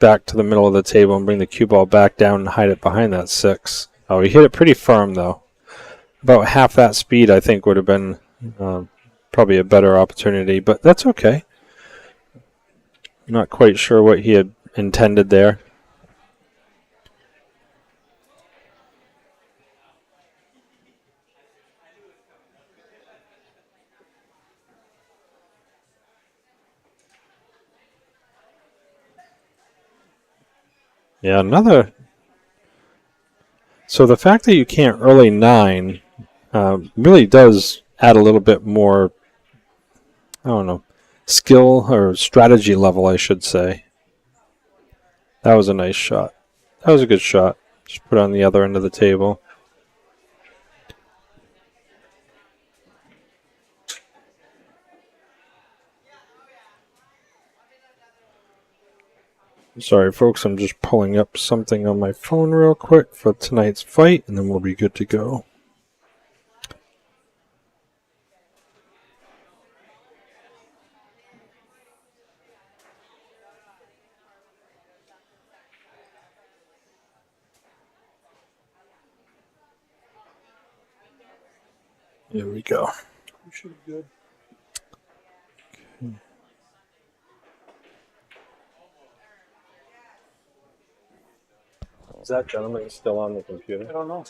back to the middle of the table and bring the cue ball back down and hide it behind that 6. Oh, he hit it pretty firm, though. About half that speed, I think, would have been probably a better opportunity, but that's okay. I'm not quite sure what he had intended there. Yeah, another. So the fact that you can't early 9 really does add a little bit more, I don't know, skill or strategy level, I should say. That was a nice shot. That was a good shot. Just put it on the other end of the table. Sorry, folks, I'm just pulling up something on my phone real quick for tonight's fight, and then we'll be good to go. Here we go. You should be good. Okay. Is that gentleman still on the computer? I don't know.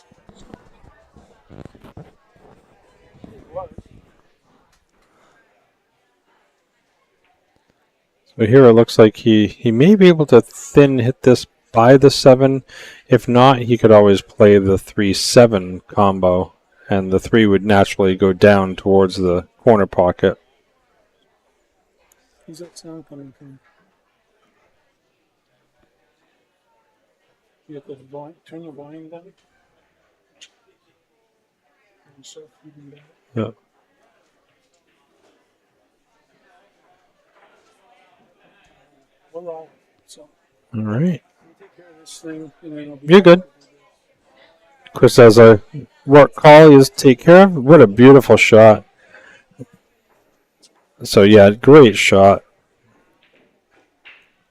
So here it looks like he may be able to thin hit this by the 7. If not, he could always play the 3-7 combo, and the 3 would naturally go down towards the corner pocket. Where's that sound coming from? You have to turn the volume down. Yeah. We're all so. All right. Take care of this thing, and then I'll be You're good. Chris has a work call he has to take care of. What a beautiful shot. So yeah, great shot.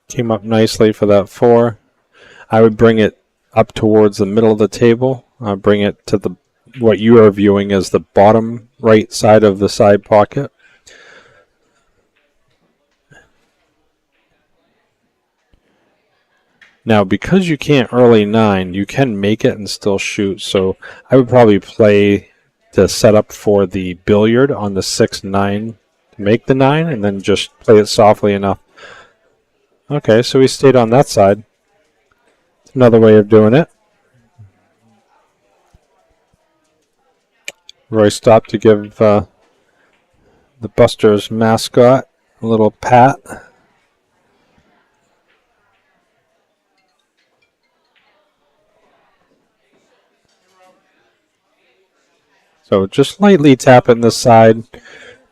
Came up nicely for that 4. I would bring it up towards the middle of the table. Bring it to the what you are viewing as the bottom right side of the side pocket. Now, because you can't early 9, you can make it and still shoot. So I would probably play the setup for the billiard on the 6-9 to make the 9, and then just play it softly enough. Okay, so we stayed on that side. Another way of doing it. Roy stopped to give the Busters mascot a little pat. So just lightly tap it in the side,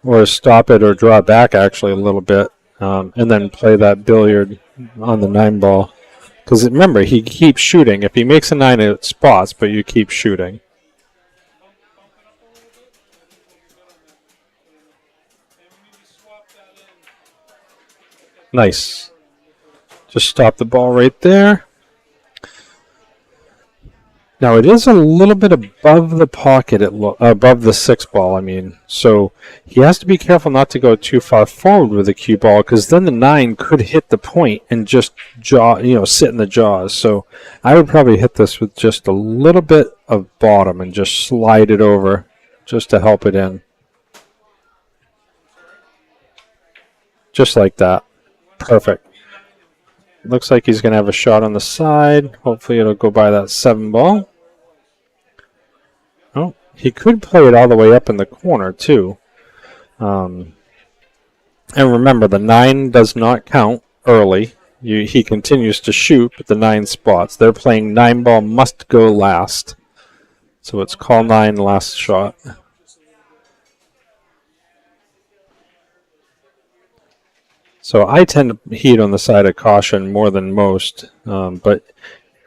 or stop it or draw it back actually a little bit, and then play that billiard on the 9 ball. Because remember, he keeps shooting. If he makes a 9, it spots, but you keep shooting. Nice. Just stop the ball right there. Now it is a little bit above the pocket, above the 6 ball, I mean. So he has to be careful not to go too far forward with the cue ball, because then the 9 could hit the point and just sit in the jaws. So I would probably hit this with just a little bit of bottom and just slide it over just to help it in. Just like that. Perfect. Looks like he's going to have a shot on the side. Hopefully it'll go by that 7 ball. Oh, he could play it all the way up in the corner too. And remember, the 9 does not count early. He continues to shoot, but the 9 spots. They're playing 9 ball must go last. So it's call 9 last shot. So I tend to heat on the side of caution more than most, but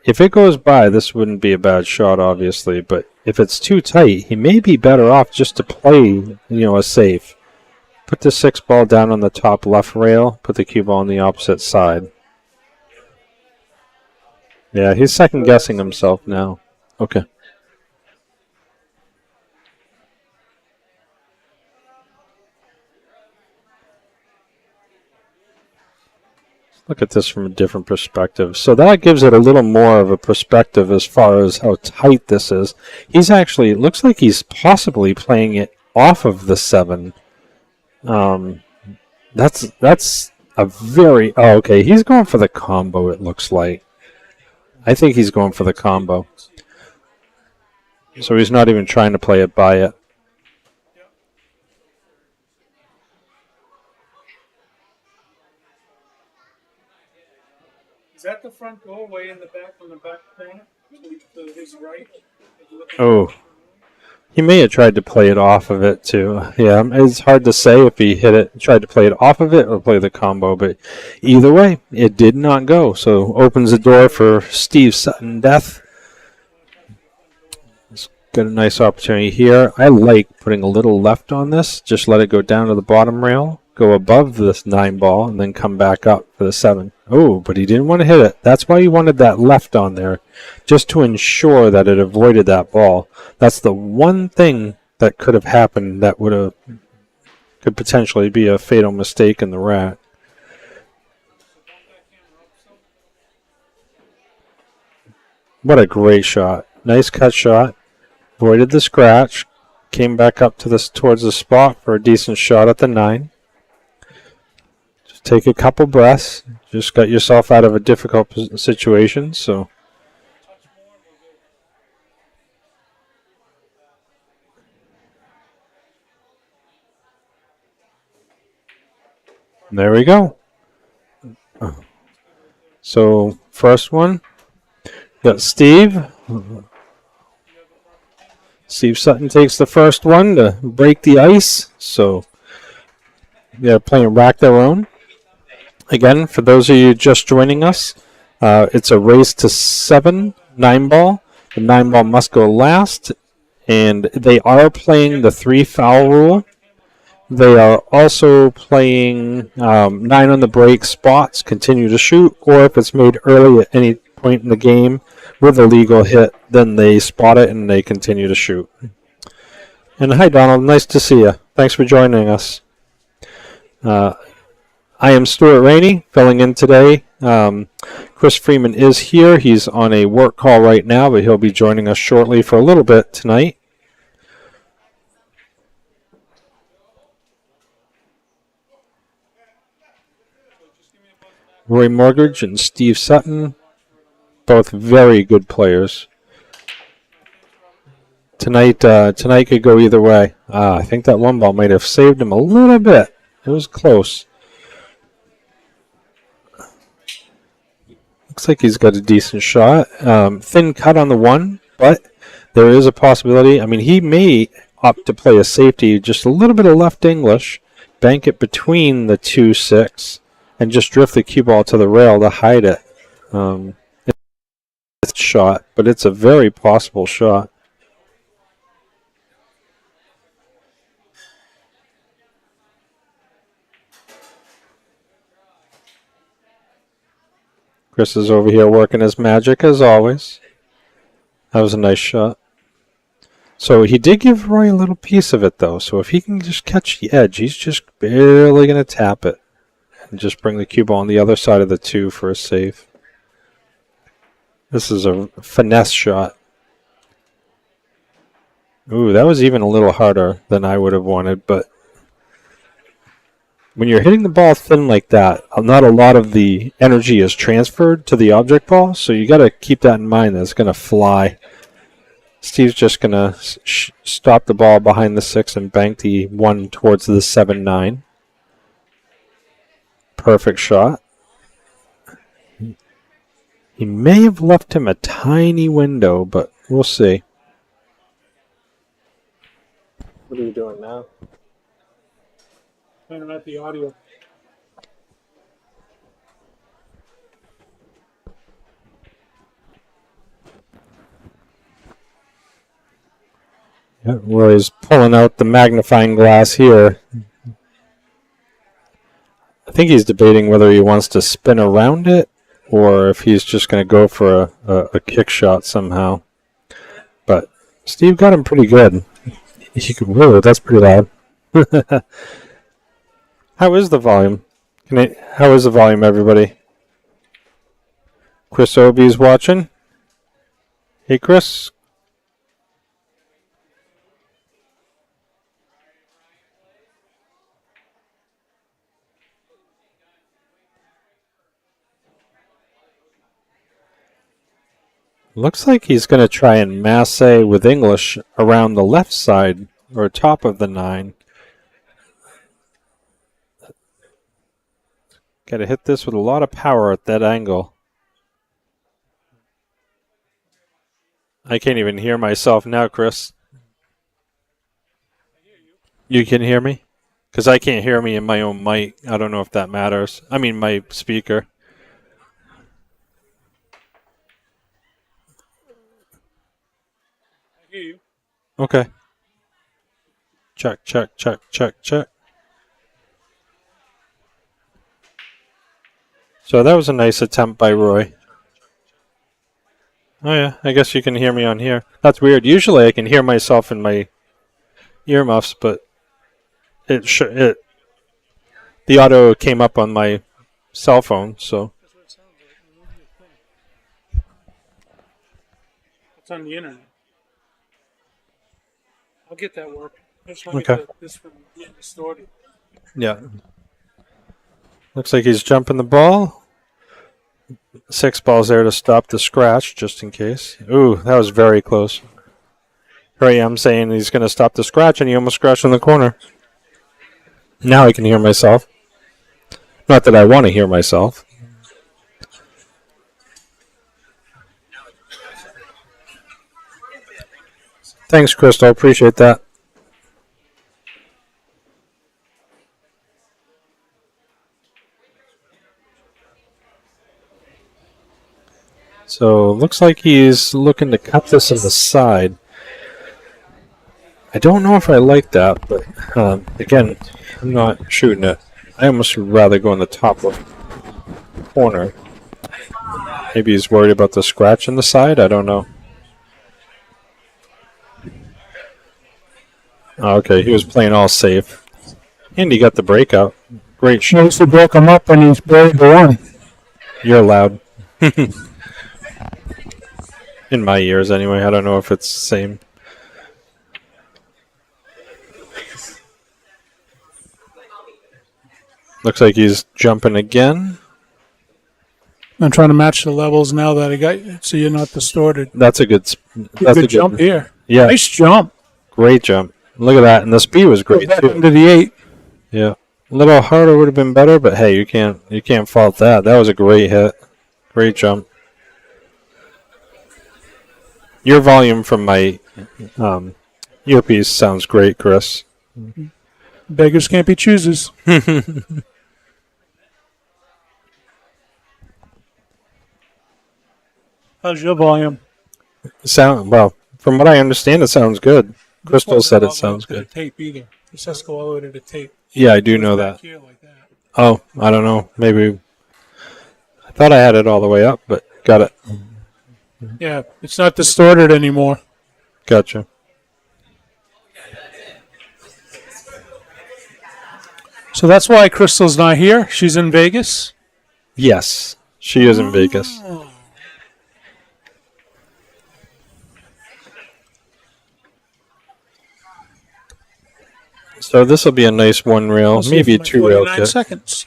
if it goes by, this wouldn't be a bad shot, obviously. But if it's too tight, he may be better off just to play, a safe. Put the 6 ball down on the top left rail, put the cue ball on the opposite side. Yeah, he's second guessing himself now. Okay. Look at this from a different perspective. So that gives it a little more of a perspective as far as how tight this is. He's actually, it looks like he's possibly playing it off of the 7. That's a very, oh, okay, he's going for the combo, it looks like. I think he's going for the combo. So he's not even trying to play it by it. Is that the front door way in the back on the back corner? To his right? Oh. He may have tried to play it off of it too. Yeah, it's hard to say if he tried to play it off of it or play the combo, but either way, it did not go. So opens the door for Steve Sutton death. It's got a nice opportunity here. I like putting a little left on this. Just let it go down to the bottom rail, go above this 9 ball, and then come back up for the 7. Oh, but he didn't want to hit it. That's why he wanted that left on there, just to ensure that it avoided that ball. That's the one thing that could have happened that could potentially be a fatal mistake in the rat. What a great shot. Nice cut shot. Avoided the scratch. Came back up to this towards the spot for a decent shot at the 9. Just take a couple breaths. Just got yourself out of a difficult situation, so... There we go. So, first one. Got Steve. Steve Sutton takes the first one to break the ice. So, they're playing Rack Their Own. Again, for those of you just joining us, it's a race to 7, 9 ball. The 9 ball must go last. And they are playing the 3 foul rule. They are also playing 9 on the break spots, continue to shoot, or if it's made early at any point in the game with a legal hit, then they spot it and they continue to shoot. And hi, Donald. Nice to see you. Thanks for joining us. I am Stuart Rainey, filling in today. Chris Freeman is here. He's on a work call right now, but he'll be joining us shortly for a little bit tonight. Roy Morgridge and Steve Sutton, both very good players. Tonight could go either way. I think that 1 ball might have saved him a little bit. It was close. Looks like he's got a decent shot. Thin cut on the 1, but there is a possibility. I mean, he may opt to play a safety, just a little bit of left English, bank it between the 2-6. And just drift the cue ball to the rail to hide it. It's a shot, but it's a very possible shot. Chris is over here working his magic as always. That was a nice shot. So he did give Roy a little piece of it though. So if he can just catch the edge, he's just barely going to tap it. And just bring the cue ball on the other side of the 2 for a save. This is a finesse shot. Ooh, that was even a little harder than I would have wanted, but when you're hitting the ball thin like that, not a lot of the energy is transferred to the object ball, so you got to keep that in mind that it's going to fly. Steve's just going to stop the ball behind the 6 and bank the 1 towards the 7-9. Perfect shot. He may have left him a tiny window, but we'll see. What are you doing now? Turning out the audio. Yeah, Roy's pulling out the magnifying glass here. I think he's debating whether he wants to spin around it or if he's just going to go for a kick shot somehow. But Steve got him pretty good. He could, whoa, that's pretty loud. How is the volume? How is the volume, everybody? Chris Obie's watching. Hey, Chris. Looks like he's going to try and masse with English around the left side or top of the 9. Got to hit this with a lot of power at that angle. I can't even hear myself now, Chris. You can hear me? Because I can't hear me in my own mic. I don't know if that matters. I mean, my speaker. I hear you. Okay. Check, check, check, check, check. So that was a nice attempt by Roy. Oh yeah, I guess you can hear me on here. That's weird. Usually I can hear myself in my earmuffs, but the audio came up on my cell phone, so. That's what it sounds like. It's on the internet. I'll get that working. I just want to Okay. get this from getting distorted. Yeah. Looks like he's jumping the ball. 6 balls there to stop the scratch, just in case. Ooh, that was very close. Here I am saying he's going to stop the scratch, and he almost scratched in the corner. Now I can hear myself. Not that I want to hear myself. Thanks, Crystal. Appreciate that. So looks like he's looking to cut this in the side. I don't know if I like that, but again, I'm not shooting it. I almost would rather go in the top left corner. Maybe he's worried about the scratch in the side. I don't know. Oh, okay, he was playing all safe. And he got the breakout. Great shot. Notice he broke him up and he's buried the one. You're loud. In my ears, anyway. I don't know if it's the same. Looks like he's jumping again. I'm trying to match the levels now that I got you, so you're not distorted. That's a good. That's Good jump here. Yeah, Nice jump. great jump. Look at that, and the speed was great Back too. under the 8. Yeah, a little harder would have been better, but hey, you can't fault that. That was a great hit, great jump. Your volume from my earpiece sounds great, Chris. Beggars can't be choosers. How's your volume? Well, from what I understand, it sounds good. Crystal This said wasn't it all the way sounds up to the good. tape either. This has to go all the way to the tape. Yeah, I do know Back that. here like that. Oh, I don't know. Maybe I thought I had it all the way up, but got it. Yeah, it's not distorted anymore. Gotcha. So that's why Crystal's not here. She's in Vegas. Yes, she is in Vegas. So this will be a nice one rail, We'll see maybe a if my 2 rail 49 kit. seconds.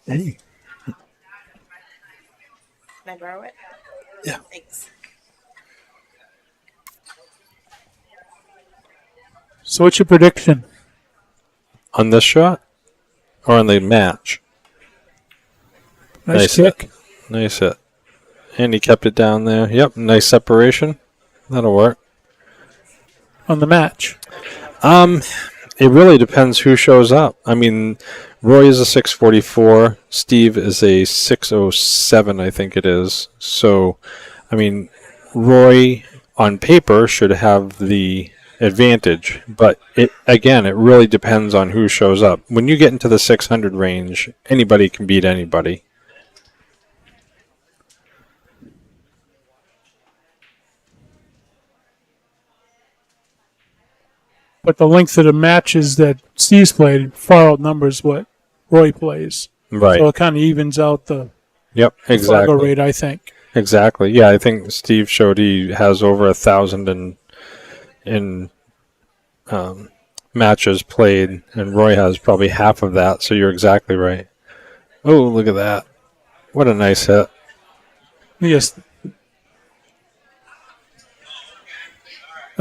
Can I borrow it? Yeah. Thanks. So what's your prediction? On this shot? Or on the match? Nice hit. kick. Nice hit. And he kept it down there. Yep, nice separation. That'll work. On the match. It really depends who shows up. I mean, Roy is a 644. Steve is a 607, I think it is. So, I mean, Roy on paper should have the advantage, but it really depends on who shows up. When you get into the 600 range, anybody can beat anybody. but the length of the matches that Steve's played far outnumbers what Roy plays. Right. So it kind of evens out the Yep. Fargo Exactly. rate, I think. Exactly. Yeah, I think Steve showed he has over 1,000 in matches played, and Roy has probably half of that. So you're exactly right. Oh, look at that! What a nice hit. Yes. I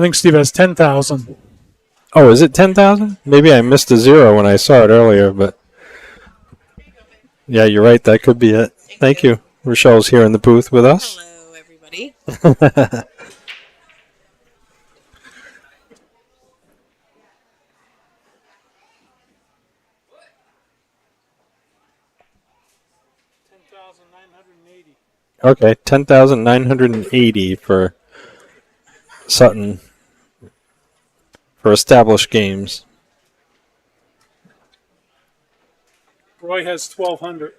think Steve has 10,000. Oh, is it 10,000? Maybe I missed a zero when I saw it earlier, but yeah, you're right. That could be it. Thank you. Rochelle's here in the booth with us. Hello, everybody. Okay, 10,980 for Sutton for established games. Roy has 1,200.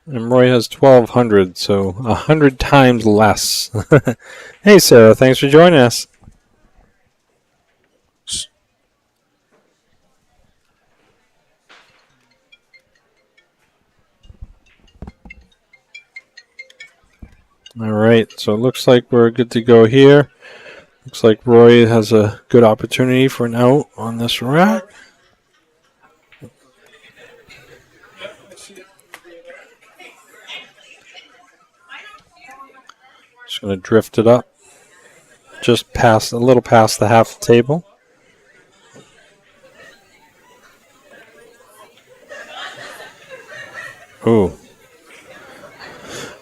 And Roy has 1,200, so 100 times less. Hey, Sarah, thanks for joining us. All right, so it looks like we're good to go here. Looks like Roy has a good opportunity for an out on this rack. Just going to drift it up, just past a little past the half table. Ooh.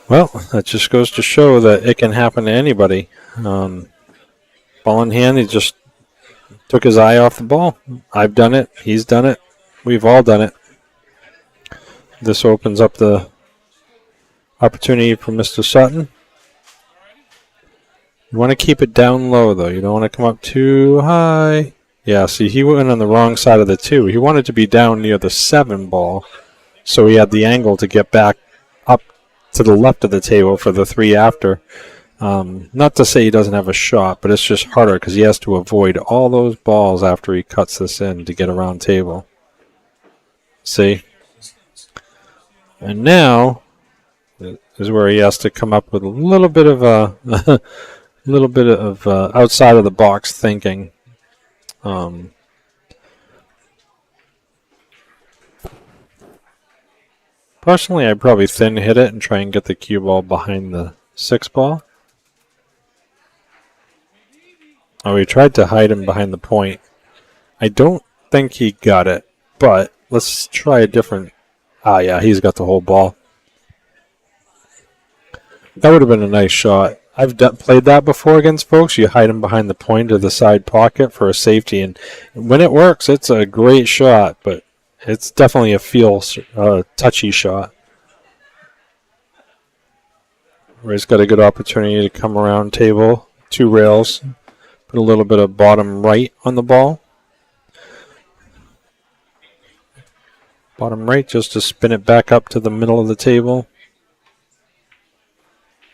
Well, that just goes to show that it can happen to anybody. Ball in hand, he just took his eye off the ball. I've done it. He's done it. We've all done it. This opens up the opportunity for Mr. Sutton. You want to keep it down low, though. You don't want to come up too high. Yeah, see, he went on the wrong side of the 2. He wanted to be down near the 7 ball, so he had the angle to get back up to the left of the table for the 3 after. Not to say he doesn't have a shot, but it's just harder because he has to avoid all those balls after he cuts this in to get around table. See? And now is where he has to come up with a little bit of a outside of the box thinking. Personally, I'd probably thin hit it and try and get the cue ball behind the 6 ball. Oh, he tried to hide him behind the point. I don't think he got it, but let's try a different. Ah, yeah, he's got the whole ball. That would have been a nice shot. I've played that before against folks. You hide them behind the point or the side pocket for a safety, and when it works, it's a great shot, but it's definitely a touchy shot. Ray's got a good opportunity to come around table, 2 rails, put a little bit of bottom right on the ball. Bottom right just to spin it back up to the middle of the table.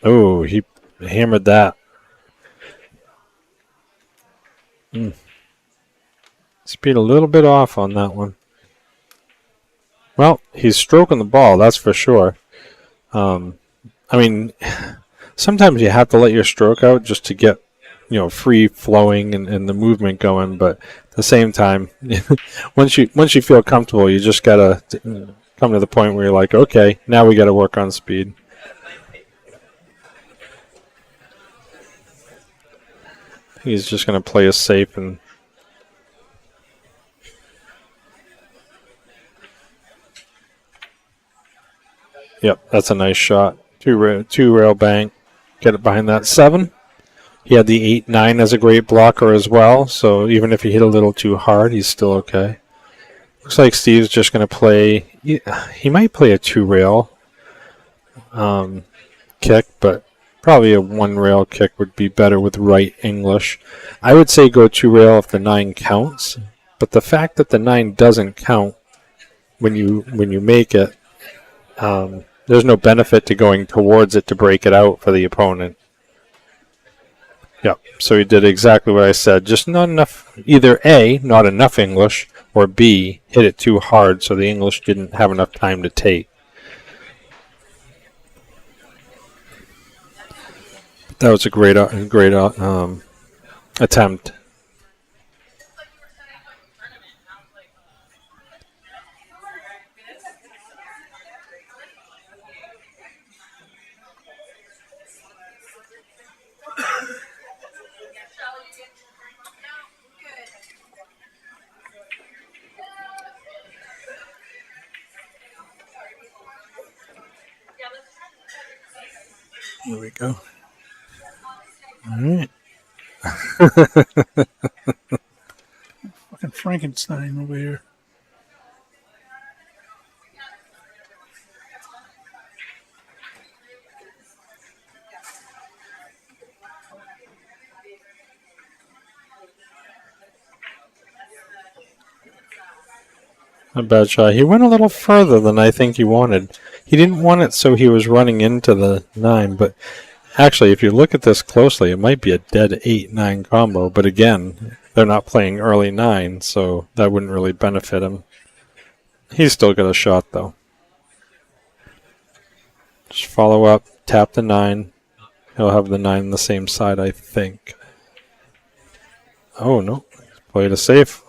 Oh, he hammered that. Speed a little bit off on that one. Well, he's stroking the ball, that's for sure. I mean, sometimes you have to let your stroke out just to get, free flowing and the movement going. But at the same time, once you feel comfortable, you just gotta come to the point where you're like, okay, now we gotta work on speed. He's just gonna play it safe and. Yep, that's a nice shot. Two rail bank. Get it behind that 7. He had the 8-9 as a great blocker as well, so even if he hit a little too hard, he's still okay. Looks like Steve's just going to play. He might play a 2-rail kick, but probably a 1-rail kick would be better with right English. I would say go 2-rail if the 9 counts, but the fact that the 9 doesn't count when you make it, there's no benefit to going towards it to break it out for the opponent. Yeah, so he did exactly what I said. Just not enough, either A, not enough English, or B, hit it too hard so the English didn't have enough time to take. That was a great attempt. There we go. All right. Fucking Frankenstein over here. A bad shot. He went a little further than I think he wanted. He didn't want it so he was running into the 9, but actually, if you look at this closely, it might be a dead 8-9 combo. But again, they're not playing early 9, so that wouldn't really benefit him. He's still got a shot, though. Just follow up, tap the 9. He'll have the 9 on the same side, I think. Oh, no. Played a safe.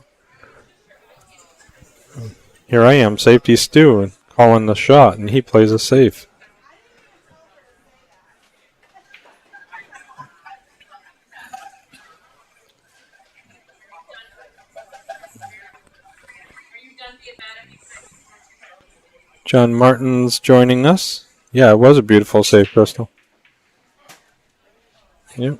Here I am, safety Stu, calling the shot, and he plays a safe. John Martin's joining us. Yeah, it was a beautiful save, Crystal. Yep.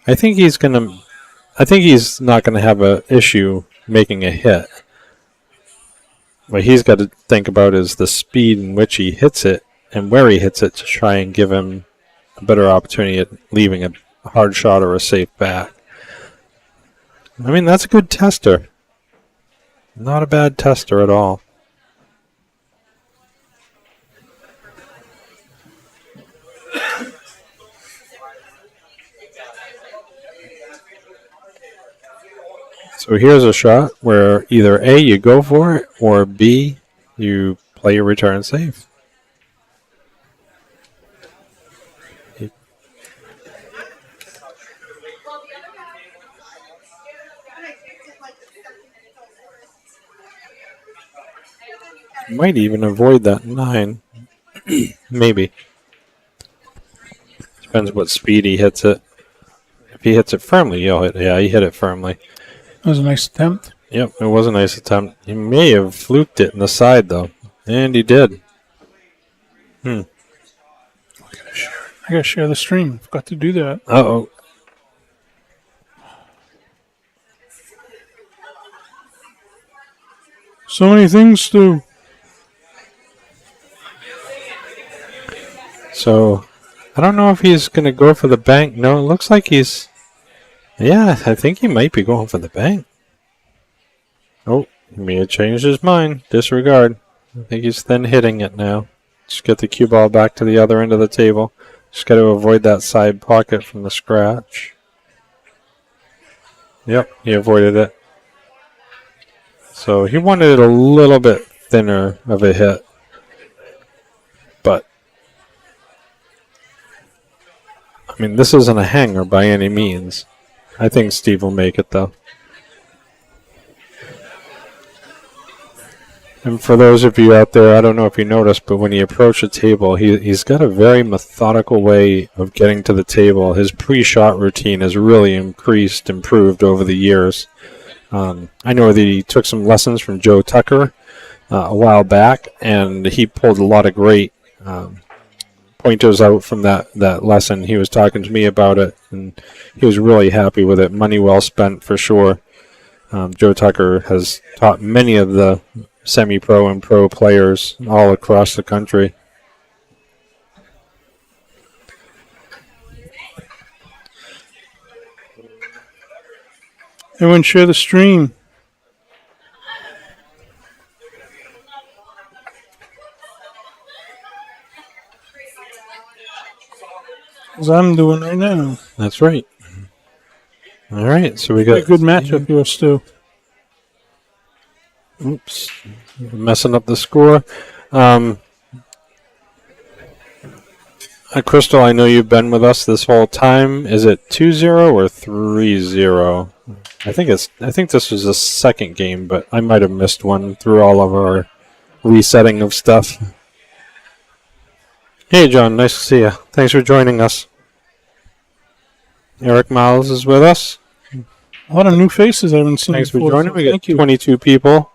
I think he's not gonna have an issue making a hit. What he's got to think about is the speed in which he hits it and where he hits it to try and give him a better opportunity at leaving a hard shot or a safe back. I mean, that's a good tester. Not a bad tester at all. So here's a shot where either A, you go for it, or B, you play your return safe. Might even avoid that 9. Maybe. Depends what speed he hits it. If he hits it firmly, he'll hit. Yeah, he hit it firmly. That was a nice attempt. Yep, it was a nice attempt. He may have fluked it in the side, though. And he did. I gotta share the stream. Forgot to do that. Uh-oh. So many things to. So, I don't know if he's going to go for the bank. No, it looks like he's... Yeah, I think he might be going for the bank. Oh, he may have changed his mind. Disregard. I think he's then hitting it now. Just get the cue ball back to the other end of the table. Just got to avoid that side pocket from the scratch. Yep, he avoided it. So he wanted it a little bit thinner of a hit. But, I mean, this isn't a hanger by any means. I think Steve will make it, though. And for those of you out there, I don't know if you noticed, but when he approached the table, he's got a very methodical way of getting to the table. His pre-shot routine has really improved over the years. I know that he took some lessons from Joe Tucker a while back, and he pulled a lot of great pointers out from that lesson. He was talking to me about it, and he was really happy with it. Money well spent for sure. Joe Tucker has taught many of the semi-pro and pro players all across the country. Everyone share the stream. As I'm doing right now. That's right. All right, so we Got a got good matchup here, Stu. Oops, messing up the score. Crystal, I know you've been with us this whole time. Is it 2-0 or 3-0? I think this was the second game, but I might have missed one through all of our resetting of stuff. Hey, John, nice to see you. Thanks for joining us. Eric Miles is with us. A lot of new faces I haven't seen Thanks for before. joining. So We got thank you. 22 people.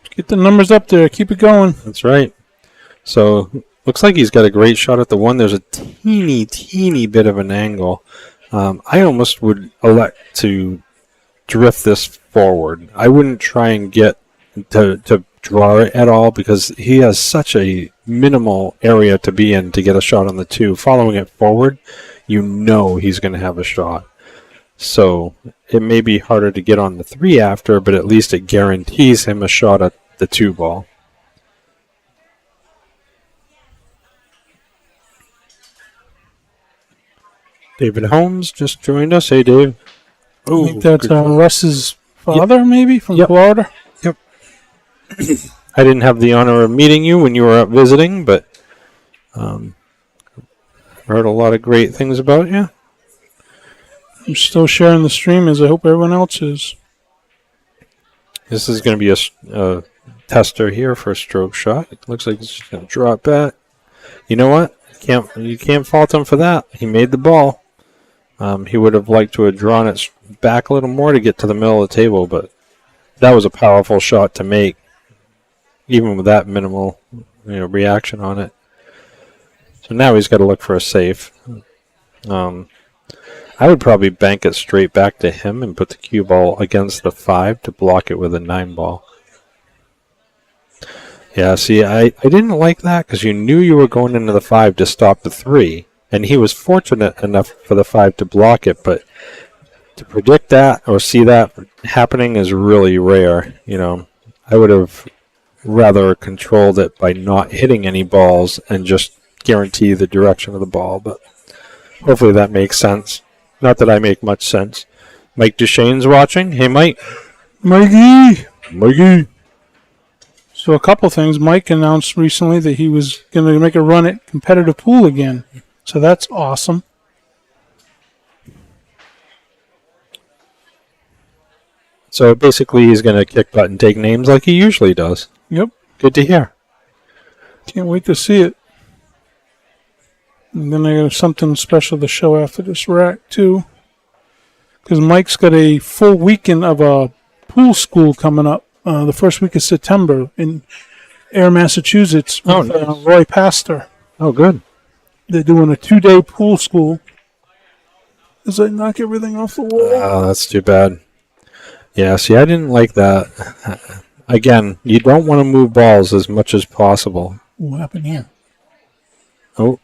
Get the numbers up there. Keep it going. That's right. So looks like he's got a great shot at the one. There's a teeny bit of an angle. I almost would elect to drift this forward. I wouldn't try and get to draw it at all because he has such a minimal area to be in to get a shot on the 2. Following it forward, you know he's going to have a shot. So it may be harder to get on the 3 after, but at least it guarantees him a shot at the 2 ball. David Holmes just joined us. Hey, Dave. I think that's Russ's father, maybe, from Florida. Yep. I didn't have the honor of meeting you when you were up visiting, but heard a lot of great things about you. I'm still sharing the stream, as I hope everyone else is. This is going to be a tester here for a stroke shot. It looks like it's just going to drop back. You know what? You can't fault him for that. He made the ball. He would have liked to have drawn it back a little more to get to the middle of the table, but that was a powerful shot to make, even with that minimal reaction on it. So now he's got to look for a safe. I would probably bank it straight back to him and put the cue ball against the 5 to block it with a 9 ball. Yeah, see, I didn't like that because you knew you were going into the 5 to stop the 3, and he was fortunate enough for the 5 to block it, but to predict that or see that happening is really rare. I would have rather controlled it by not hitting any balls and just guarantee the direction of the ball, but hopefully that makes sense. Not that I make much sense. Mike Duchesne's watching. Hey, Mike. Mikey. So a couple things. Mike announced recently that he was going to make a run at competitive pool again. So that's awesome. So basically he's going to kick butt and take names like he usually does. Yep. Good to hear. Can't wait to see it. And then I got something special to show after this rack, too. Because Mike's got a full weekend of a pool school coming up the first week of September in Air, Massachusetts with nice. Roy Pastor. Oh, good. They're doing a 2-day pool school. As I knock everything off the wall. Oh, that's too bad. Yeah, see, I didn't like that. Again, you don't want to move balls as much as possible. What happened here? Oh.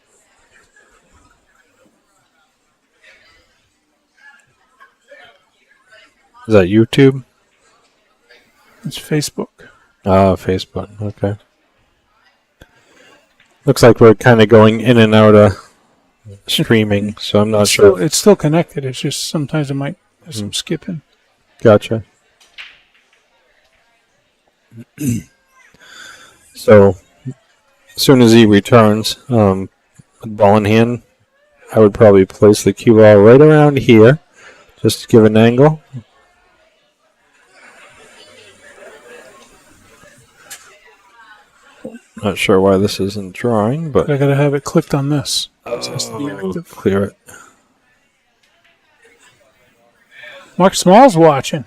Is that YouTube? It's Facebook. Oh, Facebook. Okay. Looks like we're kind of going in and out of streaming, so I'm not sure. It's still connected. It's just sometimes it might have some skipping. Gotcha. So, as soon as he returns, with ball in hand, I would probably place the cue ball right around here, just to give an angle. Not sure why this isn't drawing, but I got to have it clicked on this. It has to be active. clear it. Mark Small's watching.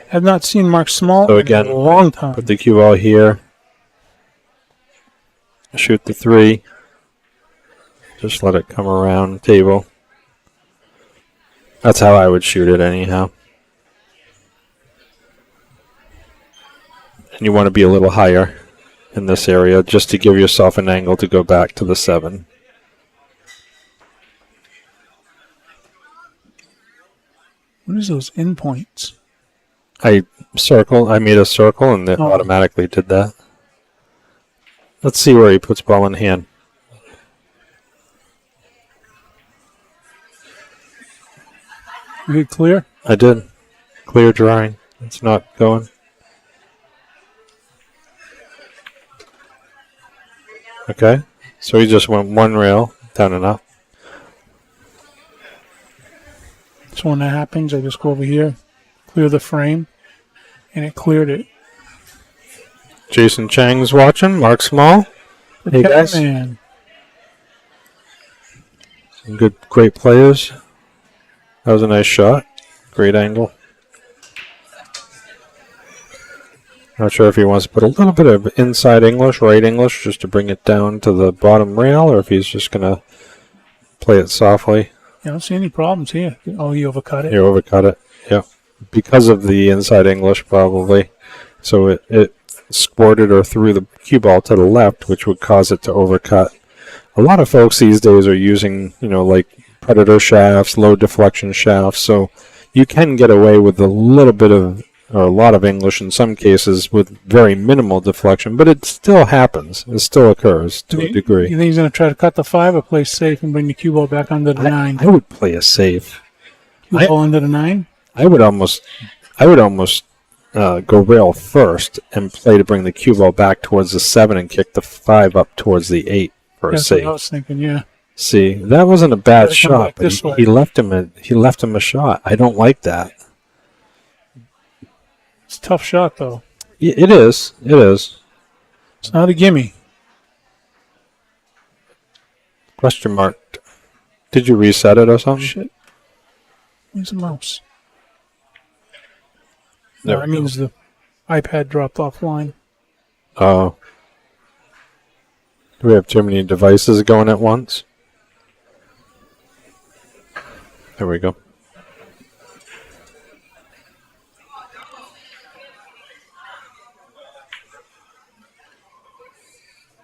Have not seen Mark Small So again, in a long time. Put the cue ball here. Shoot the 3. Just let it come around the table. That's how I would shoot it anyhow. And you want to be a little higher in this area just to give yourself an angle to go back to the 7. What is those endpoints? I made a circle and it automatically did that. Let's see where he puts ball in hand. You hit clear? I did. Clear drawing. It's not going. Okay. So he just went one rail, down and up. So when that happens, I just go over here, clear the frame, and it cleared it. Jason Chang's watching. Mark Small. Hey, guys. Man. Some good, great players. That was a nice shot. Great angle. Not sure if he wants to put a little bit of inside English, right English, just to bring it down to the bottom rail, or if he's just going to play it softly. I don't see any problems here. Oh, you overcut it. You overcut it, yeah. Because of the inside English, probably. So it squirted or threw the cue ball to the left, which would cause it to overcut. A lot of folks these days are using, like predator shafts, low deflection shafts, so you can get away with a little bit of, or a lot of English in some cases with very minimal deflection, but it still happens. It still occurs to a degree. You think he's going to try to cut the 5 or play safe and bring the cue ball back under the 9? I would play a safe. Cue ball under the 9? I would almost go rail first and play to bring the cue ball back towards the 7 and kick the 5 up towards the 8 for a That's safe. what I was thinking, yeah. See, that wasn't a bad Gotta come shot, back but this way. he left him a shot. I don't like that. It's a tough shot, though. It is. It is. It's not a gimme. Question mark. Did you reset it or something? Shit. Where's the mouse? There No, that we go. means the iPad dropped offline. Oh. Do we have too many devices going at once? There we go.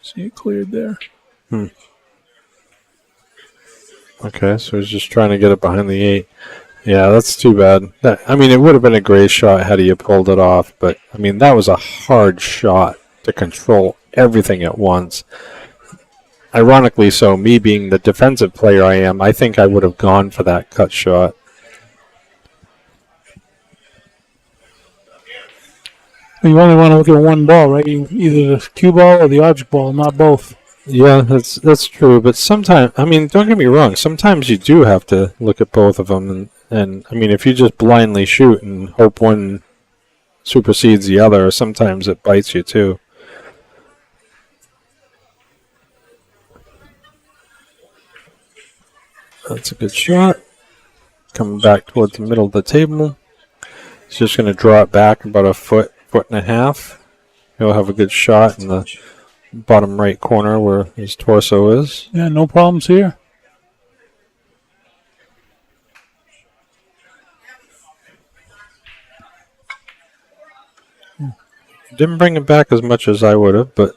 See it cleared there. Okay, so he's just trying to get it behind the 8. Yeah, that's too bad. It would have been a great shot had he pulled it off, but, that was a hard shot to control everything at once. Ironically so, me being the defensive player I am, I think I would have gone for that cut shot. You only want to look at one ball, right? Either the cue ball or the object ball, not both. Yeah, that's true, but sometimes, don't get me wrong, sometimes you do have to look at both of them, and if you just blindly shoot and hope one supersedes the other, sometimes it bites you too. That's a good shot. Coming back towards the middle of the table. He's just going to draw it back about a foot and a half. He'll have a good shot in the bottom right corner where his torso is. Yeah, no problems here. Didn't bring it back as much as I would have, but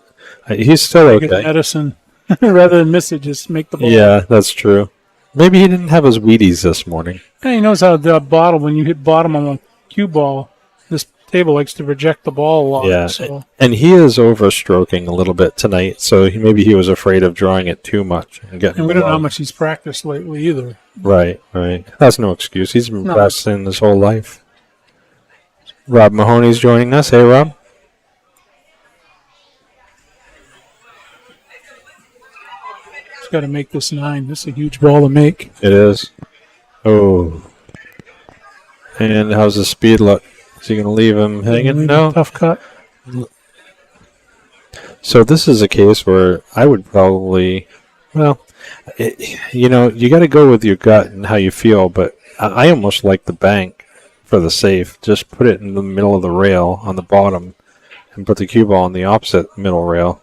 he's still Get okay. medicine. Rather than miss it, just make the ball. Yeah, that's true. Maybe he didn't have his Wheaties this morning. Yeah, he knows how the bottom, when you hit bottom on a cue ball, this table likes to reject the ball a lot. Yeah, So. and he is overstroking a little bit tonight, so maybe he was afraid of drawing it too much and getting And we don't know below. how much he's practiced lately either. Right. That's no excuse. He's been No. practicing his whole life. Rob Mahoney's joining us. Hey, Rob. He's got to make this 9. This is a huge ball to make. It is. Oh. And how's the speed look? Is he going to leave him hanging? No. Tough cut. So this is a case where I would probably, you got to go with your gut and how you feel, but I almost like the bank for the safe. Just put it in the middle of the rail on the bottom and put the cue ball on the opposite middle rail.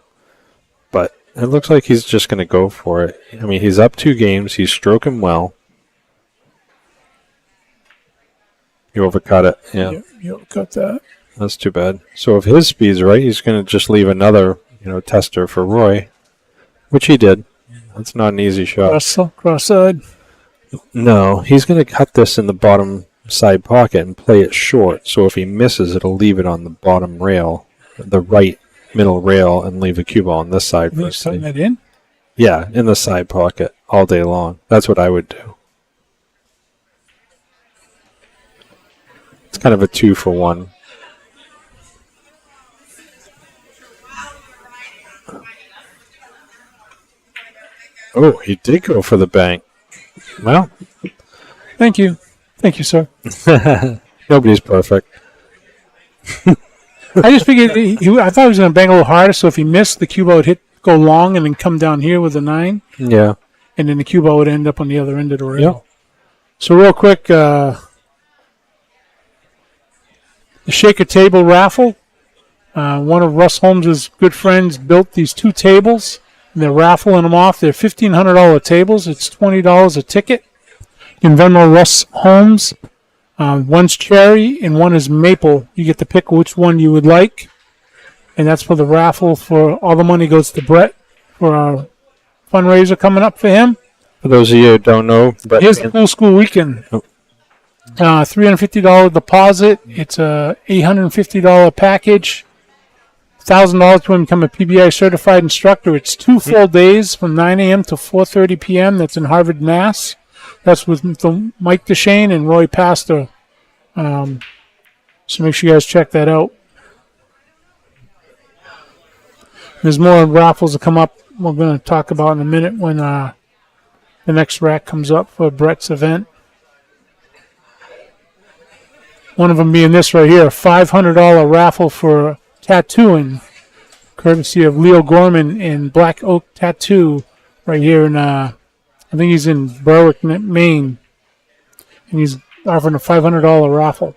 But it looks like he's just going to go for it. He's up 2 games. He's stroking well. You overcut it. Yeah. You cut that. That's too bad. So if his speed's right, he's going to just leave another, tester for Roy, which he did. That's not an easy shot. Cross side. No, he's going to cut this in the bottom side pocket and play it short. So if he misses, it'll leave it on the bottom rail, the right middle rail, and leave a cue ball on this side for a He's cutting safe. it in? Yeah, in the side pocket all day long. That's what I would do. It's kind of a 2-for-1. Oh, he did go for the bank. Well, Thank you. Thank you, sir. nobody's perfect. I just figured I thought he was going to bang a little harder, so if he missed, the cue ball would go long and then come down here with a 9, Yeah. and then the cue ball would end up on the other end of the rail. Yep. So real quick, the shaker table raffle. One of Russ Holmes' good friends built these 2 tables, and they're raffling them off. They're $1,500 tables. It's $20 a ticket. You can Venmo Russ Holmes. One's cherry and one is maple. You get to pick which one you would like. And that's for the raffle. For all the money goes to Brett for our fundraiser coming up for him. For those of you who don't know, but Here's the full school weekend. $350 deposit. It's a $850 package. $1,000 to become a PBI certified instructor. It's 2 full days from 9 a.m. to 4:30 p.m. That's in Harvard, Mass. That's with Mike DeShane and Roy Pastor. So make sure you guys check that out. There's more raffles that come up we're going to talk about in a minute when the next rack comes up for Brett's event. One of them being this right here, a $500 raffle for tattooing, courtesy of Leo Gorman in Black Oak Tattoo right here in, I think he's in Berwick, Maine, and he's offering a $500 raffle.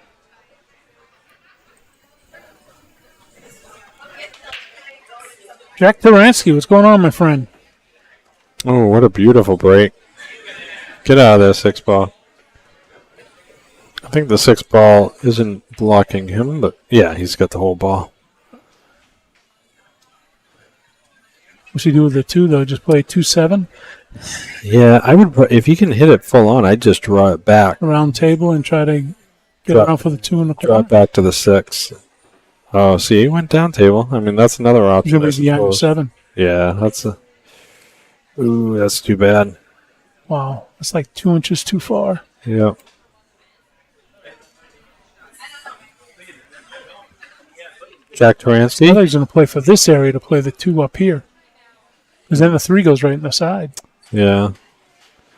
Jack Taransky, what's going on, my friend? oh, what a beautiful break. Get out of there, 6-ball. I think the 6-ball isn't blocking him, but yeah, he's got the whole ball. What's he do with the 2, though? Just play 2-7? Yeah, I would. If you can hit it full on, I'd just draw it back. Around table and try to get Drop- around for the 2 in the Draw corner? it back to the 6. Oh, see, he went down table. I mean, that's another He's option. going I to be behind suppose. 7. Yeah, that's a. Ooh, that's too bad. Wow, that's like 2 inches too far. Yeah. Jack I thought Taransky. he was going to play for this area to play the 2 up here. Because then the 3 goes right in the side. Yeah.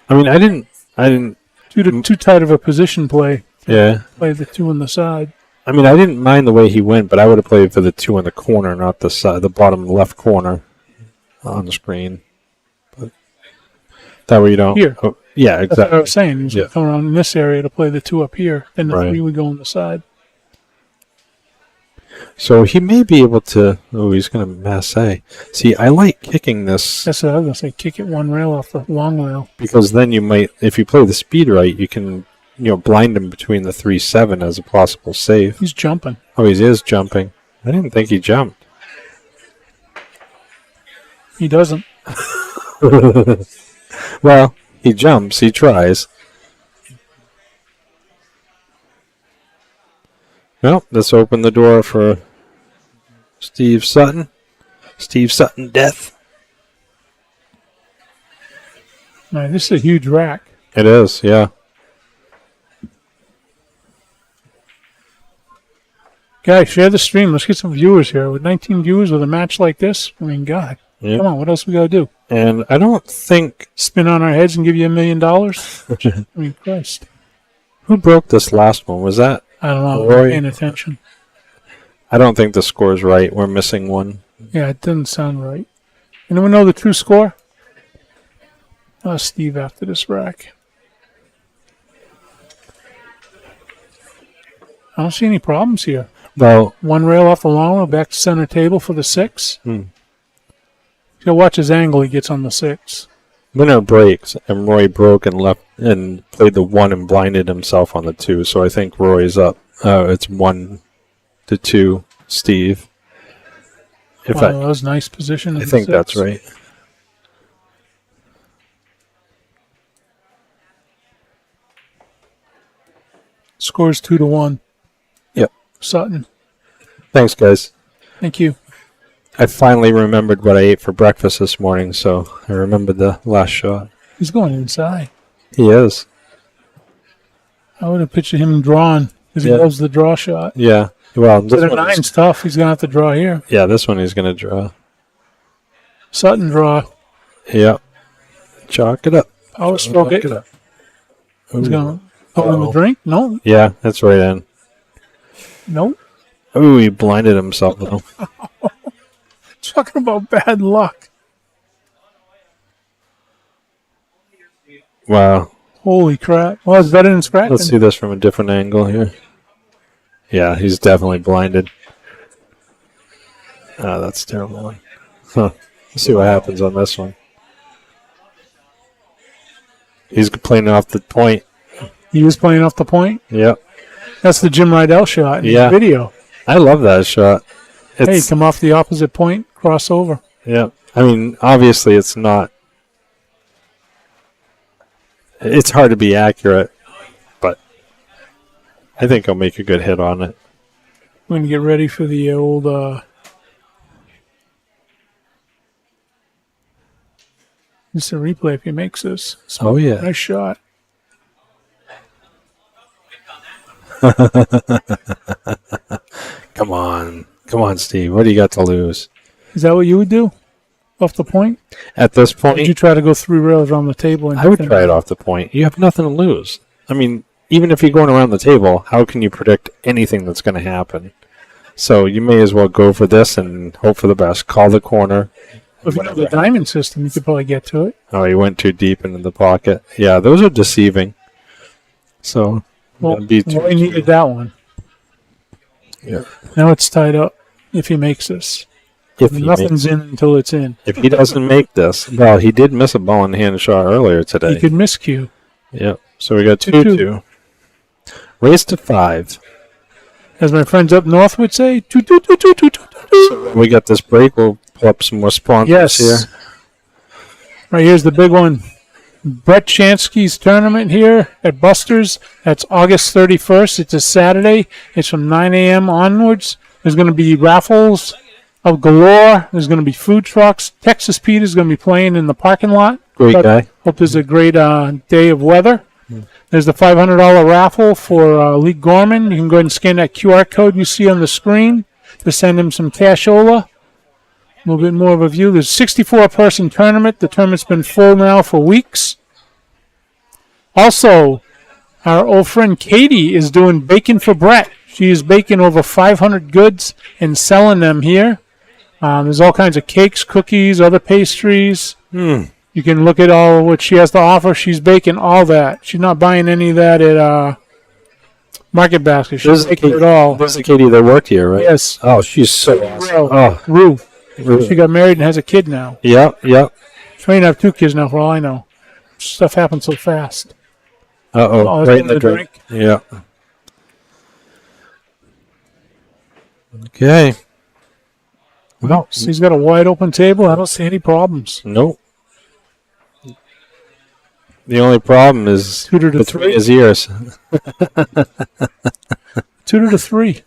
I mean, I didn't. Too tight of a position play. Yeah. Play the 2 in the side. I mean, I didn't mind the way he went, but I would have played for the 2 in the corner, not the side, the bottom left corner on the screen. But that way you don't. Here. Oh, yeah, That's what I exactly. was saying. He was going to come around in this area to play the 2 up here. Then the Right. 3 would go on the side. So he may be able to. Oh, he's going to masse. See, I like kicking this That's what I was going to say. Kick it 1 rail off the long rail. because then you might, if you play the speed right, you can, blind him between the 3-7 as a possible save. He's jumping. Oh, he is jumping. I didn't think he jumped. He doesn't. Well, he jumps. He tries. Well, let's open the door for Steve Sutton. Steve Sutton death. All right, this is a huge rack. It is, yeah. Guys, share the stream. Let's get some viewers here. With 19 viewers with a match like this, I mean, God. Yeah. Come on, what else we got to do? And I don't think Spin on our heads and give you $1 million? I mean, Christ. who broke this last one. Was that? I don't know. Roy. I'm paying attention. I don't think the score's right. We're missing one. Yeah, it doesn't sound right. Anyone know the true score? Steve after this rack. I don't see any problems here. Well, 1 rail off the long rail, back to center table for the 6. Hmm. You watch his angle he gets on the 6. winner breaks, and Roy broke and left and played the 1 and blinded himself on the 2. So I think Roy's up. It's 1-2, Steve. If Wow, that was a nice position. I think that's right. Scores 2-1. Yep. Sutton. Thanks, guys. Thank you. I finally remembered what I ate for breakfast this morning, so I remembered the last shot. He's going inside. He is. I would have pictured him drawn because he Yeah. loves the draw shot. Yeah. Well, this The one nine's tough. He's going to have to draw here. yeah, this one he's going to draw. Sutton draw. Yep. Chalk it up. Power stroke Chalk it. up. He's Ooh. going to put him a drink? No. Yeah, that's right in. No. Ooh, he blinded himself, though. Talking about bad luck. Wow. Holy crap. Well, it's better than scratching. Let's see this from a different angle here. Yeah, he's definitely blinded. Ah, that's a terrible one. Huh. Let's see what happens on this one. He's playing off the point. He was playing off the point. Yep. That's the Jim Rydell shot in Yeah. the video. I love that shot. Hey, It's, come off the opposite point, cross over. yeah. I mean, obviously it's not. It's hard to be accurate, but I think I'll make a good hit on it. We're going to get ready for the old just a replay if he makes this. Oh, yeah. Nice shot. Come on. Come on, Steve. What do you got to lose? Is that what you would do? Off the point? At this Or would you point, try to go 3 rails around the table? And I would try it off the point. You have nothing to lose. I mean, even if you're going around the table, how can you predict anything that's going to happen? So you may as well go for this and hope for the best. Call the corner. If you know the diamond system, you could probably get to it. Oh, he went too deep into the pocket. Yeah, those are deceiving. So, Well, that'd be too- he needed that one. Yeah. Now it's tied up if he makes this. if he Nothing's in until it's in. if he doesn't make this, well, he did miss a ball in hand shot earlier today. He could miscue. Yep. So we got 2-2. 2-2. Race to 5. As my friends up north would say, 2-2-2-2-2-2-2. We got this break. We'll pull up some more sponsors Yes. here. Right, here's the big one. Brett Chansky's tournament here at Buster's. That's August 31st. It's a Saturday. It's from 9 a.m. onwards. There's going to be raffles of galore. There's going to be food trucks. Texas Pete is going to be playing in the parking lot. Great But guy. Hope there's a great day of weather. There's the $500 raffle for Lee Gorman. You can go ahead and scan that QR code you see on the screen to send him some cashola. A little bit more of a view. There's a 64-person tournament. The tournament's been full now for weeks. Also, our old friend Katie is doing Bacon for Brett. She is baking over 500 goods and selling them here. There's all kinds of cakes, cookies, other pastries. You can look at all what she has to offer. She's baking all that. She's not buying any of that at Market Basket. She's baking it all. There's the Katie that worked here, right? Yes. Oh, she's so awesome. Well, Oh, Rue. She got married and has a kid now. yep. She may have 2 kids now, for all I know. Stuff happens so fast. Uh-oh. Oh, Right in the drink. Yeah. Okay. Well, So he's got a wide open table. I don't see any problems. nope. The only problem is 2 to between 3. his ears. 2 to 3.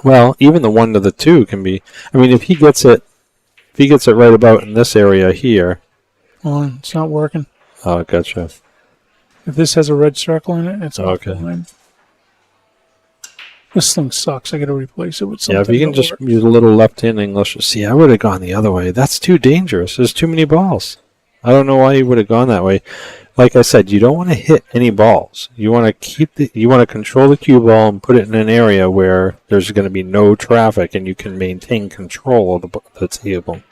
Well, even the 1 to the 2 can be. I mean, if he gets it right about in this area here. Well, it's not working. Oh, gotcha. If this has a red circle in it, it's Okay. fine. This thing sucks. I got to replace it with something. Yeah, if you can that'll just work. use a little left-hand English. See, I would have gone the other way. That's too dangerous. There's too many balls. I don't know why you would have gone that way. Like I said, you don't want to hit any balls. You want to you want to control the cue ball and put it in an area where there's going to be no traffic and you can maintain control of the table.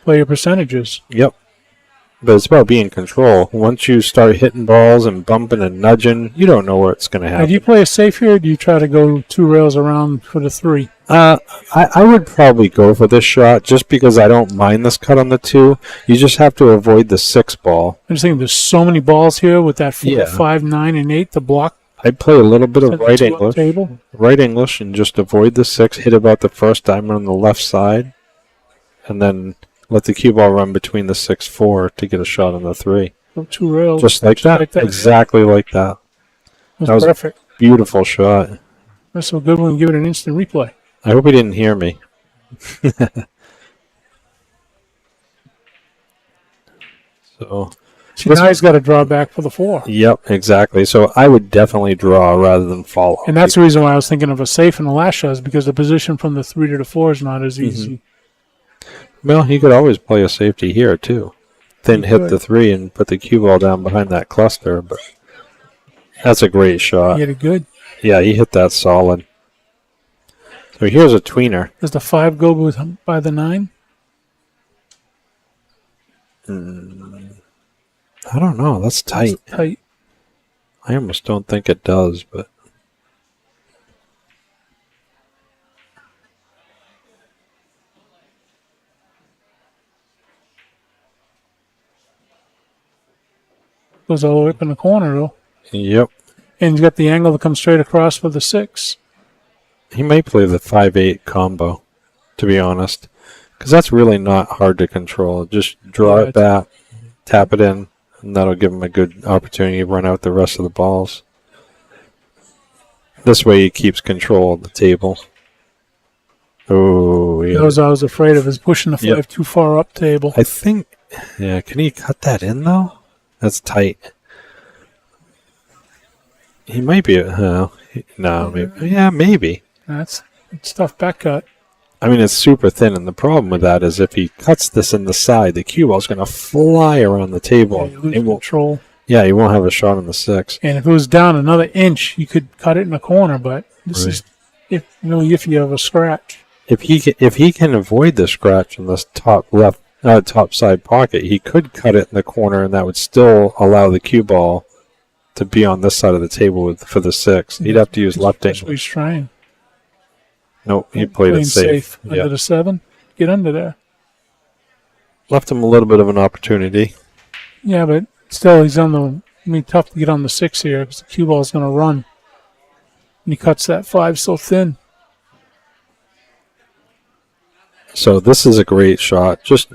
Play your percentages. Yep. But it's about being in control. Once you start hitting balls and bumping and nudging, you don't know what's going to Now, happen. do you play it safe here, or do you try to go 2 rails around for the 3? I would probably go for this shot just because I don't mind this cut on the 2. You just have to avoid the 6 ball. I'm just thinking there's so many balls here with that 4, Yeah. 5, 9, and 8 to block. I'd play a little bit of Set the right 2 on English. table. Right English and just avoid the 6, hit about the first diamond on the left side, and then let the cue ball run between the 6-4 to get a shot on the 3. Go 2 rails. Just like that. like that. Exactly like that. That's that was- perfect. Beautiful shot. That's so good. We'll give it an instant replay. I hope he didn't hear me. So, See, now he's got to draw back for the 4. Yep, exactly. So I would definitely draw rather than follow. And that's the reason why I was thinking of a safe in the last shot, is because the position from the 3 to the 4 is not as easy. Well, he could always play a safety here, too. Then He hit could. the 3 and put the cue ball down behind that cluster. But that's a great shot. He hit it good. Yeah, he hit that solid. So here's a tweener. Does the 5 go by the 9? I don't know. That's tight. Tight. I almost don't think it does, but Goes all the way up in the corner, though. yep. And he's got the angle to come straight across for the 6. He might play the 5-8 combo, to be honest, because that's really not hard to control. Just draw Yeah, it back, tap it in, and that'll give him a good opportunity to run out the rest of the balls. This way he keeps control of the table. Oh, yeah. That was what I was afraid of, is pushing the 5 Yep. too far up table. I think, yeah, can he cut that in, though? That's tight. He might be, no, maybe. Yeah, maybe. That's tough back cut. I mean, it's super thin, and the problem with that is if he cuts this in the side, the cue ball's going to fly around the Yeah, table. you lose It won't, control. yeah, he won't have a shot on the 6. And if it was down another inch, you could cut it in the corner. But this Right. is if you have a scratch. If he can avoid the scratch in this top side pocket, he could cut it in the corner, and that would still allow the cue ball to be on this side of the table for the 6. He'd have to use left That's what English. he's trying. Nope, he played Playing it safe. Under Yeah. the 7. Get under there. Left him a little bit of an opportunity. Yeah, but still, he's on the. I mean, tough to get on the 6 here because the cue ball is going to run. And he cuts that 5 so thin. So this is a great shot. Just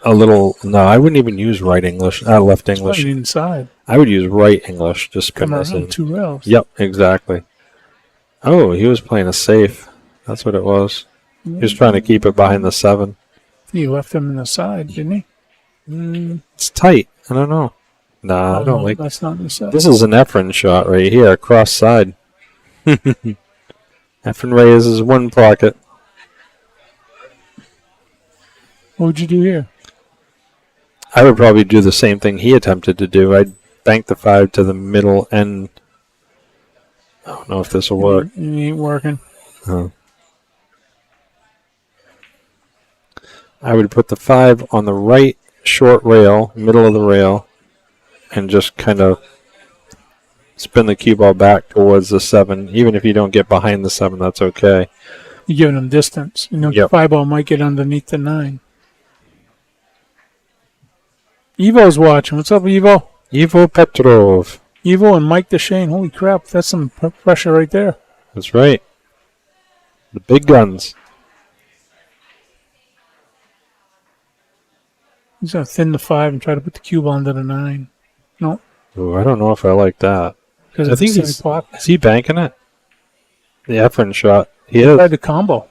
a little. No, I wouldn't even use left English. Right inside. I would use right English. Just spin Come this in. around 2 rails. Yep, exactly. Oh, he was playing a safe. That's what it was. He was trying to keep it behind the 7. He left him in the side, didn't he? It's tight. I don't know. Nah, I Oh, don't no, like. that's not in the side. This is an Efren shot right here, cross side. Efren raises one pocket. What would you do here? I would probably do the same thing he attempted to do. I'd bank the 5 to the middle end. I don't know if this will work. It ain't working. Huh. I would put the 5 on the right short rail, middle of the rail, and just kind of spin the cue ball back towards the 7. Even if you don't get behind the 7, that's okay. You're giving him distance. You know, Yep. 5 ball might get underneath the 9. Evo's watching. What's up, Evo? Ivo Petrov. Evo and Mike DeShane. Holy crap, that's some pressure right there. That's right. The big guns. He's going to thin the 5 and try to put the cube under the 9. No, Ooh, I don't know if I like that. because I it's think the he's. same pot. Is he banking it? The Efren shot. He Tried is. the combo.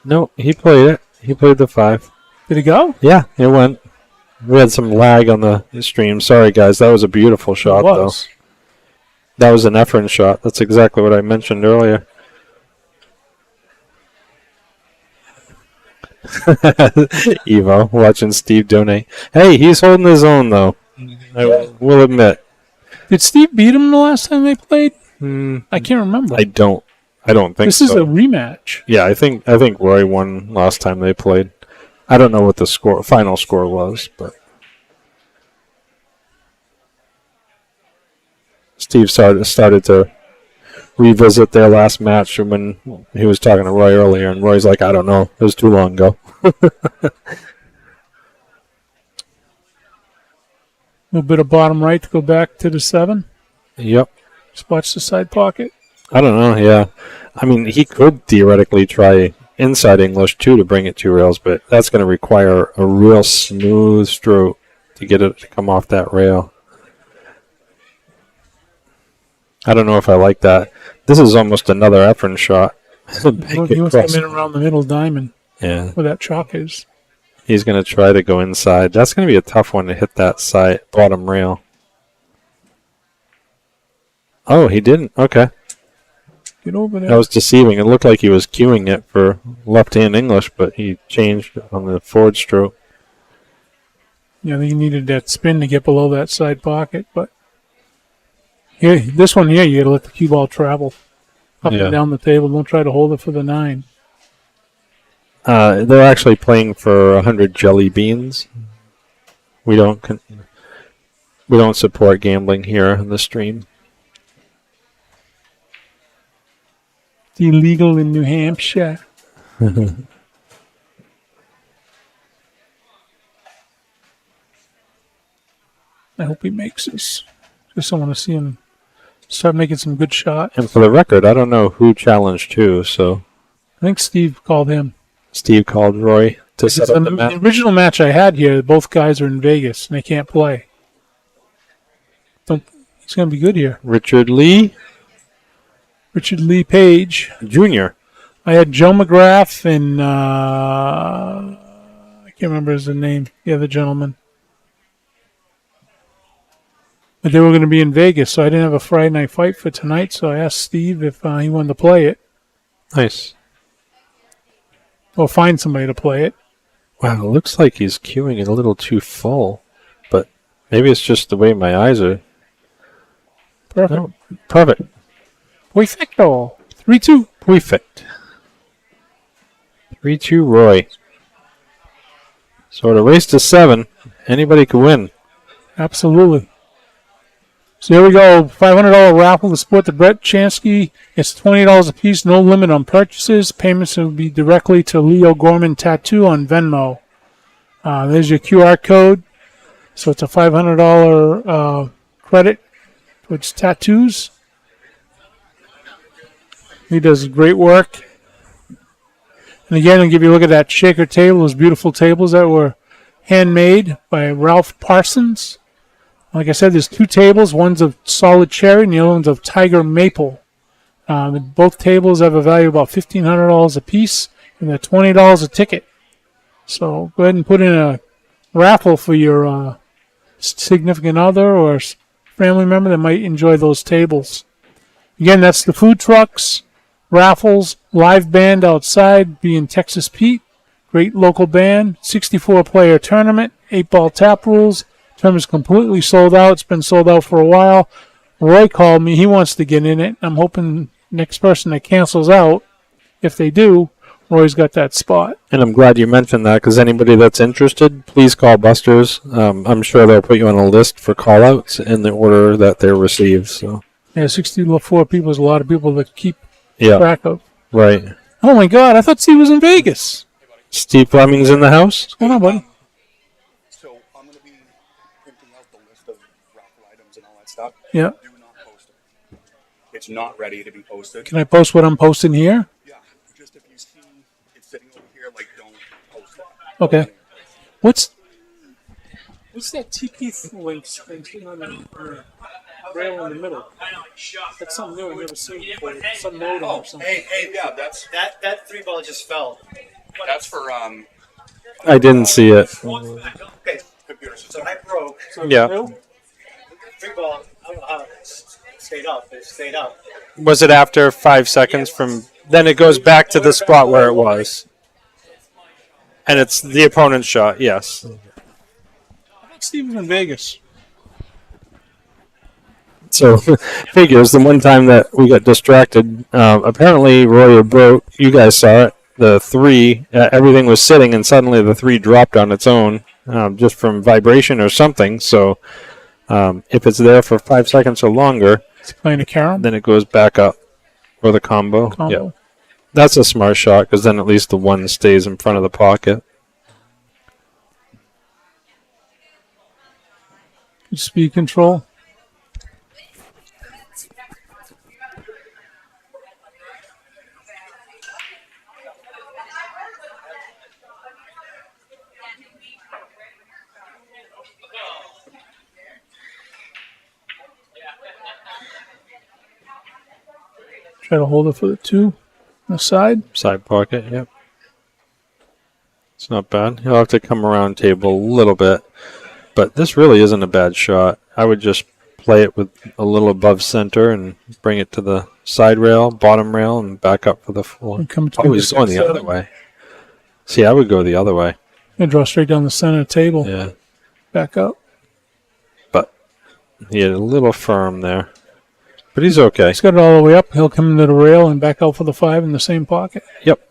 No, he played it. He played the 5. Did he go? Yeah, it went. We had some lag on the stream. Sorry, guys. That was a beautiful shot, It was. though. That was an Efren shot. That's exactly what I mentioned earlier. Evo watching Steve donate. Hey, he's holding his own, though. I will admit. Did Steve beat him the last time they played? Hmm, I can't remember. I don't think This so. is a rematch. Yeah, I think Roy won last time they played. I don't know what the final score was, but Steve started to revisit their last match when he was talking to Roy earlier, and Roy's like, I don't know, it was too long ago. A little bit of bottom right to go back to the 7. Yep. Just watch the side pocket. I don't know, yeah. I mean, he could theoretically try inside English, too, to bring it 2 rails, but that's going to require a real smooth stroke to get it to come off that rail. I don't know if I like that. This is almost another Efren shot. He wants to come in around the middle diamond Yeah. where that chalk is. He's going to try to go inside. That's going to be a tough one to hit that side bottom rail. Oh, he didn't. Okay. Get over there. That was deceiving. It looked like he was cueing it for left-hand English, but he changed on the forward stroke. Yeah, he needed that spin to get below that side pocket, but here, this one here, you got to let the cue ball travel up Yeah. and down the table. Don't try to hold it for the 9. They're actually playing for 100 jelly beans. We don't support gambling here on the stream. It's illegal in New Hampshire. I hope he makes this. Just I want to see him start making some good shots. And for the record, I don't know who challenged who, so I think Steve called him. Steve called Roy to It's set up the the match. original match I had here, both guys are in Vegas and they can't play. He's going to be good here. Richard Lee Richard Lee Page. Jr. I had Joe McGrath and I can't remember his name, the other gentleman. But they were going to be in Vegas, so I didn't have a Friday night fight for tonight, so I asked Steve if he wanted to play it Nice. or find somebody to play it. Wow, it looks like he's queuing it a little too full, but maybe it's just the way my eyes are. Perfect. No, perfect. Perfecto. 3-2. Perfect. 3-2 Roy. So the race to 7, anybody could win. Absolutely. So here we go. $500 raffle to support the Brett Chansky. It's $20 a piece. No limit on purchases. Payments will be directly to Leo Gorman Tattoo on Venmo. There's your QR code. So it's a $500 credit towards tattoos. He does great work. And again, I'll give you a look at that shaker table. Those beautiful tables that were handmade by Ralph Parsons. Like I said, there's 2 tables. One's of solid cherry and the other one's of tiger maple. Both tables have a value of about $1,500 a piece, and they're $20 a ticket. So go ahead and put in a raffle for your significant other or family member that might enjoy those tables. Again, that's the food trucks, raffles, live band outside, being Texas Pete. Great local band, 64-player tournament, 8-ball tap rules. Tournament's completely sold out. It's been sold out for a while. Roy called me. He wants to get in it. I'm hoping next person that cancels out, if they do, Roy's got that spot. And I'm glad you mentioned that because anybody that's interested, please call Buster's. I'm sure they'll put you on a list for call-outs in the order that they're received. So Yeah, 64 people is a lot of people to keep yeah, track of. right. Oh, my God. I thought Steve was in Vegas. Steve Fleming's in the house. What's going on, buddy? So I'm going to be printing out the list of raffle items and all that stuff. Yeah. Do not post it. It's not ready to be posted. Can I post what I'm posting here? Yeah. Just if you see it sitting over here, like, don't post that. Okay. What's that TP link thing on the rail in the middle? That's something new I've never seen before. Some modem or something. Hey, yeah, that's That 3-ball just fell. for I didn't see it. Okay, computer system. so I broke. So Yeah. new? 3-ball, I don't know how it stayed up. It stayed up. Was it after 5 seconds from? Then it goes back to the spot where it was, and it's the opponent's shot. Yes. I thought Steve was in Vegas. So figures the one time that we got distracted. Apparently, Roy broke. You guys saw it. The 3, everything was sitting, and suddenly the 3 dropped on its own, just from vibration or something. So if it's there for 5 seconds or longer, Is he playing a carom? then it goes back up for the combo. Combo. Yeah, that's a smart shot because then at least the 1 stays in front of the pocket. Good speed control. Try to hold it for the 2 on the side. Side pocket. Yep. It's not bad. He'll have to come around table a little bit. But this really isn't a bad shot. I would just play it with a little above center and bring it to the side rail, bottom rail, and back up for the floor. And come Oh, he's going the other way. See, I would go the other way. And draw straight down the center table. Yeah. Back up. But he had a little firm there. But he's okay. He's got it all the way up. He'll come into the rail and back out for the 5 in the same pocket. Yep.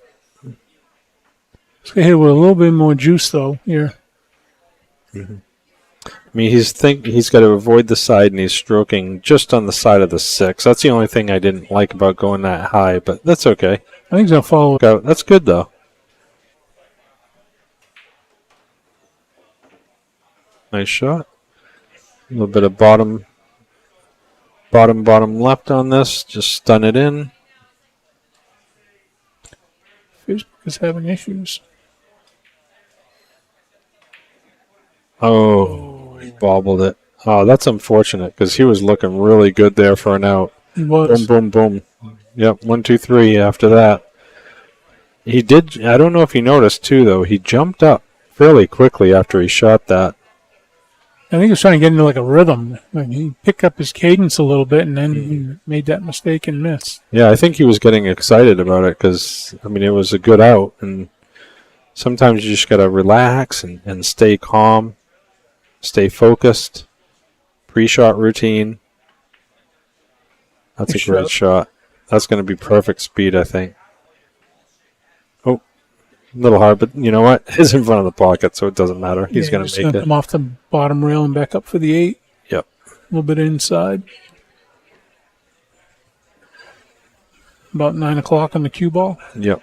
Let's get hit with a little bit more juice, though, here. Mm-hmm. I mean, he's got to avoid the side, and he's stroking just on the side of the 6. That's the only thing I didn't like about going that high, but that's okay. I think he's going to follow. That's good, though. Nice shot. A little bit of bottom left on this. Just stun it in. Facebook is having issues. Oh, he bobbled it. Oh, that's unfortunate because he was looking really good there for an out. He was. Boom, boom, boom. Yep, 1, 2, 3 after that. He did, I don't know if you noticed too, though, he jumped up fairly quickly after he shot that. I think he was trying to get into like a rhythm. Like he picked up his cadence a little bit and then he made that mistake and missed. Yeah, I think he was getting excited about it because, I mean, it was a good out. And sometimes you just got to relax and stay calm, stay focused. Pre-shot routine. That's a great shot. That's going to be perfect speed, I think. Oh, a little hard, but you know what? It's in front of the pocket, so it doesn't matter. He's going to make it. Come off the bottom rail and back up for the 8. Yep. A little bit inside. About 9 o'clock on the cue ball. Yep.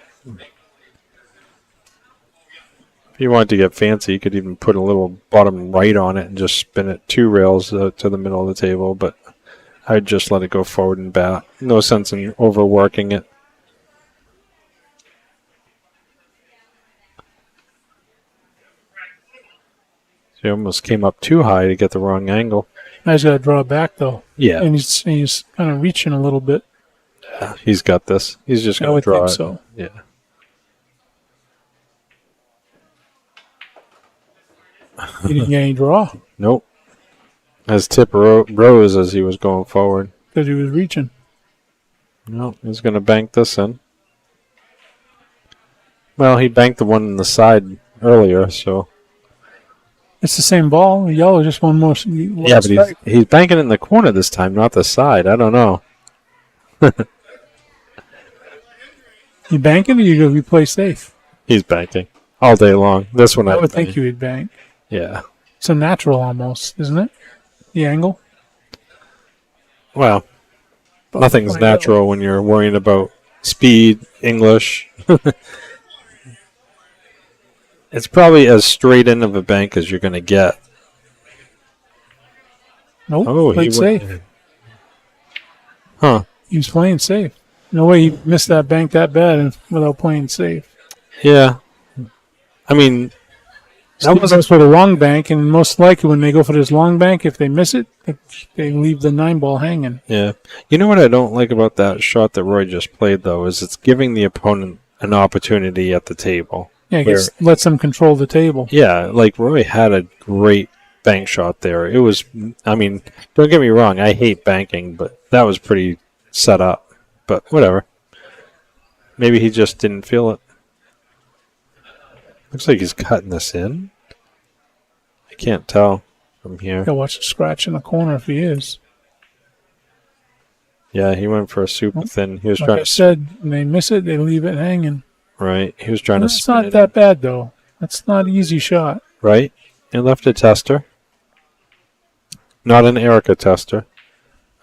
If you wanted to get fancy, you could even put a little bottom right on it and just spin it 2 rails to the middle of the table, but I'd just let it go forward and back. No sense in overworking it. He almost came up too high to get the wrong angle. Now he's got to draw back, though. Yeah. And he's kind of reaching a little bit. Yeah, he's got this. He's just I going to would draw think it. so. Yeah. He didn't get any draw Nope. His tip rose as he was going forward. because he was reaching. No, he's going to bank this in. Well, he banked the one on the side earlier, so. It's the same ball. Yellow just one more. Yeah, but he's banking it in the corner this time, not the side. I don't know. You banking or you play safe? He's banking all day long. This one I would think you would bank. Yeah. It's a natural almost, isn't it? The angle. Well, But nothing's like natural when you're worrying about speed, English. It's probably as straight in of a bank as you're going to get. Nope. Oh, played safe. Huh. He was playing safe. No way he missed that bank that bad without playing safe. Yeah. I mean, That was for the long bank, and most likely when they go for this long bank, if they miss it, they leave the 9 ball hanging. yeah. You know what I don't like about that shot that Roy just played, though, is it's giving the opponent an opportunity at the table. Yeah, it lets them control the table. Yeah, like Roy had a great bank shot there. It was, I mean, don't get me wrong, I hate banking, but that was pretty set up. But whatever. Maybe he just didn't feel it. Looks like he's cutting this in. I can't tell from here. Gotta watch the scratch in the corner if he is. Yeah, he went for a super thin. He was Like trying I to said, when they miss it, they leave it hanging. right. He was trying to That's spin not it that bad, though. That's not an easy shot. right. And left a tester. Not an Erica tester.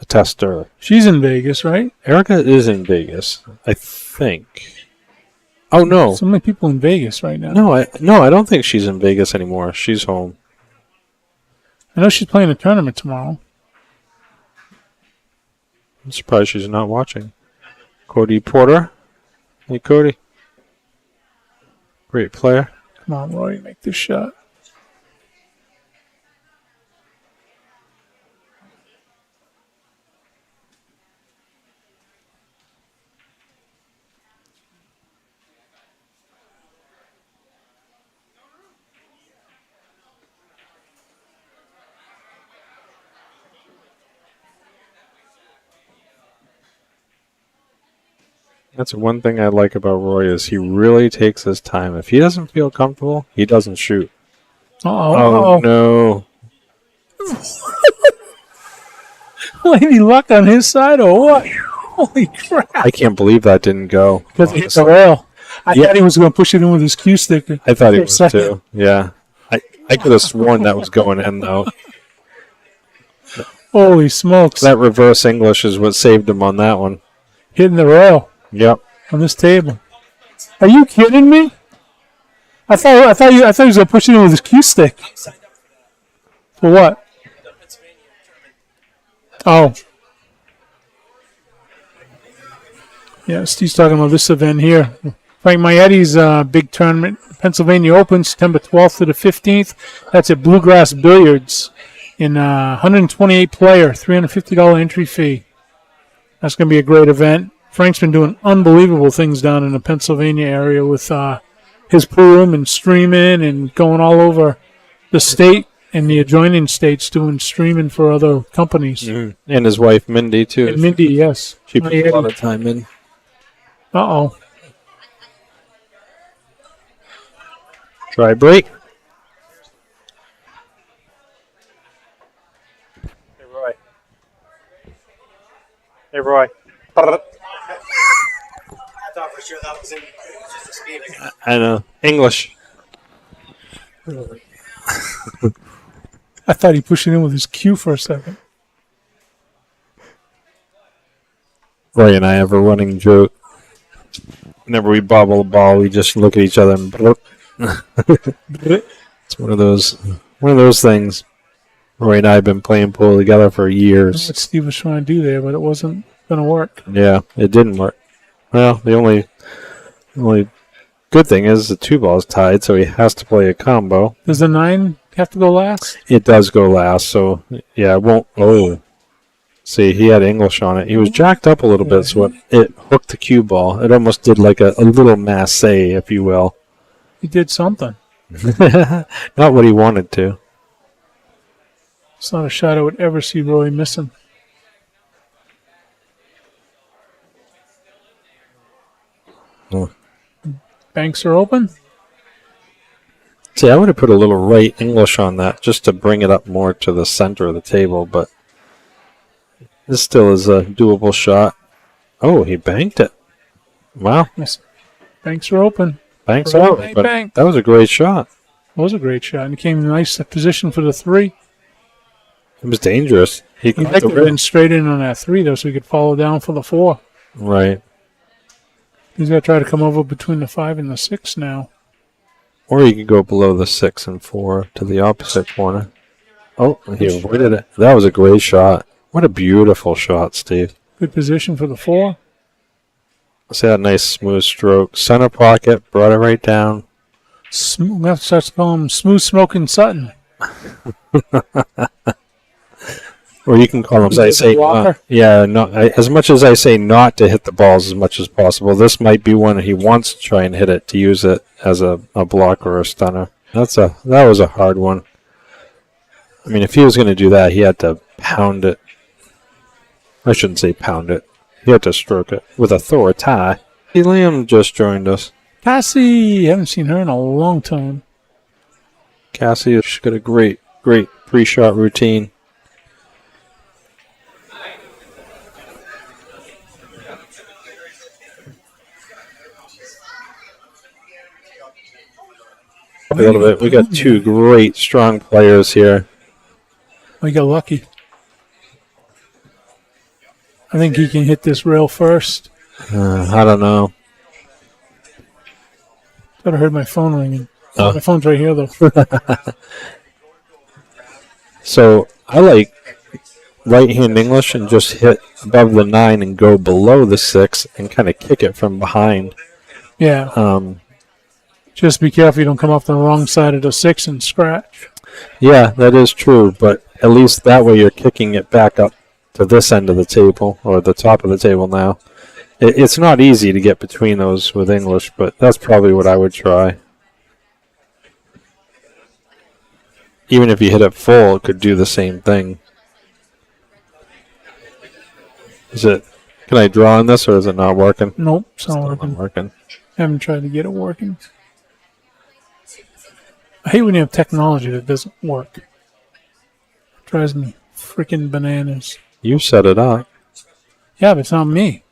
A tester. She's in Vegas, right? Erica is in Vegas, I think. Oh no. So many people in Vegas right now. No, I don't think she's in Vegas anymore. She's home. I know she's playing a tournament tomorrow. I'm surprised she's not watching. Cody Porter. Hey, Cody. Great player. Come on, Roy, make this shot. That's one thing I like about Roy is he really takes his time. If he doesn't feel comfortable, he doesn't shoot. Oh No. Lady luck on his side or what? Holy crap. I can't believe that didn't go. Because he hit the rail. I Yeah. thought he was going to push it in with his cue stick. I thought he for a was second. too. Yeah. I could have sworn that was going in, though. Holy smokes. That reverse English is what saved him on that one. Hitting the rail Yep. on this table. Are you kidding me? I thought he was going to push it in with his cue stick. For what? Oh. Yeah, Steve's talking about this event here. Frank Maietti's big tournament, Pennsylvania Open, September 12th to the 15th. That's at Bluegrass Billiards in 128 player, $350 entry fee. That's going to be a great event. Frank's been doing unbelievable things down in the Pennsylvania area with his pool and streaming and going all over the state and the adjoining states doing streaming for other companies. Mm-hmm. And his wife, Mindy, too. And Mindy, yes. She put a lot of time in. Uh-oh. Try break. Hey, Roy. Hey, Roy. I thought for sure that was in just a speed again. I know. English. I thought he pushed it in with his cue for a second. Roy and I have a running joke. Whenever we bobble a ball, we just look at each other and bloop. It's one of those things. Roy and I have been playing pool together for That's years. what Steve was trying to do there, but it wasn't going to work. Yeah, it didn't work. Well, the only good thing is the 2 balls tied, so he has to play a combo. Does the 9 have to go last? It does go last, so yeah, it won't. Oh, see, he had English on it. He was jacked up a little bit, so it hooked the cue ball. It almost did like a little masse, if you will. He did something. Not what he wanted to. It's not a shot I would ever see Roy missing. Oh. Banks are open. See, I would have put a little right English on that just to bring it up more to the center of the table, but this still is a doable shot. Oh, he banked it. Wow. Yes. Banks are open. Banks Right, out. bang, But bang. that was a great shot. It was a great shot. And he came in a nice position for the 3. It was dangerous. He'd like to have been straight in on that 3, though, so he could follow down for the 4. Right. He's got to try to come over between the 5 and the 6 now. Or you could go below the 6 and 4 to the opposite corner. Oh, he avoided it. That was a great shot. What a beautiful shot, Steve. Good position for the 4. See that nice smooth stroke. Center pocket, brought it right down. We have to start to call him Smooth Smoking Sutton. Or you can call him, as I say, blocker? as much as I say not to hit the balls as much as possible, this might be one he wants to try and hit it, to use it as a block or a stunner. That was a hard one. I mean, if he was going to do that, he had to pound it. I shouldn't say pound it. He had to stroke it with authority. Liam just joined us. Cassie, haven't seen her in a long time. Cassie, she's got a great pre-shot routine. A little bit. We got 2 great, strong players here. We got lucky. I think he can hit this rail first. I don't know. Thought I heard my phone ringing. Oh. My phone's right here, though. So I like right-hand English and just hit above the 9 and go below the 6 and kind of kick it from behind. Yeah. Just be careful you don't come off the wrong side of the 6 and scratch. Yeah, that is true, but at least that way you're kicking it back up to this end of the table, or the top of the table now. It's not easy to get between those with English, but that's probably what I would try. Even if you hit it full, it could do the same thing. Is it Can I draw on this, or is it not working? Nope, it's not Not working. working. Haven't tried to get it working. I hate when you have technology that doesn't work. Drives me freaking bananas. You set it up. Yeah, but it's not me.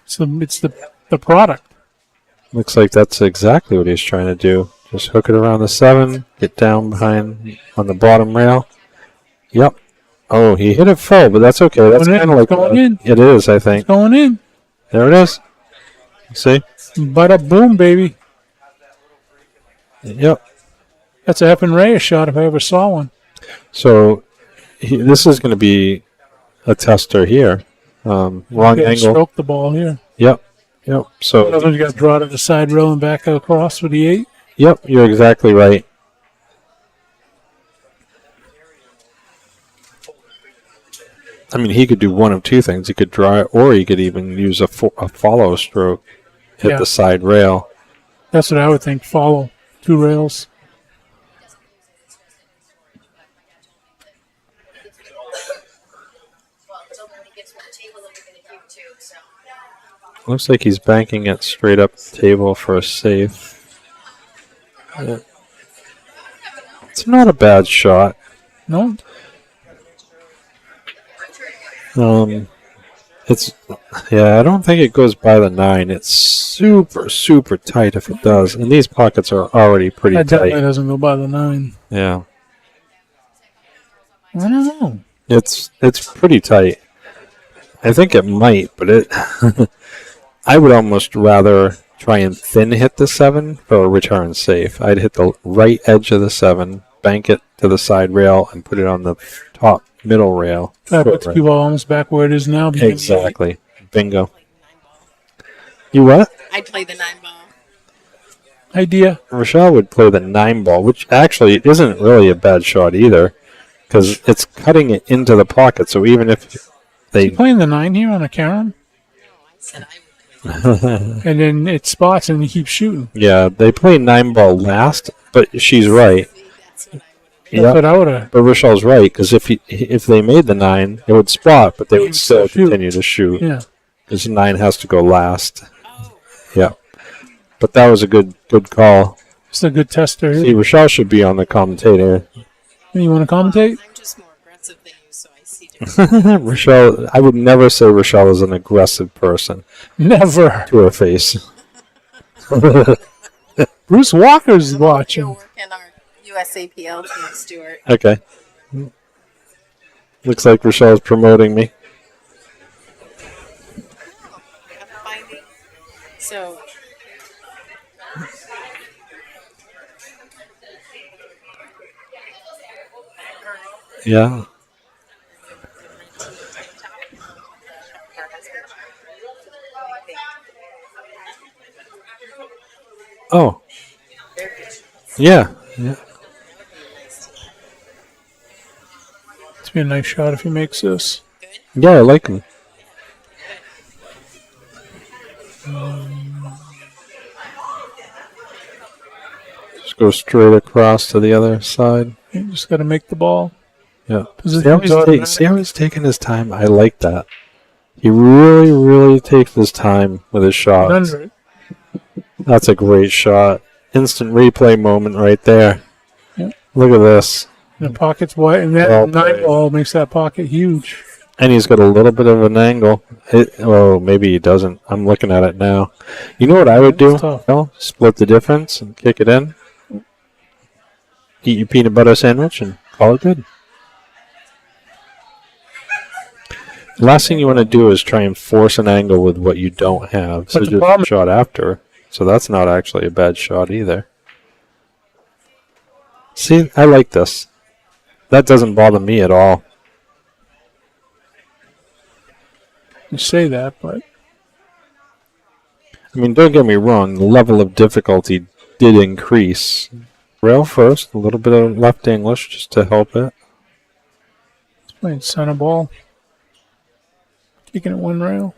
It's the product. Looks like that's exactly what he's trying to do. Just hook it around the 7, get down behind on the bottom rail. Yep. Oh, he hit it full, but that's okay. That's Going in, kind of like going in. it is, I think. Going in. There it is. See? Bada boom, baby. Yep. That's a F and Reyes shot if I ever saw one. So this is going to be a tester here. Wrong Yeah, angle. stroke the ball here. Yep. Yep. So Otherwise, you got to draw to the side rail and back across with the 8. yep, you're exactly right. I mean, he could do one of two things. He could draw it, or he could even use a follow stroke, hit Yeah. the side rail. That's what I would think. Follow 2 rails. Looks like he's banking it straight up the table for a safe. Yeah. It's not a bad shot. No, It's I don't think it goes by the 9. It's super, super tight if it does. And these pockets are already pretty that definitely tight. doesn't go by the 9. Yeah. I don't know. It's pretty tight. I think it might, but it I would almost rather try and thin hit the 7 for a return safe. I'd hit the right edge of the 7, bank it to the side rail, and put it on the top middle rail. Try to put the cue ball almost back where it is now. Exactly. Bingo. You what? I'd play the 9 ball. Idea. Rochelle would play the 9 ball, which actually isn't really a bad shot either, because it's cutting it into the pocket. So even if they You playing the 9 here on a Karen? I said I would. And then it spots and you keep shooting. yeah, they play 9 ball last, but she's right. That's what I would. That's Yeah, what I would have. but Rochelle's right, because if they made the 9, it would spot, but they would still Shoot. continue to shoot, Yeah. because 9 has to go last. Oh, Yeah, but that was a good call. It's a good tester. See, Rochelle should be on the commentator. You want to commentate? I'm just more aggressive than you, so I see different. Rochelle, I would never say Rochelle is an aggressive person Never. to her face. Bruce Walker's You're watching. working our USAPL team, Stuart. Okay. Looks like Rochelle's promoting me. I'm finding. So, Yeah. Oh. Yeah. Yeah. It's be a nice shot if he makes this. Yeah, I like him. Just go straight across to the other side. You just got to make the ball. Yeah. Position's See how he's taking his time? I like that. He really, really takes his time with his shots. Under it. That's a great shot. Instant replay moment right there. Yeah. Look at this. The pocket's wide, and that Well 9 played. ball makes that pocket huge. And he's got a little bit of an angle. Oh, maybe he doesn't. I'm looking at it now. You know what I would do? That's tough. Well, split the difference and kick it in. Eat your peanut butter sandwich and call it good. The last thing you want to do is try and force an angle with what you don't have. So But the just problem- shot after. So that's not actually a bad shot either. See, I like this. That doesn't bother me at all. You say that, but I mean, don't get me wrong, the level of difficulty did increase. Rail first, a little bit of left English just to help it. it's playing center ball. Kicking it 1 rail.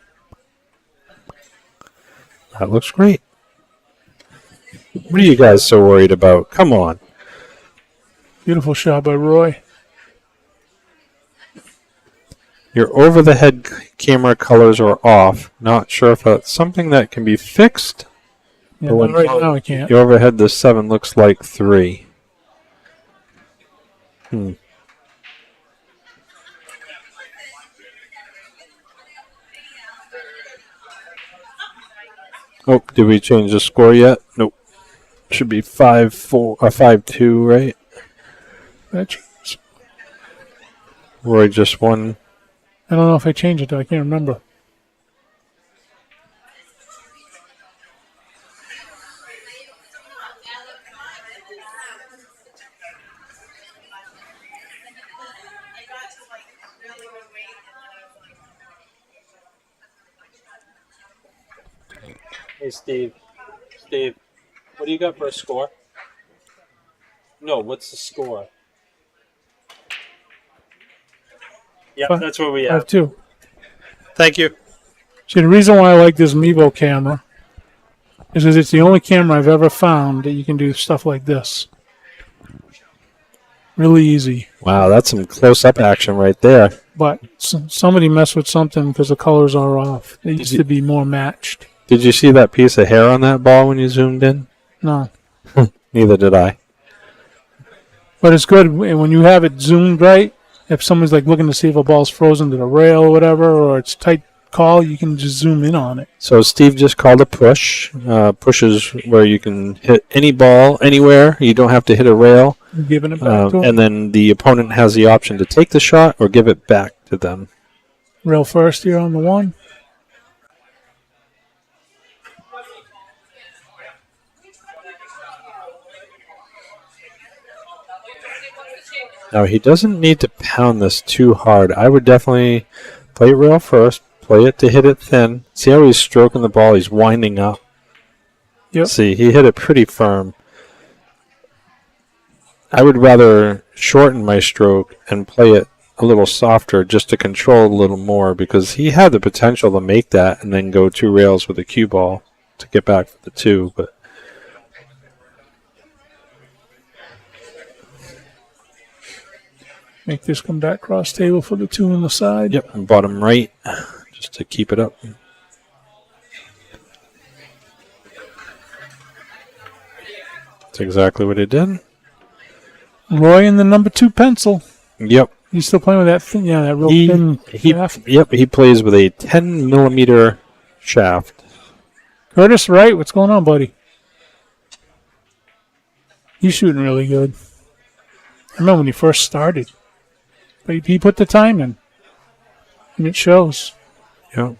That looks great. What are you guys so worried about? Come on. Beautiful shot by Roy. Your over-the-head camera colors are off. Not sure if that's something that can be fixed. Yeah, But when but right now I can't. the overhead, the 7 looks like 3. Oh, did we change the score yet? Nope. Should be 5-4 or 5-2, right? That's- Roy just won. I don't know if I changed it, though. I can't remember. Hey, Steve. Steve, what do you got for a score? No, what's the score? Yeah, Fi- that's what we have. 5-2. Thank you. See, the reason why I like this Mevo camera is because it's the only camera I've ever found that you can do stuff like this. Really easy. Wow, that's some close-up action right there. But somebody messed with something because the colors are off. They used you- to be more matched. Did you see that piece of hair on that ball when you zoomed in? No. Neither did I. But it's good when you have it zoomed right. If someone's like looking to see if a ball's frozen to the rail or whatever, or it's tight call, you can just zoom in on it. So Steve just called a push. Push is where you can hit any ball anywhere. You don't have to hit a rail. You're giving it back to 'em. And then the opponent has the option to take the shot or give it back to them. Rail first here on the 1. Now, he doesn't need to pound this too hard. I would definitely play it rail first, play it to hit it thin. See how he's stroking the ball? He's winding up. Yep. See, he hit it pretty firm. I would rather shorten my stroke and play it a little softer just to control a little more because he had the potential to make that and then go 2 rails with a cue ball to get back for the 2, but Make this come back cross table for the 2 on the side. yep, and bottom right just to keep it up. That's exactly what he did. Roy in the number 2 pencil. Yep. You still playing with that thin? Yeah, that real thin shaft. Yep, he plays with a 10 millimeter shaft. Curtis Wright, what's going on, buddy? He's shooting really good. I remember when he first started. But he put the time in. And it shows. Yep.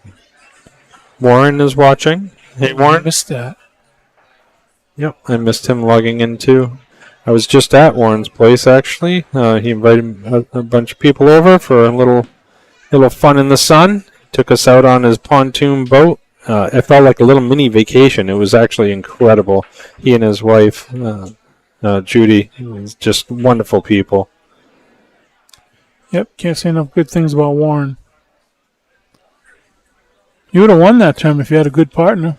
Warren is watching. Hey, I Warren. missed that. Yep, I missed him logging in too. I was just at Warren's place actually. He invited a bunch of people over for a little fun in the sun. Took us out on his pontoon boat. It felt like a little mini vacation. It was actually incredible. He and his wife, Judy, just wonderful people. Yep, can't say enough good things about Warren. You would have won that term if you had a good partner.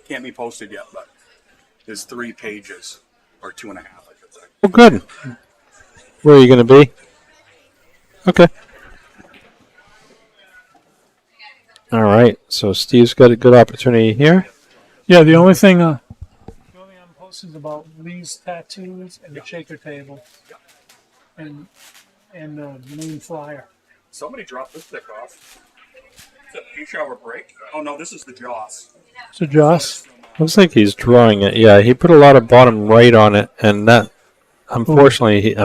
Can't be posted yet, but there's 3 pages, or 2.5, I should say. Oh, good. Where are you going to be? Okay. All right. So Steve's got a good opportunity here. Yeah, the only thing I'm posting is about Lee's tattoos and the shaker table. And the main flyer. Somebody dropped this stick off. Is it a shower break? Oh no, this is the Joss. So Joss, Looks like he's drawing it. Yeah, he put a lot of bottom right on it, and that, unfortunately,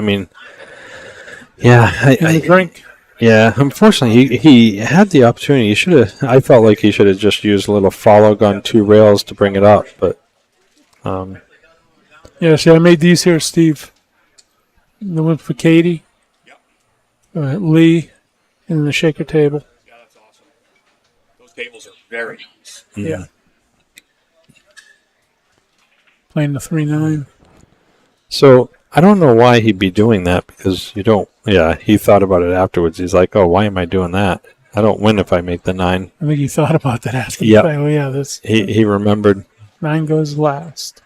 drink. Yeah, unfortunately, he had the opportunity. He should have. I felt like he should have just used a little follow gun 2 rails to bring it up, but Yeah, see, I made these here, Steve. The one for Katie, Lee, and the shaker table. Yeah, that's awesome. Those tables are very nice. Yeah. Playing the 3-9. So I don't know why he'd be doing that because you don't. Yeah, he thought about it afterwards. He's like, "Oh, why am I doing that? I don't win if I make the 9." I think he thought about that after. Yep. Oh yeah, this He remembered. 9 goes last.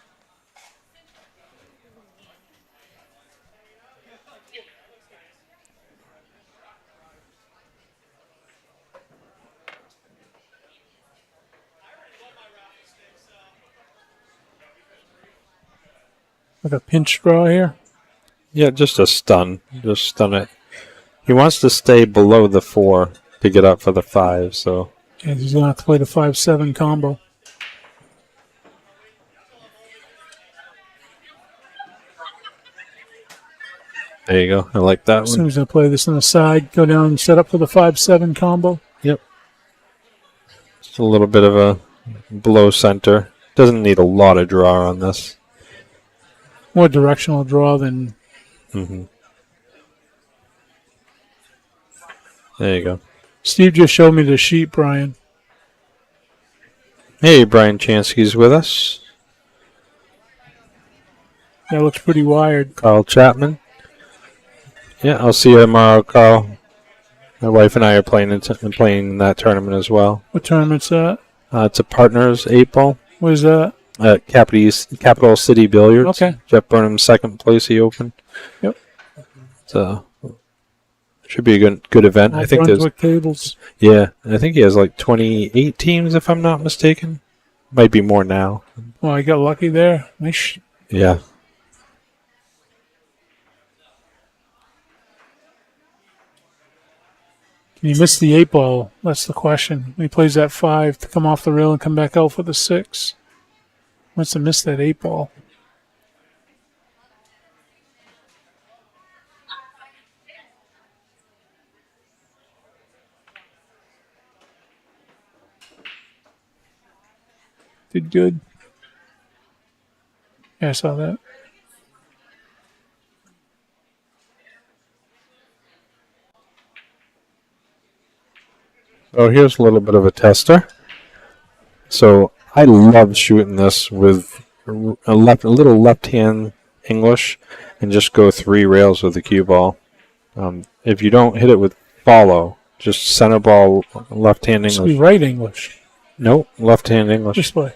Like a pinch draw here. Yeah, just a stun. Just stun it. He wants to stay below the 4 to get up for the 5, so. And he's going to have to play the 5-7 combo. There you go. I like that As soon one. as I play this on the side, go down and set up for the 5-7 combo. Yep. Just a little bit of a below center. Doesn't need a lot of draw on this. More directional draw than Mm-hmm. There you go. Steve just showed me the sheet, Brian. Hey, Brian Chansky's with us. That looks pretty wired. Carl Chapman. Yeah, I'll see you tomorrow, Carl. My wife and I are playing in that tournament as well. What tournament's that? It's a partners 8 ball What is that? at Capital City Billiards. Okay. Jeff Burnham's second place he opened. Yep. So should be a good event. I think there's Brunswick tables. I think he has like 28 teams if I'm not mistaken. Might be more now. Well, I got lucky there. Nice. Yeah. Can you miss the 8 ball? That's the question. He plays that 5 to come off the rail and come back out for the 6. Wants to miss that 8 ball. Did good. Yeah, I saw that. So here's a little bit of a tester. So I love shooting this with a little left-hand English and just go 3 rails with the cue ball. If you don't hit it with follow, just center ball, left-hand Should be English. right English. Nope, left-hand English. This way.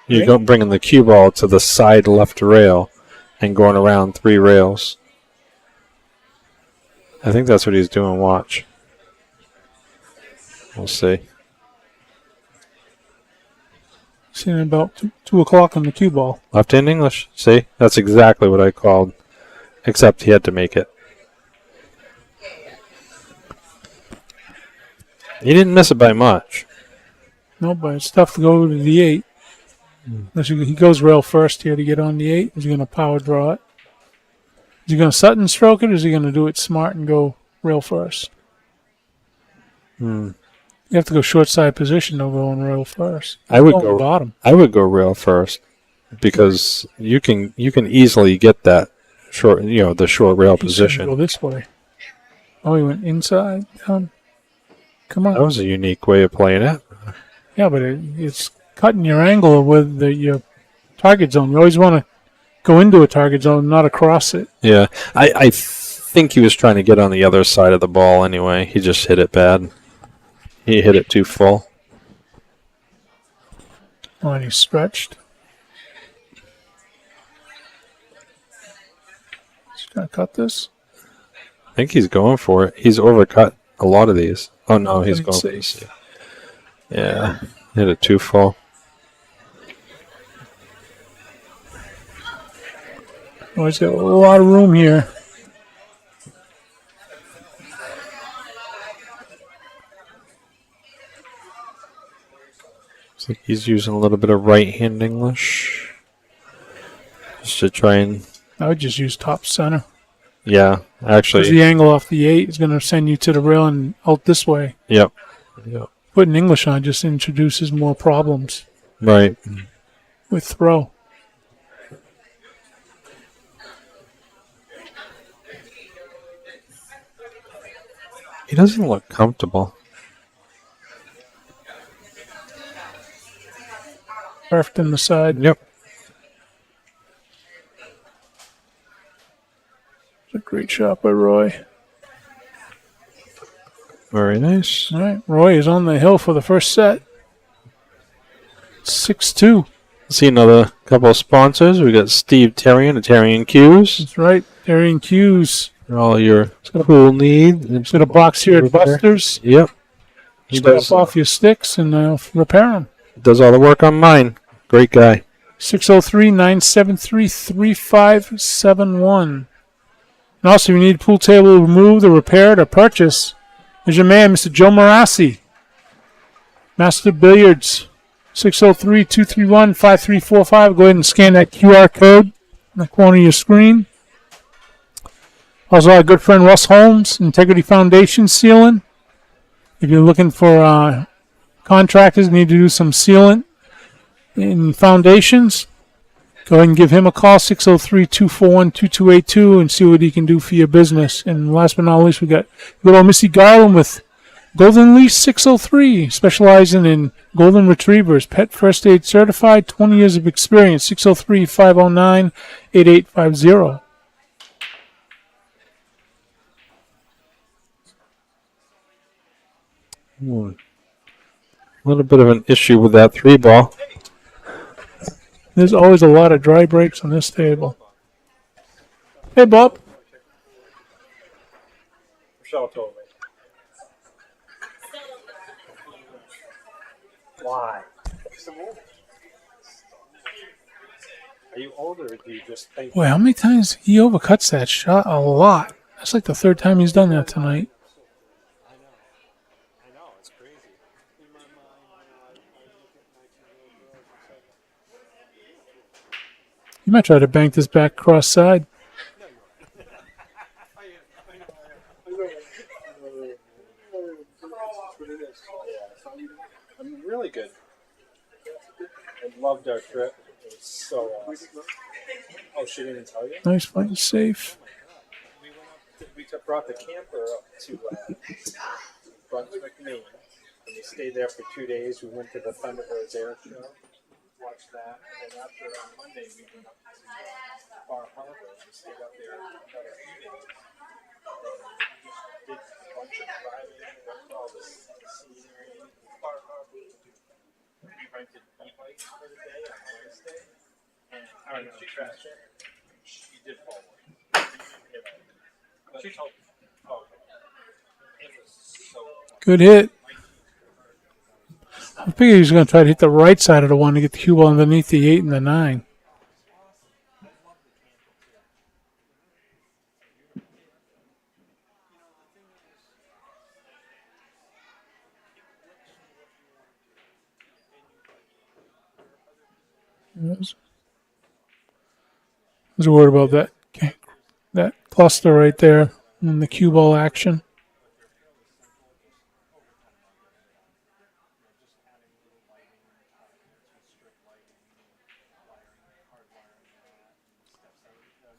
You're going bringing the cue ball to the side left rail and going around 3 rails. I think that's what he's doing. Watch. We'll see. Seen about 2 o'clock on the cue ball. Left-hand English. See? That's exactly what I called. Except he had to make it. He didn't miss it by much. No, but it's tough to go to the 8. Unless he goes rail first here to get on the 8. Is he going to power draw it? Is he going to Sutton stroke it, or is he going to do it smart and go rail first? You have to go short side position to go on rail first. I would Going go bottom. I would go rail first because you can easily get that short, the short rail He's gonna position. Go this way. Oh, he went inside. Come on. That was a unique way of playing it. Yeah, but it's cutting your angle with your target zone. You always want to go into a target zone, not across it. Yeah, I think he was trying to get on the other side of the ball anyway. He just hit it bad. He hit it too full. Oh, and he's stretched. He's going to cut this. I think he's going for it. He's overcut a lot of these. Oh, no, he's going for Safe. this. Yeah, hit it too full. Oh, he's got a lot of room here. Looks like he's using a little bit of right-hand English. Just to try and... I would just use top center. Yeah, Because actually... the angle off the 8 is going to send you to the rail and out this way. Yep. Putting English on just introduces more problems Right. with throw. He doesn't look comfortable. Perfect in the side. Yep. It's a great shot by Roy. Very nice. All right, Roy is on the hill for the first set. 6-2. See another couple of sponsors. We got Steve Terrian at Terrian Q's. That's right. Darian Hughes. For all your pool needs. Got a box here at Buster's. Yep. He Strap does, off your sticks and repair them. does all the work on mine. Great guy. 603-973-3571. And also, if you need pool table removed or repaired or purchased, there's your man, Mr. Joe Marassi. Master Billiards, 603-231-5345. Go ahead and scan that QR code in the corner of your screen. Also, our good friend Russ Holmes, Integrity Foundation Sealant. If you're looking for contractors, need to do some sealant in foundations, go ahead and give him a call, 603-241-2282, and see what he can do for your business. And last but not least, we got good old Missy Garland with Golden Leash 603, specializing in golden retrievers, pet first aid certified, 20 years of experience, 603-509-8850. A little bit of an issue with that 3-ball. There's always a lot of dry breaks on this table. Hey, Bob. Michelle told me. Why? Are you older, or do you just think? Boy, how many times he overcuts that shot? A lot. That's like the third time he's done that tonight. I know, it's crazy. You might try to bank this back cross side. I'm really good. I loved our trip. It was so awesome. Oh, she didn't tell you? Nice fight, safe. We brought the camper up to Brunswick, Maine, and we stayed there for 2 days. We went to the Thunderbirds air show, watched that, and then after on Monday we went up to Bar Harbor and we stayed up there another few days. And we just did a bunch of driving, went to all the scenery, Bar Harbor. We rented e-bikes for the day on Wednesday, and I don't know, trash it. She did forward. She told me. Oh, okay. It was so Good hit. I figured he was going to try to hit the right side of the one to get the cue ball underneath the 8 and the 9. There's a word about that cluster right there in the cue ball action.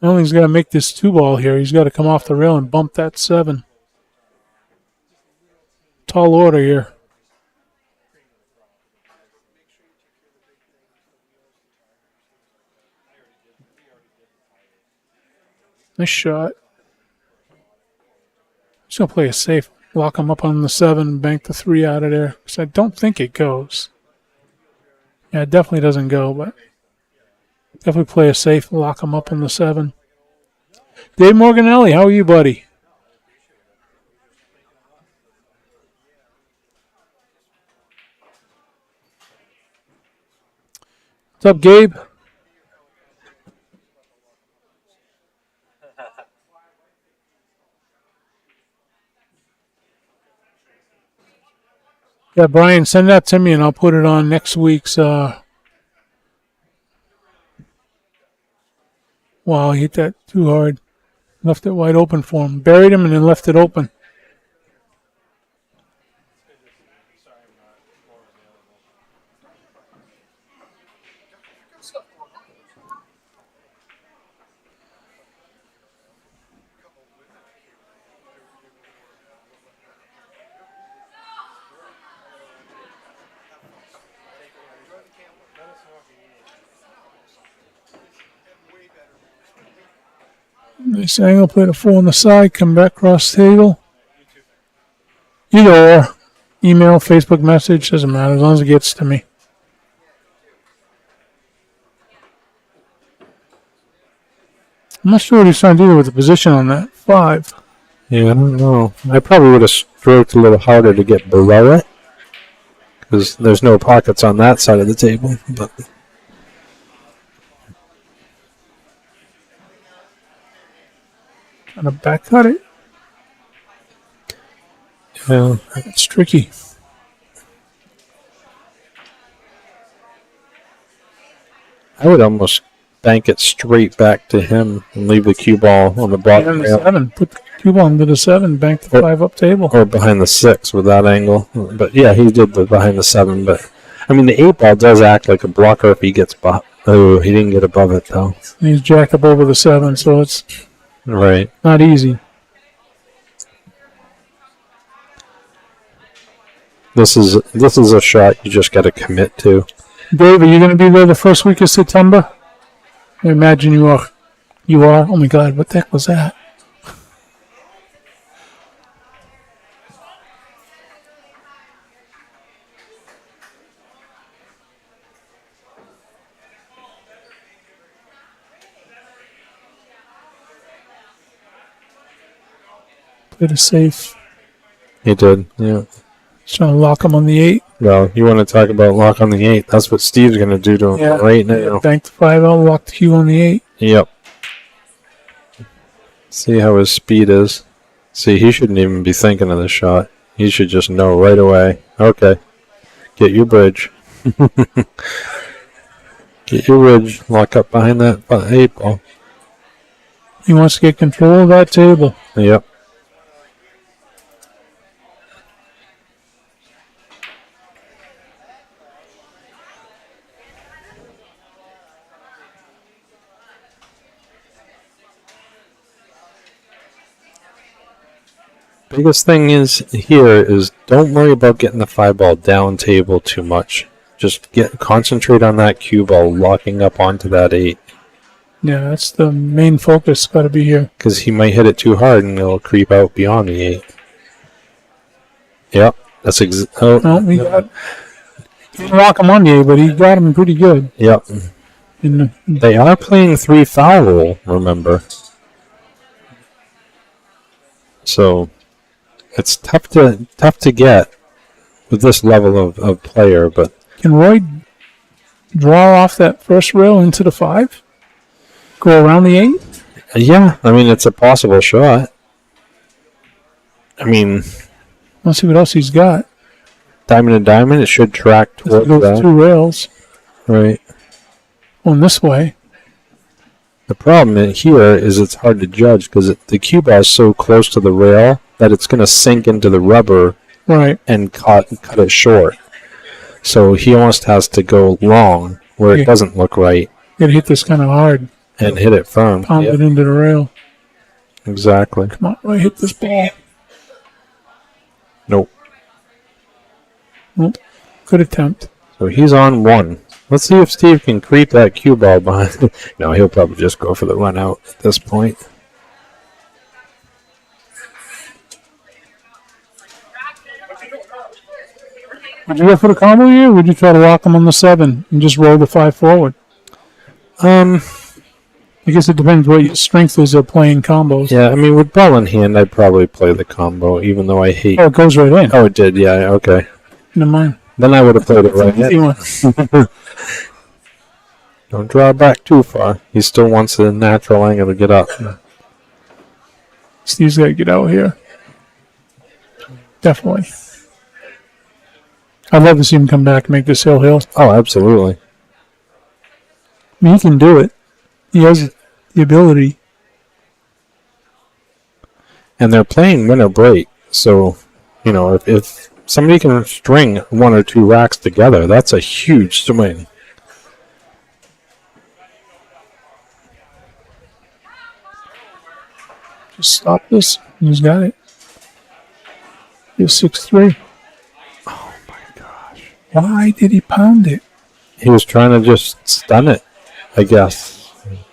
I don't think he's got to make this 2-ball here. He's got to come off the rail and bump that 7. Tall order here. Nice shot. Just going to play it safe. Lock him up on the 7 and bank the 3 out of there. Because I don't think it goes. Yeah, it definitely doesn't go, but definitely play it safe. Lock him up on the 7. Dave Morganelli, how are you, buddy? What's up, Gabe? Yeah, Brian, send that to me and I'll put it on next week's. Wow, he hit that too hard. Left it wide open for him. Buried him and then left it open. Nice angle, play the 4 on the side, come back cross table. Either or. Email, Facebook message, doesn't matter as long as it gets to me. I'm not sure what he's trying to do with the position on that 5. Yeah, I don't know. I probably would have stroked a little harder to get below it. Because there's no pockets on that side of the table. But Kind of back cut it. Yeah. It's tricky. I would almost bank it straight back to him and leave the cue ball on the bottom And the rail. 7. Put the cue ball into the 7. Bank the 5 up table. Or behind the 6 with that angle. But yeah, he did the behind the 7. But I mean, the 8 ball does act like a blocker if he gets oh, he didn't get above it though. And he's jacked up over the 7, so it's Right. not easy. This is a shot you just got to commit to. Dave, are you going to be there the first week of September? I imagine you are. You are? Oh my God, what the heck was that? Played a safe. He did. Yeah. He's trying to lock him on the 8. Well, you want to talk about lock on the 8? That's what Steve's going to do to him right now. Bank the 5 out, lock the cue on the 8. Yep. See how his speed is. See, he shouldn't even be thinking of the shot. He should just know right away. Okay. Get your bridge. Get your ridge. Lock up behind that 8 ball. He wants to get control of that table. Yep. Biggest thing is don't worry about getting the 5 ball down table too much. Just concentrate on that cue ball locking up onto that 8. Yeah, that's the main focus. Got to be here. Because he might hit it too hard and it'll creep out beyond the 8. Yep. That's No, he got. He didn't lock him on the 8, but he got him pretty good. Yep. They are playing 3 foul rule, remember. So it's tough to get with this level of player, but Can Roy draw off that first rail into the 5? Go around the 8? yeah, I mean it's a possible shot. I mean, Let's see what else he's got. diamond and diamond, it should track towards Those that. 2 rails Right. going this way. The problem here is it's hard to judge because the cue ball is so close to the rail that it's going to sink into the rubber Right. and cut it short. So he almost has to go long where Yeah. it doesn't look right Got to hit this kind of hard. and hit it firm. Pound Yep, it into the rail. exactly. Come on, Roy, hit this ball. Nope. Nope. Good attempt. So he's on 1. Let's see if Steve can creep that cue ball behind. No, he'll probably just go for the run out at this point. Would you go for the combo here, or would you try to lock him on the 7 and just roll the 5 forward? I guess it depends what your strength is of playing combos. Yeah, I mean, with ball in hand, I'd probably play the combo, even though I hate... Oh, it goes right in. Oh, it did, yeah, okay. Never mind. Then I would have played it right Easy in. one. Don't draw back too far. He still wants a natural angle to get up. Steve's got to get out here. Definitely. I'd love to see him come back and make this hill. Oh, absolutely. I mean, he can do it. He has the ability. And they're playing winner break, so, you know, if somebody can string 1 or 2 racks together, that's a huge swing. Just stop this. He's got it. He's 6-3. Oh my gosh. Why did he pound it? He was trying to just stun it, I guess.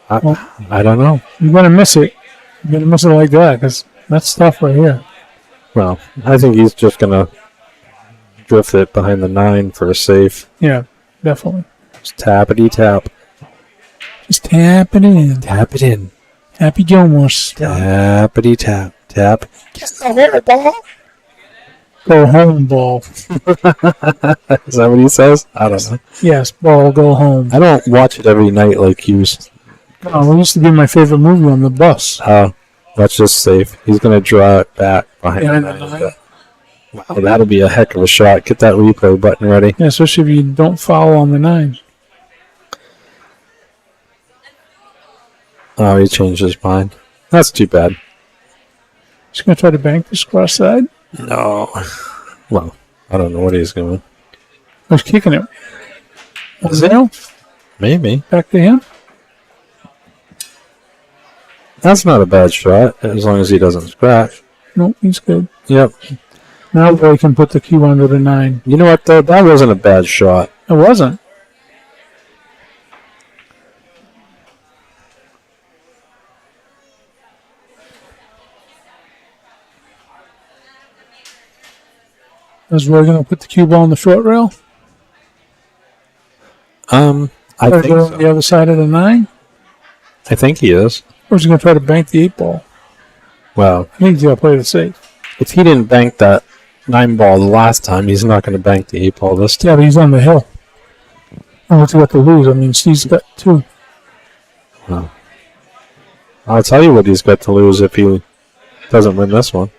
I don't know. You're going to miss it. You're going to miss it like that because that's tough right here. Well, I think he's just going to drift it behind the 9 for a safe. Yeah, definitely. Just tappity tap. Just tap it in. Tap it in. Happy Gilmore stuff. Tappity tap. Tap. Go home, ball. Is that what he says? I don't know. Yes, ball, go home. I don't watch it every night like you. Oh, it used to be my favorite movie on the bus. I That's just safe. He's going to draw it back behind Behind the the nine. nine. Wow, that'll be a heck of a shot. Get that replay button ready. Yeah, especially if you don't foul on the 9. Oh, he changed his mind. That's too bad. He's going to try to bank this cross side. No. Well, I don't know what he's doing. He's kicking it. Is it? Now, Maybe. back to him. That's not a bad shot, as long as he doesn't scratch. Nope, he's good. Yep. Now Roy can put the cue under the 9. You know what, though? That wasn't a bad shot. It wasn't. Is Roy going to put the cue ball on the short rail? I Or think go on so. the other side of the 9? I think he is. Or is he going to try to bank the 8 ball? Well, I think he's going to play it safe. if he didn't bank that 9 ball the last time, he's not going to bank the 8 ball this time. Yeah, but he's on the hill. And what's he got to lose? I mean, Steve's got 2. Well, I'll tell you what he's got to lose if he doesn't win this one.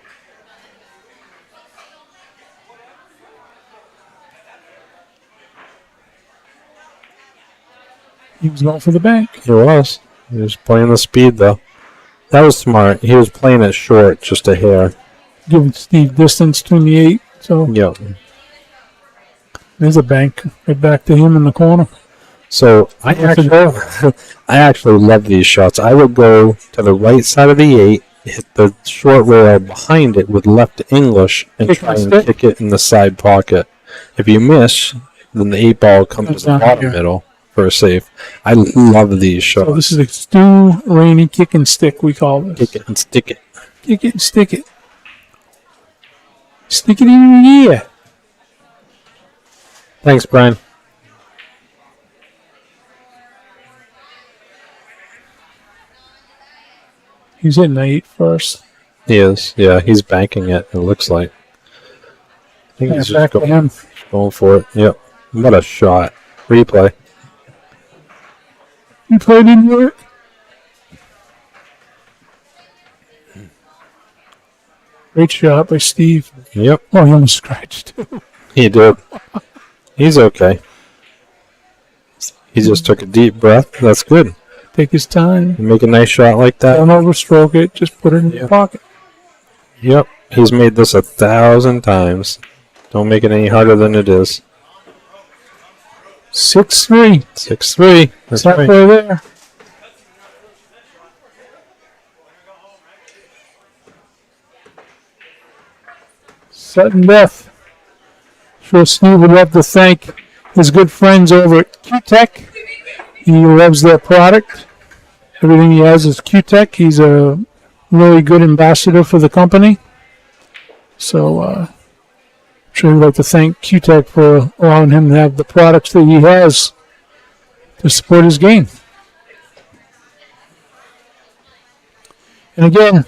He was going for the bank. He was. He was playing the speed, though. That was smart. He was playing it short, just a hair. Giving Steve distance between the 8. So Yep. there's a bank right back to him in the corner. So I actually love these shots. I would go to the right side of the 8, hit the short rail behind it with left English, and Kick try and and stick? kick it in the side pocket. If you miss, then the 8 ball comes Comes to the down bottom here. middle for a safe. I love these So shots. this is a Stu Rainey kick and stick, we call this. Kick it and stick it. Kick it and stick it. Stick it in your ear. Thanks, Brian. He's hitting the 8 first. He is. Yeah, he's banking it, it looks like. I think Yeah, he's back just to him. going for it. Yep. What a shot. Replay. You played in your. Great shot by Steve. Yep. Oh, he almost scratched too. He did. He's okay. He just took a deep breath. That's good. Take his time. You make a nice shot like that. Don't overstroke it. Just put it in your pocket. Yep. He's made this 1,000 times. Don't make it any harder than it is. 6-3. 6-3. That's Halfway right. there. Sudden death. Sure, Steve would love to thank his good friends over at Q-Tech. He loves their product. Everything he has is Q-Tech. He's a really good ambassador for the company. So, I'm sure he'd like to thank Q-Tech for allowing him to have the products that he has to support his game. And again,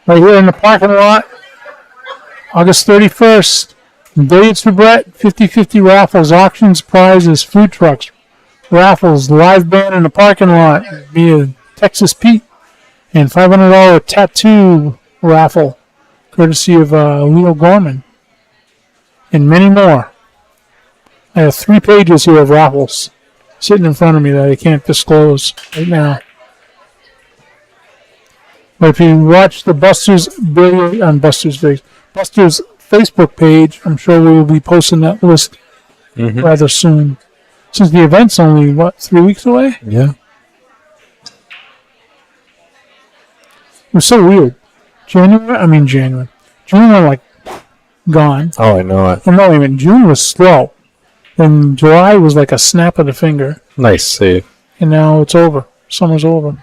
right here in the parking lot, August 31st, Billiards-Friday, 50/50 raffles, auctions, prizes, food trucks, raffles, live band in the parking lot via Texas Pete, and $500 tattoo raffle, courtesy of Leo Gorman, and many more. I have 3 pages here of raffles sitting in front of me that I can't disclose right now. But if you watch the Buster's Billiard on Buster's Facebook page, I'm sure we will be posting that list rather soon. Since the event's only, 3 weeks away? Yeah. It was so weird. January. June was like gone. Oh, I know it. Well, no, even June was slow. Then July was like a snap of the finger. Nice save. And now it's over. Summer's over.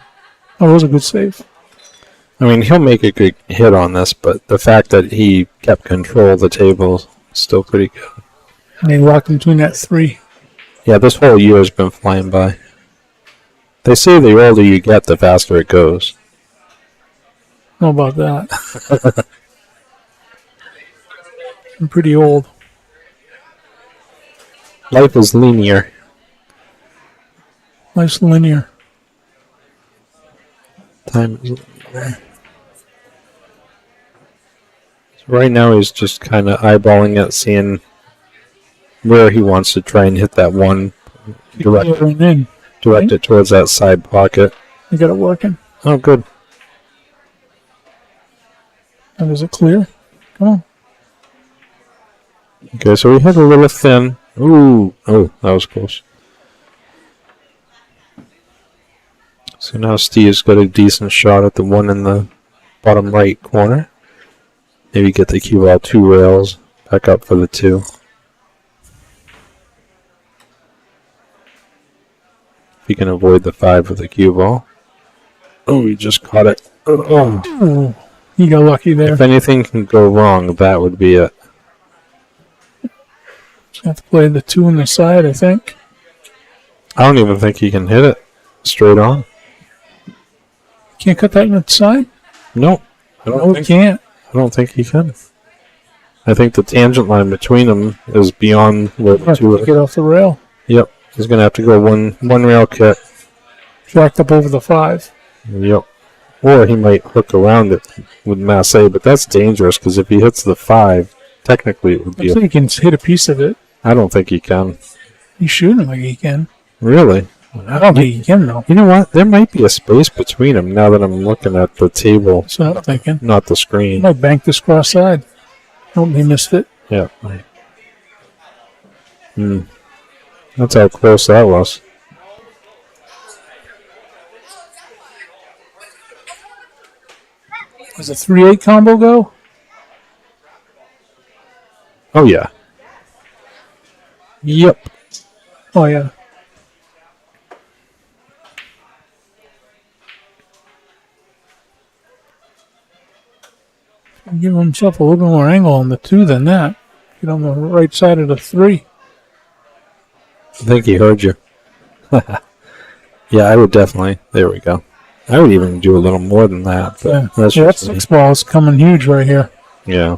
That was a good save. I mean, he'll make a good hit on this, but the fact that he kept control of the table is still pretty good. And he locked in between that 3. Yeah, this whole year has been flying by. They say the older you get, the faster it goes. Know about that. I'm pretty old. Life is linear. Life's linear. Time is right now he's just kind of eyeballing it, seeing where he wants to try and hit that one. Direct it towards that side pocket. You got it working. Oh, good. And is it clear? Come on. Okay, so we hit a little thin. Ooh, oh, that was close. So now Steve's got a decent shot at the one in the bottom right corner. Maybe get the cue ball 2 rails back up for the 2. If he can avoid the 5 with the cue ball. Oh, he just caught it. Oh. Ooh, you got lucky there. If anything can go wrong, that would be it. Have to play the 2 on the side, I think. I don't even think he can hit it straight on. Can't cut that on the side? Nope. No, you can't. I don't think he can. I think the tangent line between them is beyond where the Have 2 to are. get off the rail. Yep. He's going to have to go one rail kick. Jacked up over the 5. Yep. Or he might hook around it with Masse, but that's dangerous because if he hits the 5, technically it would I be think he can hit a piece of it. I don't think he can. He's shooting like he can. Really? I don't think he can, though. You know what? There might be a space between them now that I'm looking at the table, That's what I'm thinking. not the He screen. might bank this cross side. Oh, he missed it. Yeah. That's how close that was. Does a 3-8 combo go? Oh, yeah. Yep. Oh, yeah. Give himself a little bit more angle on the 2 than that. Get on the right side of the 3. I think he heard you. Yeah, I would definitely. There we go. I would even do a little more than that. But Yeah, that's that just me. 6 ball is coming huge right here. Yeah.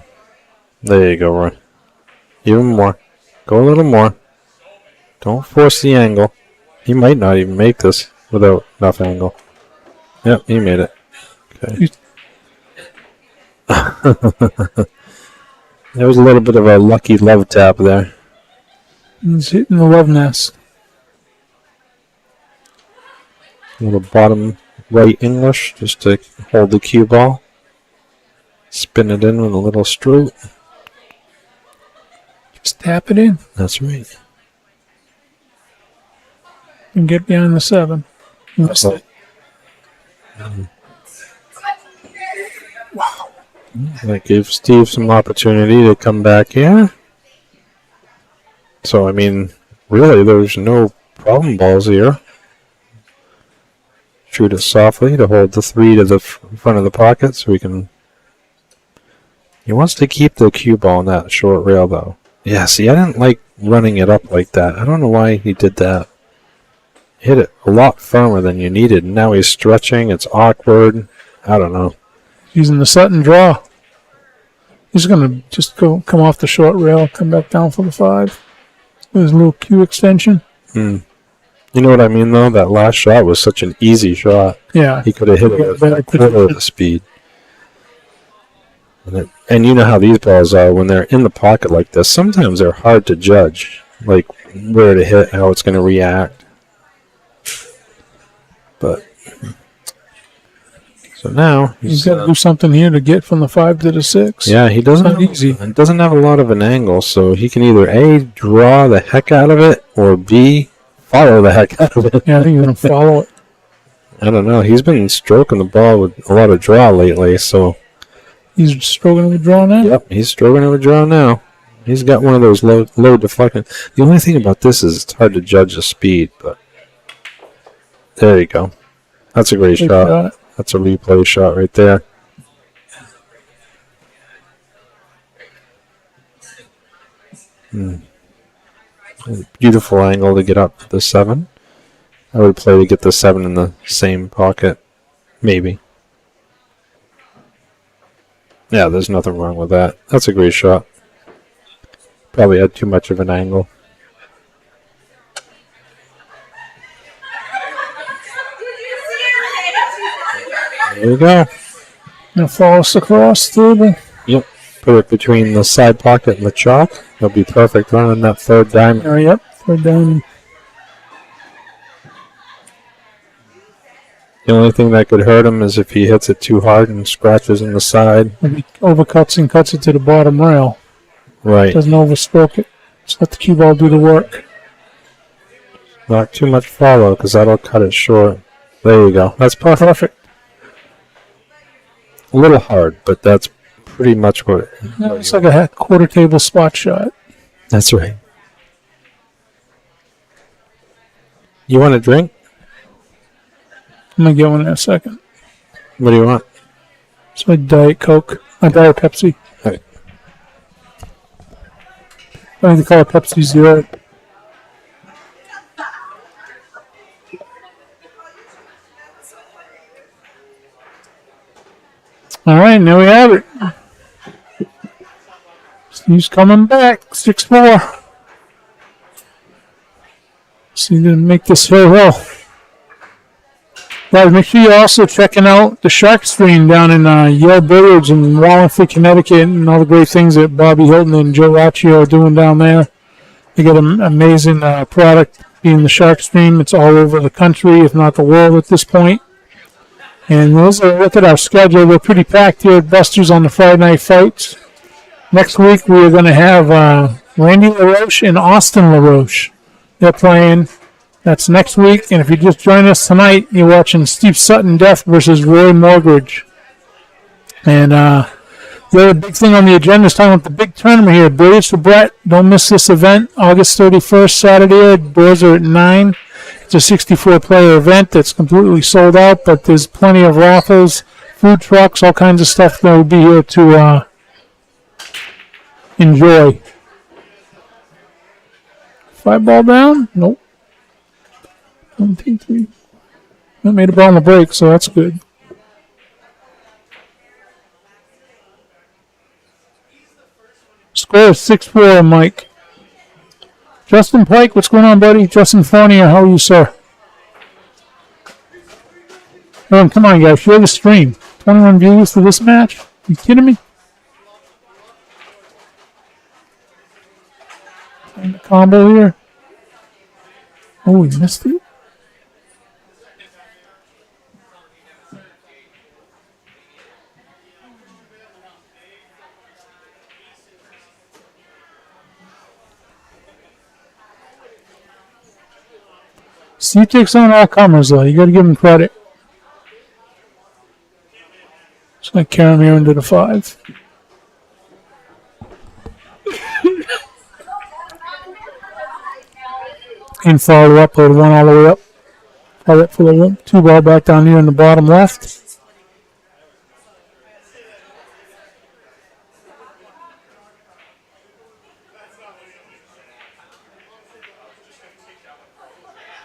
There you go, Roy. Even more. Go a little more. Don't force the angle. He might not even make this without enough angle. Yep, he made it. Okay. There was a little bit of a lucky love tap there. He's hitting the love nest. A little bottom right English just to hold the cue ball. Spin it in with a little stroke. Just tap it in That's right. and get behind the 7. Missed it. That gave Steve some opportunity to come back here. So, I mean, really, there's no problem balls here. Shoot it softly to hold the 3 to the front of the pocket so we can... He wants to keep the cue ball on that short rail, though. Yeah, see, I didn't like running it up like that. I don't know why he did that. Hit it a lot firmer than you needed. Now he's stretching. It's awkward. I don't know. Using the Sutton draw. He's going to just come off the short rail, come back down for the 5. With his little cue extension. You know what I mean, though? That last shot was such an easy shot. Yeah. He could have hit it with a quarter of the speed. And you know how these balls are when they're in the pocket like this. Sometimes they're hard to judge, like where to hit, how it's going to react. But so now He's got to do something here to get from the 5 to the 6. yeah, he doesn't Not easy. doesn't have a lot of an angle, so he can either A, draw the heck out of it, or B, follow the heck out of it. Yeah, I think he's going to follow it. I don't know. He's been stroking the ball with a lot of draw lately, so He's struggling with draw now. yep, he's stroking with draw now. He's got one of those low deflection. The only thing about this is it's hard to judge the speed, but there you go. That's a great shot. Got it. That's a replay shot right there. Beautiful angle to get up to the 7. I would play to get the 7 in the same pocket. Maybe. Yeah, there's nothing wrong with that. That's a great shot. Probably had too much of an angle. There you go. Now follow us across the table. Yep. Put it between the side pocket and the chalk. It'll be perfect running that third diamond. Oh, yep. Third down. The only thing that could hurt him is if he hits it too hard and scratches in the side. If he overcuts and cuts it to the bottom rail. Right. Doesn't overstroke it. Just let the cue ball do the work. Not too much follow because that'll cut it short. There you go. That's perfect. Perfect. A little hard, but that's pretty much what. Yeah, it's like a quarter table spot shot. That's right. You want a drink? I'm going to get one in a second. What do you want? It's my Diet Coke. My Diet Pepsi. All right. I think they call it Pepsi Zero. All right, now we have it. Steve's coming back. 6-4. So he's going to make this very well. Guys, make sure you're also checking out the Shark Stream down in Yale Billiards in Wallingford, Connecticut, and all the great things that Bobby Hilton and Joe Raccio are doing down there. They got an amazing product being the Shark Stream. It's all over the country, if not the world at this point. And let's look at our schedule. We're pretty packed here at Buster's on the Friday night fights. Next week, we are going to have Randy LaRoche and Austin LaRoche. They're playing. That's next week. And if you just joined us tonight, you're watching Steve Sutton Death versus Roy Morgridge. And the other big thing on the agenda is talking about the big tournament here. Billiards for Brett. Don't miss this event. August 31st, Saturday. Doors are at 9. It's a 64-player event that's completely sold out, but there's plenty of raffles, food trucks, all kinds of stuff that will be here to enjoy. 5 ball down? Nope. 1, 2, 3. That made a ball on the break, so that's good. Score is 6-4, Mike. Justin Pike, what's going on, buddy? Justin Fournier, how are you, sir? Oh, come on, guys, share the stream. 21 viewers for this match? You kidding me? And the combo here. Oh, we missed it. Steve takes on all comers, though. You got to give him credit. Just going to carry him here into the 5. And follow up, put 1 all the way up. Follow up for the 2 ball back down here in the bottom left.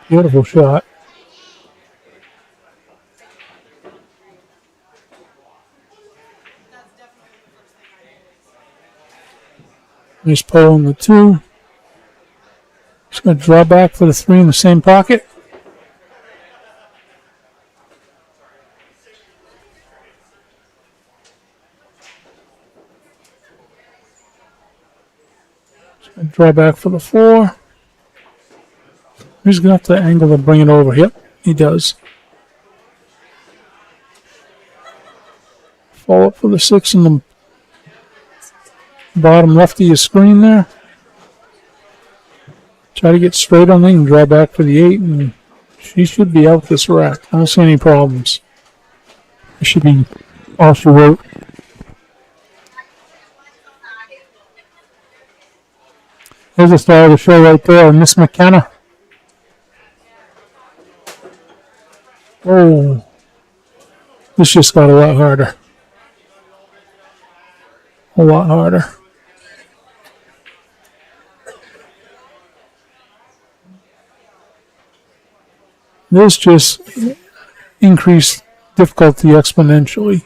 Beautiful shot. He's pulling the 2. Just going to draw back for the 3 in the same pocket. Just going to draw back for the 4. He's going to have to angle to bring it over. Yep, he does. Follow up for the 6 in the bottom left of your screen there. Try to get straight on it and draw back for the 8. And she should be out this rack. I don't see any problems. It should be all she wrote. There's the star of the show right there, Miss McKenna. Oh, this just got a lot harder. A lot harder. This just increased difficulty exponentially.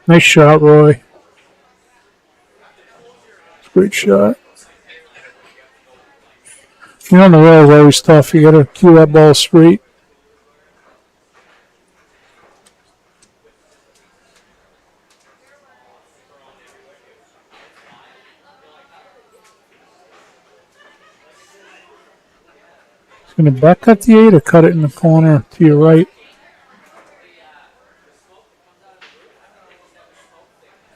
Nice shot, Roy. Great shot. You know, the rail is always tough. You got to cue that ball straight. He's going to back cut the 8 or cut it in the corner to your right.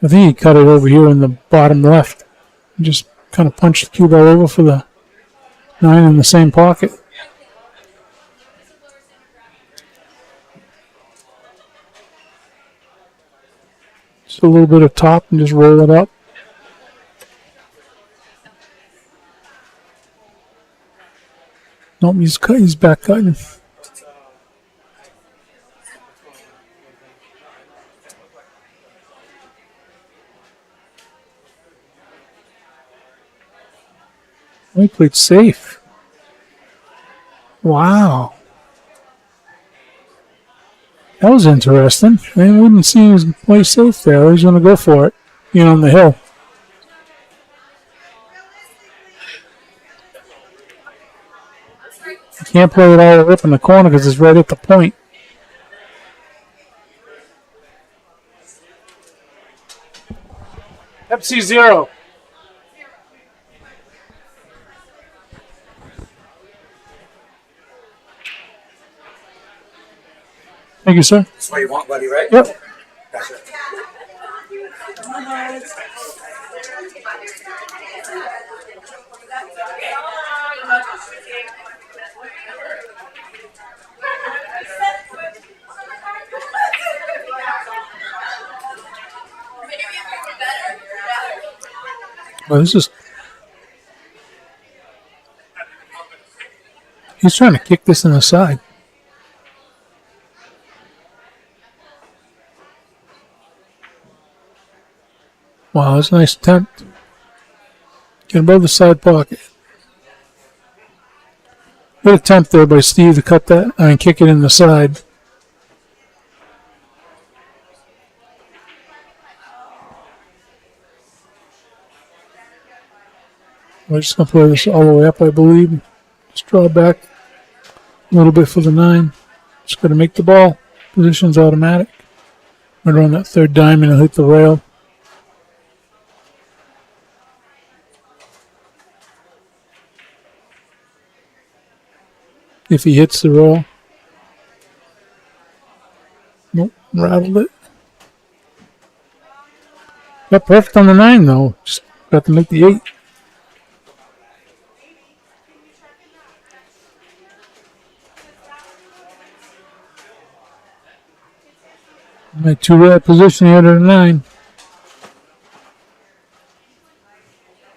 I think he cut it over here in the bottom left. Just kind of punched the cue ball over for the 9 in the same pocket. Just a little bit of top and just roll it up. Nope, he's back cutting. He played safe. Wow. That was interesting. I wouldn't see him play safe there. He's going to go for it, on the hill. You can't play it all the way up in the corner because it's right at the point. Pepsi Zero. Thank you, sir. That's what you want, buddy, right? Yep. Gotcha. Well, he's trying to kick this in the side. Wow, that's a nice attempt. Get above the side pocket. Good attempt there by Steve to cut that and kick it in the side. We're just going to play this all the way up, I believe. Just draw back a little bit for the 9. Just got to make the ball. Position's automatic. Right around that third diamond, it'll hit the rail. If he hits the rail. Nope, rattled it. Got perfect on the 9, though. Just got to make the 8. My 2-rail position here to the 9.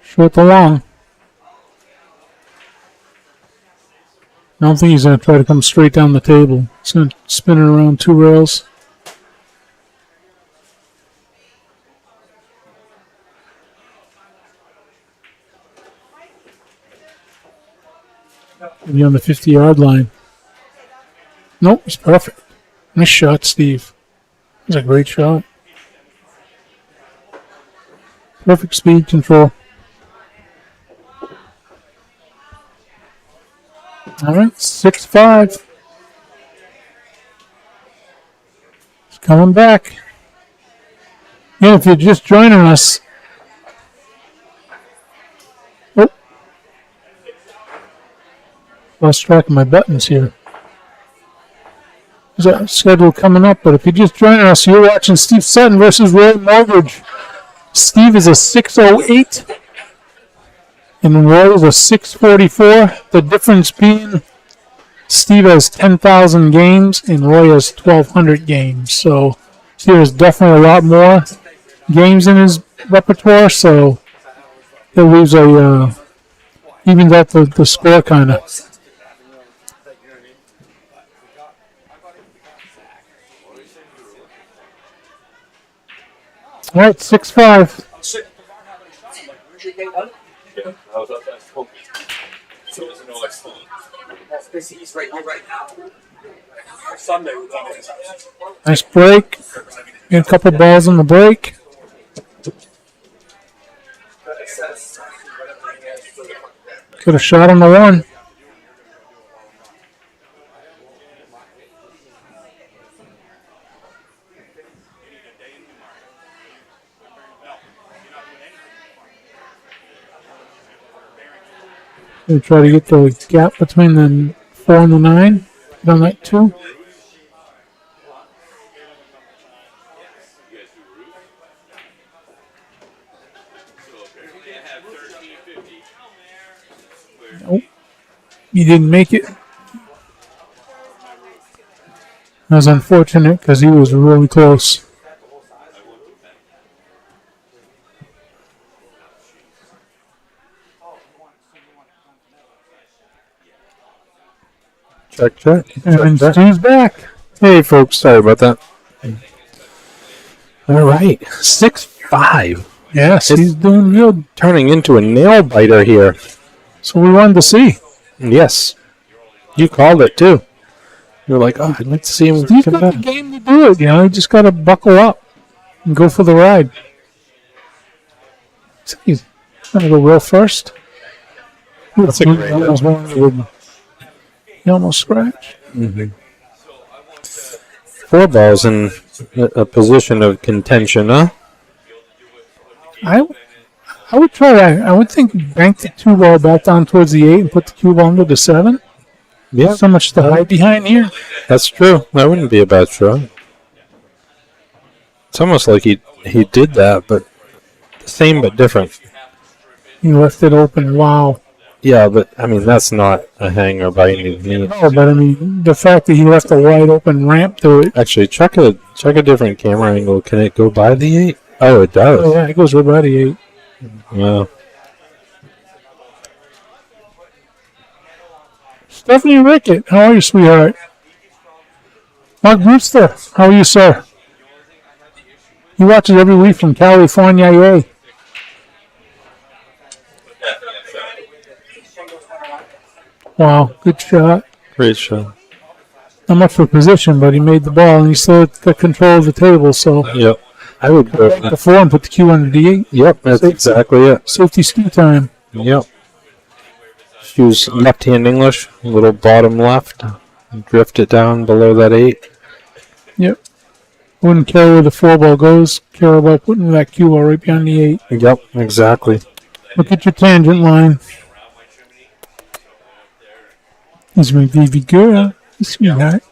Short to long. I don't think he's going to try to come straight down the table. He's going to spin it around 2 rails. Maybe on the 50-yard line. Nope, it's perfect. Nice shot, Steve. That's a great shot. Perfect speed control. All right, 6-5. It's coming back. And if you're just joining us, lost track of my buttons here. There's a schedule coming up, but if you're just joining us, you're watching Steve Sutton versus Roy Morgridge. Steve is a 608. And Roy is a 644. The difference being Steve has 10,000 games and Roy has 1,200 games. So Steve has definitely a lot more games in his repertoire. So that leaves evens out the score kind of. All right, 6-5. Nice break. Made a couple balls on the break. Got a shot on the one. They try to get the gap between the 4 and the 9. Get on that 2. Nope. He didn't make it. That was unfortunate because he was really close. Check, check. And check. Steve's back. Hey, folks. Sorry about that. All right. 6-5. Yes, he's doing good. Turning into a nail biter here. So we wanted to see. Yes. You called it, too. You were like, oh, I'd like to see him He's come got the back. game to do it. You know, you just got to buckle up and go for the ride. He's going to go real first. That's a great He almost scratched. Mm-hmm. 4 balls in a position of contention, huh? I would try that. I would think bank the 2 ball back down towards the 8 and put the cue ball under the 7. Yeah, So much to hide behind here. that's true. That wouldn't be a bad shot. It's almost like he did that, but the same but different. He left it open. Wow. Yeah, but I mean that's not a hanger by any means. No, but I mean the fact that he left a wide open ramp to it. Actually, check a different camera angle. Can it go by the 8? Oh, it does. Oh yeah, it goes right by the 8. Yeah. Stephanie Rickett, how are you, sweetheart? Mark Brewster, how are you, sir? He watches every week from California. Yay. Wow, good shot. Great shot. Not much for position, but he made the ball, and he still got control of the table, so Yep. I would go. bank the 4 and put the cue under the 8. Yep, that's Safety. exactly it. Safety stew time. Yep. Use left-hand English, a little bottom left, drift it down below that 8. Yep. Wouldn't care where the 4 ball goes, care about putting that cue ball right behind the 8. Yep, exactly. Look at your tangent line. He's my baby girl. He's sweetheart.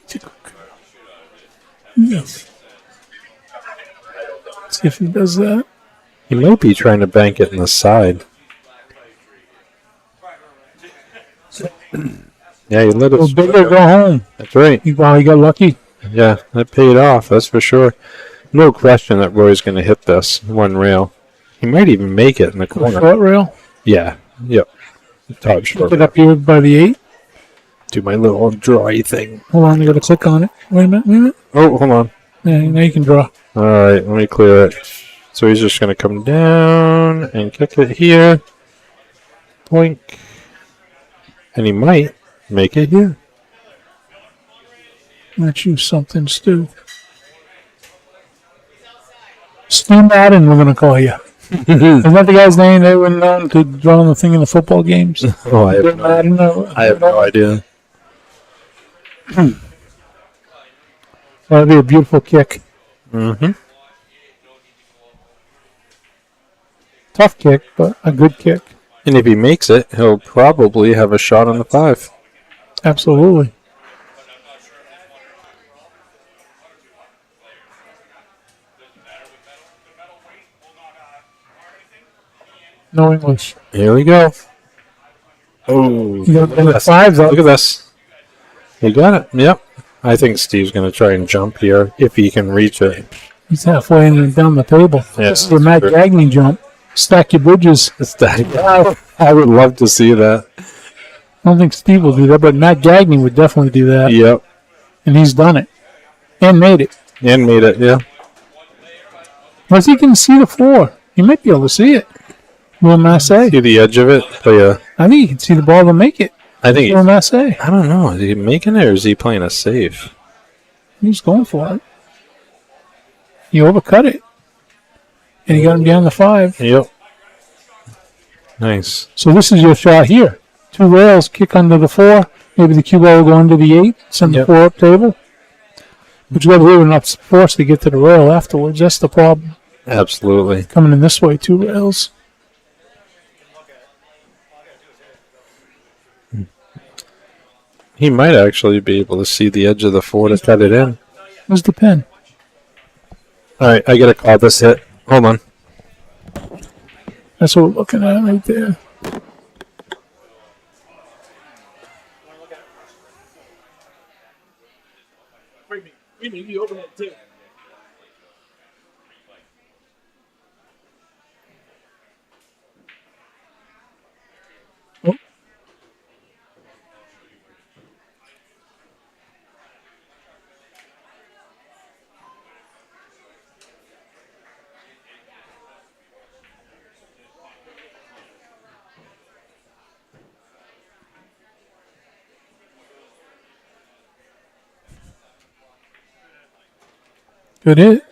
He's a good girl. Yes. See if he does that. He might be trying to bank it in the side. Yeah, you let Go it. big or go home. That's right. Wow, he got lucky. Yeah, that paid off. That's for sure. No question that Roy's going to hit this one rail. He might even make it in the corner. Short rail. Yeah. Yep. Top short. Put it up here by the 8. Do my little drawy thing. Hold on, I gotta click on it. Wait a minute. Oh, hold on. Yeah, now you can draw. All right, let me clear it. So he's just going to come down and kick it here. Boink. And he might make it here. Let's use something, Stu. Stu Madden, we're gonna call you. Isn't that the guy's name they were known to draw on the thing in the football games? Oh, I have Stu no, Madden, I have no idea. That'd be a beautiful kick. Mm-hmm. Tough kick, but a good kick. And if he makes it, he'll probably have a shot on the 5. Absolutely. No English. Here we go. Oh, You got the 5s up. look at this. He got it. Yep. I think Steve's going to try and jump here if he can reach it. He's halfway in and down the table. Yeah, This is a Matt true. Gagney jump. Stack your bridges. It's that. I would love to see that. I don't think Steve will do that, but Matt Gagney would definitely do that. Yep. And he's done it. And made it. And made it, yeah. Unless he can see the 4. He might be able to see it. Will Massey. See the edge of it? But yeah, I think he can see the ball to make it. I think Will Massey. I don't know. Is he making it or is he playing a safe? He's going for it. He overcut it. And he got him behind the 5. Yep. Nice. So this is your shot here. 2 rails, kick under the 4. Maybe the cue ball will go under the 8. Send the Yep. 4 up table. But you got to leave enough force to get to the rail afterwards. That's the problem. Absolutely. Coming in this way, 2 rails. He might actually be able to see the edge of the 4 to cut it in. Where's the pin? All right, I got to call this hit. Hold on. That's what we're looking at right there. Oh. Good hit.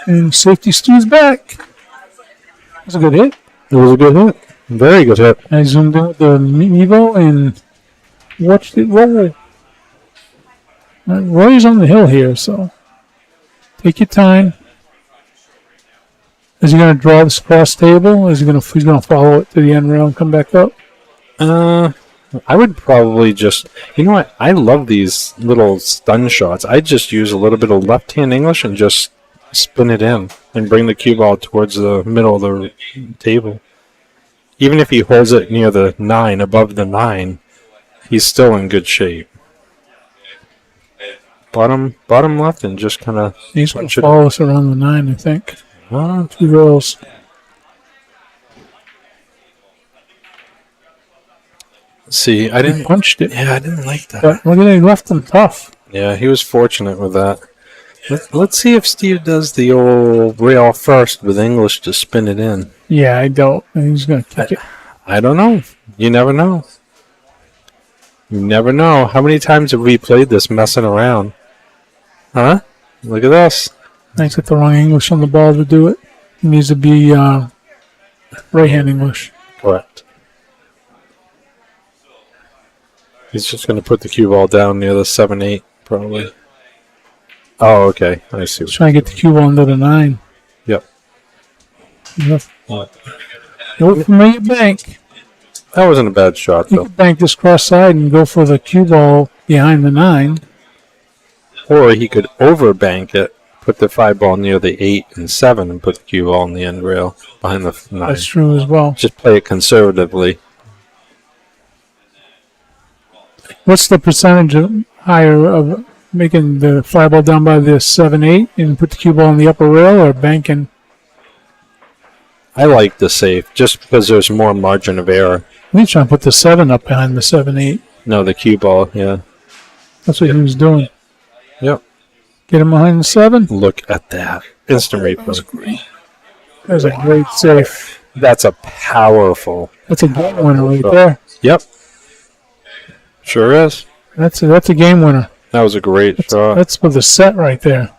And safety Stu's back. That's a good hit. It was a good hit. Very good hit. I zoomed in with the Evo and watched it roll. Roy's on the hill here, so take your time. Is he going to draw this cross table? Is he going to? He's going to follow it to the end rail and come back up. I would probably just, you know what? I love these little stun shots. I just use a little bit of left-hand English and just spin it in and bring the cue ball towards the middle of the table. Even if he holds it near the 9, above the 9, he's still in good shape. Bottom left, and just kind of He's going to follow us around the 9, I think. 2 rails. See, I He didn't punched it. Yeah, I didn't like that. But look at it, he left him tough. Yeah, he was fortunate with that. Let's see if Steve does the old rail first with English to spin it in. Yeah, I don't. He's going to kick it. I don't know. You never know. You never know. How many times have we played this messing around? Huh? Look at this. Nice got the wrong English on the ball to do it. It needs to be right-hand English. Correct. He's just going to put the cue ball down near the 7-8, probably. Oh, okay. I see. Try to get the cue ball under the 9. Yep. Go from your bank. That wasn't a bad shot, You though. can bank this cross side and go for the cue ball behind the 9. Or he could overbank it, put the 5 ball near the 8 and 7, and put the cue ball on the end rail behind the 9. That's true as well. Just play it conservatively. What's the percentage of higher of making the 5 ball down by the 7-8 and put the cue ball on the upper rail, or banking? I like the safe, just because there's more margin of error. He's trying to put the 7 up behind the 7-8. No, the cue ball, yeah. That's what he was doing. Yep. Get him behind the 7. Look at that. Instant replay. Great. That's a great safe. That's a powerful. That's a game winner right there. Yep. Sure is. That's a game winner. That was a great shot. That's for the set right there.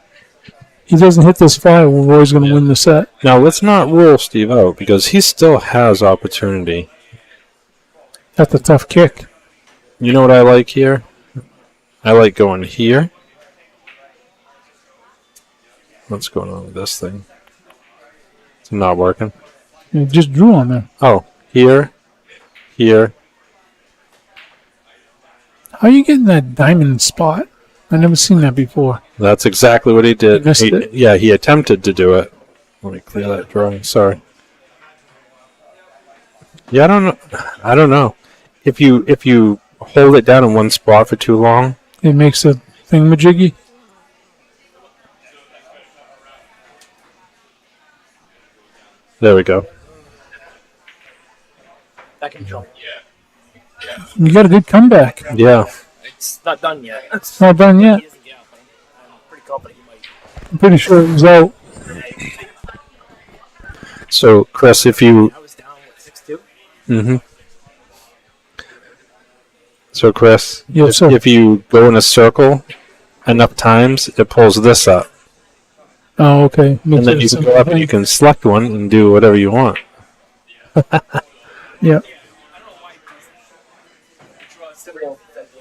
He doesn't hit this 5, well, Roy's going to win the set. Now, let's not rule Steve out, because he still has opportunity. That's a tough kick. You know what I like here? I like going here. What's going on with this thing? It's not working. He just drew on there. Oh, here, here. How are you getting that diamond spot? I've never seen that before. That's exactly what he did. He missed it. Yeah, he attempted to do it. Let me clear that drawing. Sorry. Yeah, I don't know. If you hold it down in one spot for too long, It makes a thingamajiggy. there we go. That can jump. You got a good comeback. Yeah. It's not done yet. It's not done yet. He isn't, yeah, but I'm pretty confident he might. I'm pretty sure it was out. So, Chris, if you I was down with 6-2. Mm-hmm. So, Chris, Yes, sir. if you go in a circle enough times, it pulls this up. Oh, okay. And then you can go up and you can select one and do whatever you want. Yeah.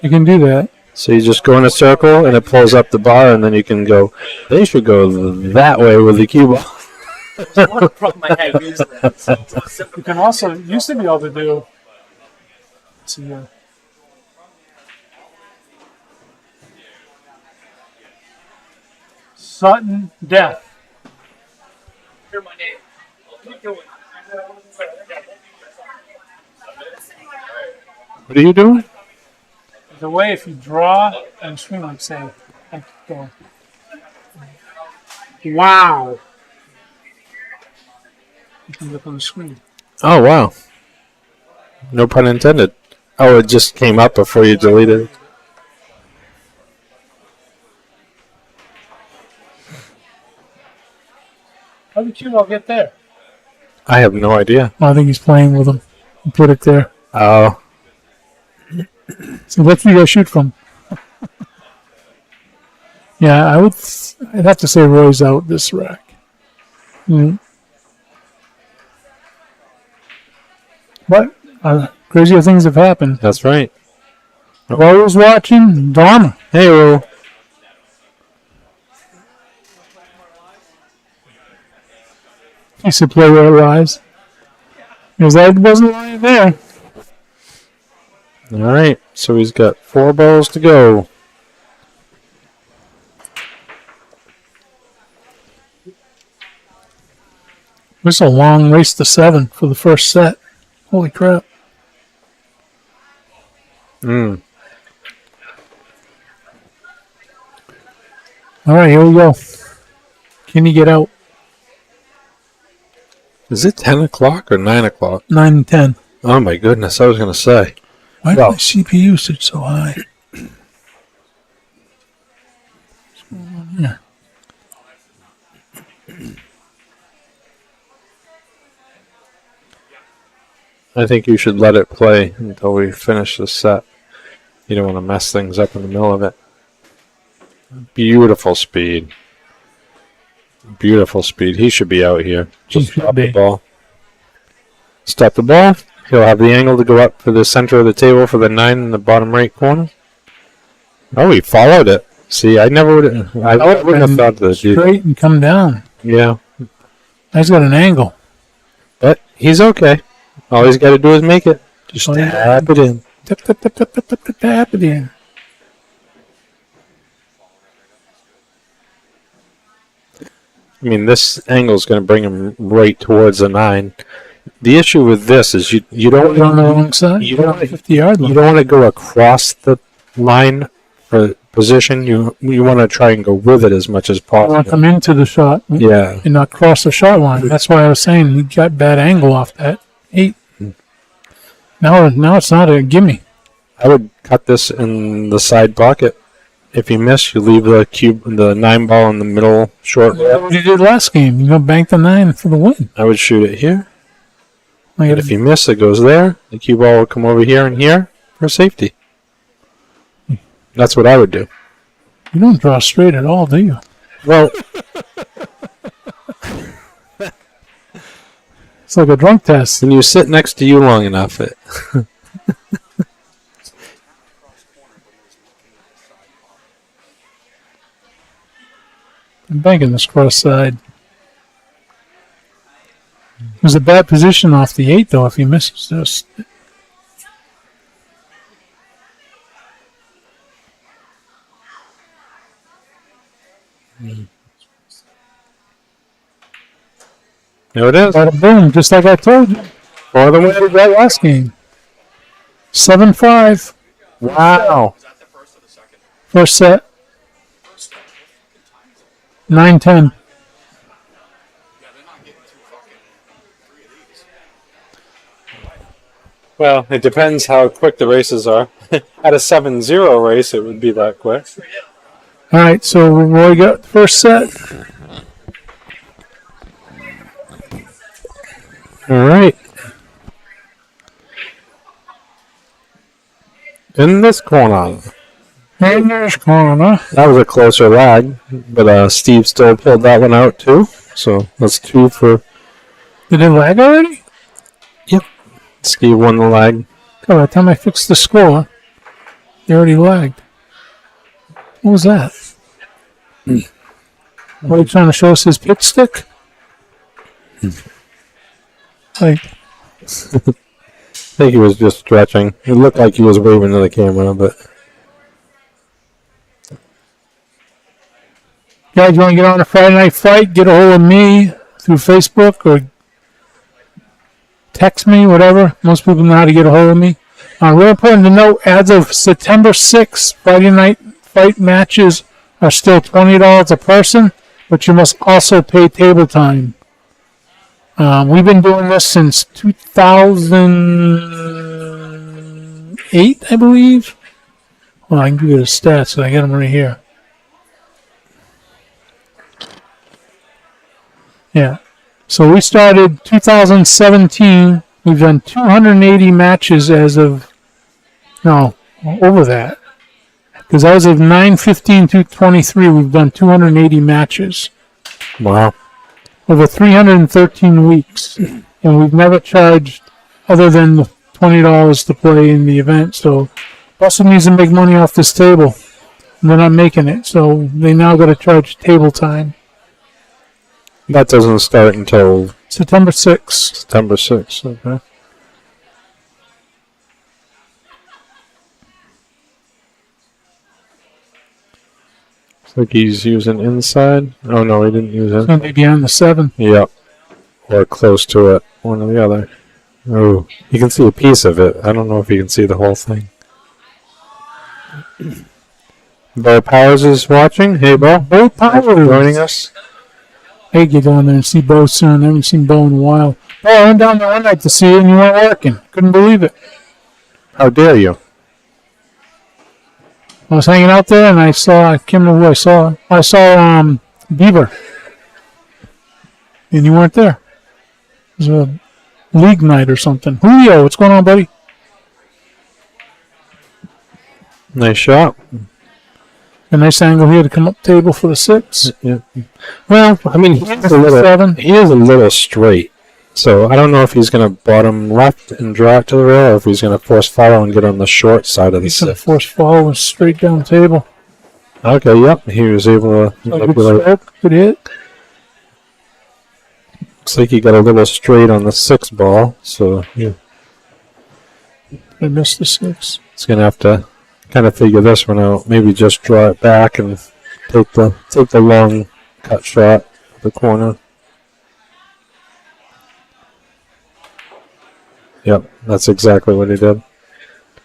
You can do that. So you just go in a circle and it pulls up the bar, and then you can go, they should go that way with the cue ball. One problem I had using that. So it's simple. You can also used to be able to do. Let's see here. Sutton Death. Hear my name. Keep doing it. What are you doing? There's a way if you draw and swing, like say, like go. Wow. You can look on the screen. Oh, wow. No pun intended. Oh, it just came up before you deleted it. How did you all get there? I have no idea. Well, I think he's playing with them. He put it there. Oh, So that's where you guys shoot from. Yeah, I'd have to say Roy's out this rack. But crazier things have happened. that's right. Roy was watching Dharma. Hey, Ro. He said play where it lies. Because I wasn't lying there. All right, so he's got 4 balls to go. This is a long race to 7 for the first set. Holy crap. Mm. All right, here we go. Can you get out? Is it 10 o'clock or 9 o'clock? 9 and 10. Oh, my goodness, I was going to say. Why Well- did my CPU sit so high? What's going on here? I think you should let it play until we finish the set. You don't want to mess things up in the middle of it. Beautiful speed. Beautiful speed. He should be out here. Just He should stop the be. ball. Stop the ball. He'll have the angle to go up for the center of the table for the 9 in the bottom right corner. Oh, he followed it. See, I never would. I wouldn't have thought this. Straight and come down. Yeah, That's got an angle. but he's okay. All he's got to do is make it. Just Oh, yeah. tap it in. Tap, tap, tap, tap, tap, tap, tap it in. I mean, this angle is going to bring him right towards the 9. The issue with this is you don't You're on the wrong side. you You're don't on the 50-yard line. you don't want to go across the line for position. You want to try and go with it as much as You want to possible. come into the shot Yeah. and not cross the shot line. That's why I was saying we got bad angle off that 8. Now it's not a gimme. I would cut this in the side pocket. If you miss, you leave the 9 ball in the middle short. That's what you did last game. You go bank the 9 for the win. I would shoot it here. Like And if you miss, it goes there. The cue ball will come over here and here for safety. That's what I would do. you don't draw straight at all, do you? Well, It's like a drunk test. when you sit next to you long enough, it. I'm banking this cross side. It was a bad position off the 8, though, if he misses this. There it is. Bada boom, just like I told you. For the We win. did that last game. 7-5. Wow. First set. 9-10. Well, it depends how quick the races are. At a 7-0 race, it would be that quick. All right, so Roy got the first set. All right. In this corner. And there's corner. That was a closer lag, but Steve still pulled that one out too. So that's 2 for Did it lag already? Steve won the lag. God, by the time I fixed the score, they already lagged. What was that? What are you trying to show us his pitch stick? Like, I think he was just stretching. It looked like he was waving to the camera, but guys, you want to get on a Friday night fight? Get a hold of me through Facebook or text me, whatever. Most people know how to get a hold of me. Real important to note, as of September 6th, Friday night fight matches are still $20 a person, but you must also pay table time. We've been doing this since 2008, I believe. Well, I can give you the stats, I got them right here. Yeah. So we started 2017. We've done 280 matches as of, no, over that. Because as of 9/15/23, we've done 280 matches wow. over 313 weeks. And we've never charged other than the $20 to play in the event. So Boston needs to make money off this table. And they're not making it. So they now got to charge table time. That doesn't start until September 6th. September 6th. Okay. Looks like he's using inside. Oh no, he didn't use It's it. going to be beyond the 7. Yep. Or close to it. One or the other. Oh, you can see a piece of it. I don't know if you can see the whole thing. Bo Powers is watching. Hey, Bo. Bo Thanks for Powers joining us. Hey, get down there and see Bo soon. I haven't seen Bo in a while. Bo, I went down there one night to see you and you weren't working. Couldn't believe it. How dare you? I was hanging out there and I saw, I can't remember who I saw. I saw Beaver. And you weren't there. It was a league night or something. Julio, what's going on, buddy? Nice shot. A nice angle here to come up table for the 6. Yeah. Well, I mean, he is a little 7. He is a little straight. So I don't know if he's going to bottom left and draw it to the rail, or if he's going to force follow and get on the short side of the He's going to 6. force follow and straight down table. Okay, yep. He was able to So good manipulate. stroke, good hit. Looks like he got a little straight on the 6 ball, so yeah, I missed the 6. he's going to have to kind of figure this one out. Maybe just draw it back and take the long cut shot at the corner. Yep, that's exactly what he did.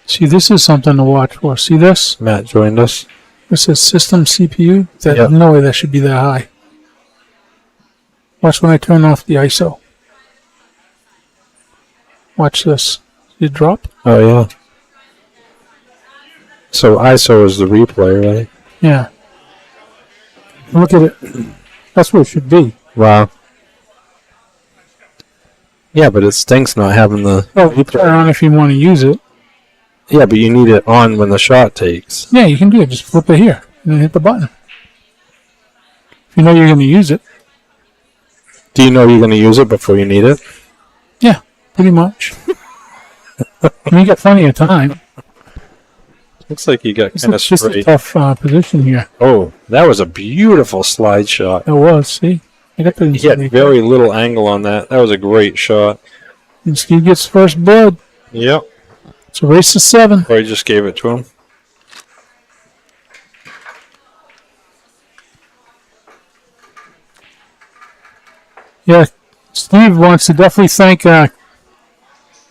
See, this is something to watch for. See this? Matt joined us. This is system CPU. That, Yep. No way that should be that high. Watch when I turn off the ISO. Watch this. See it drop? Oh, yeah. So ISO is the replay, right? Yeah. Look at it. That's where it should be. Wow. Yeah, but it stinks not having the Oh, you turn it on if you want to use it. Yeah, but you need it on when the shot takes. Yeah, you can do it. Just flip it here and then hit the button. If you know you're going to use it. Do you know you're going to use it before you need it? Yeah, pretty much. I mean, you got plenty of time. Looks like you got This kind of is just a straight. tough position here. Oh, that was a beautiful slide shot. That was, see? I got the He had very little angle on that. That was a great shot. And Steve gets first blood. Yep. It's a race to 7. Or he just gave it to him. Yeah, Steve wants to definitely thank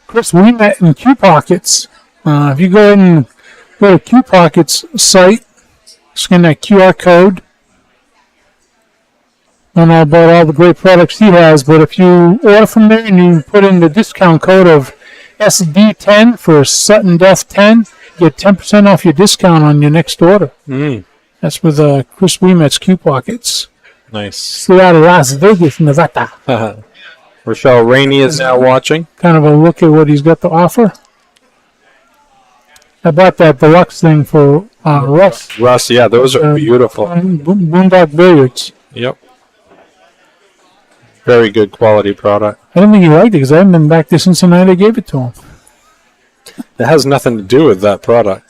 Chris Weemet and Q Pockets. If you go ahead and go to Q Pockets site, scan that QR code. I don't know about all the great products he has, but if you order from there and you put in the discount code of SD10 for Sutton Death 10, you get 10% off your discount on your next order. That's with Chris Weemet's Q Pockets. Nice. Flew out of Las Vegas, Nevada. Rochelle Rainey is now watching. Kind of a look at what he's got to offer. I bought that deluxe thing for Russ. Russ, yeah, those are beautiful. Boondock Billiards. Yep. Very good quality product. I didn't think he liked it because I haven't been back there since the night I gave it to him. It has nothing to do with that product.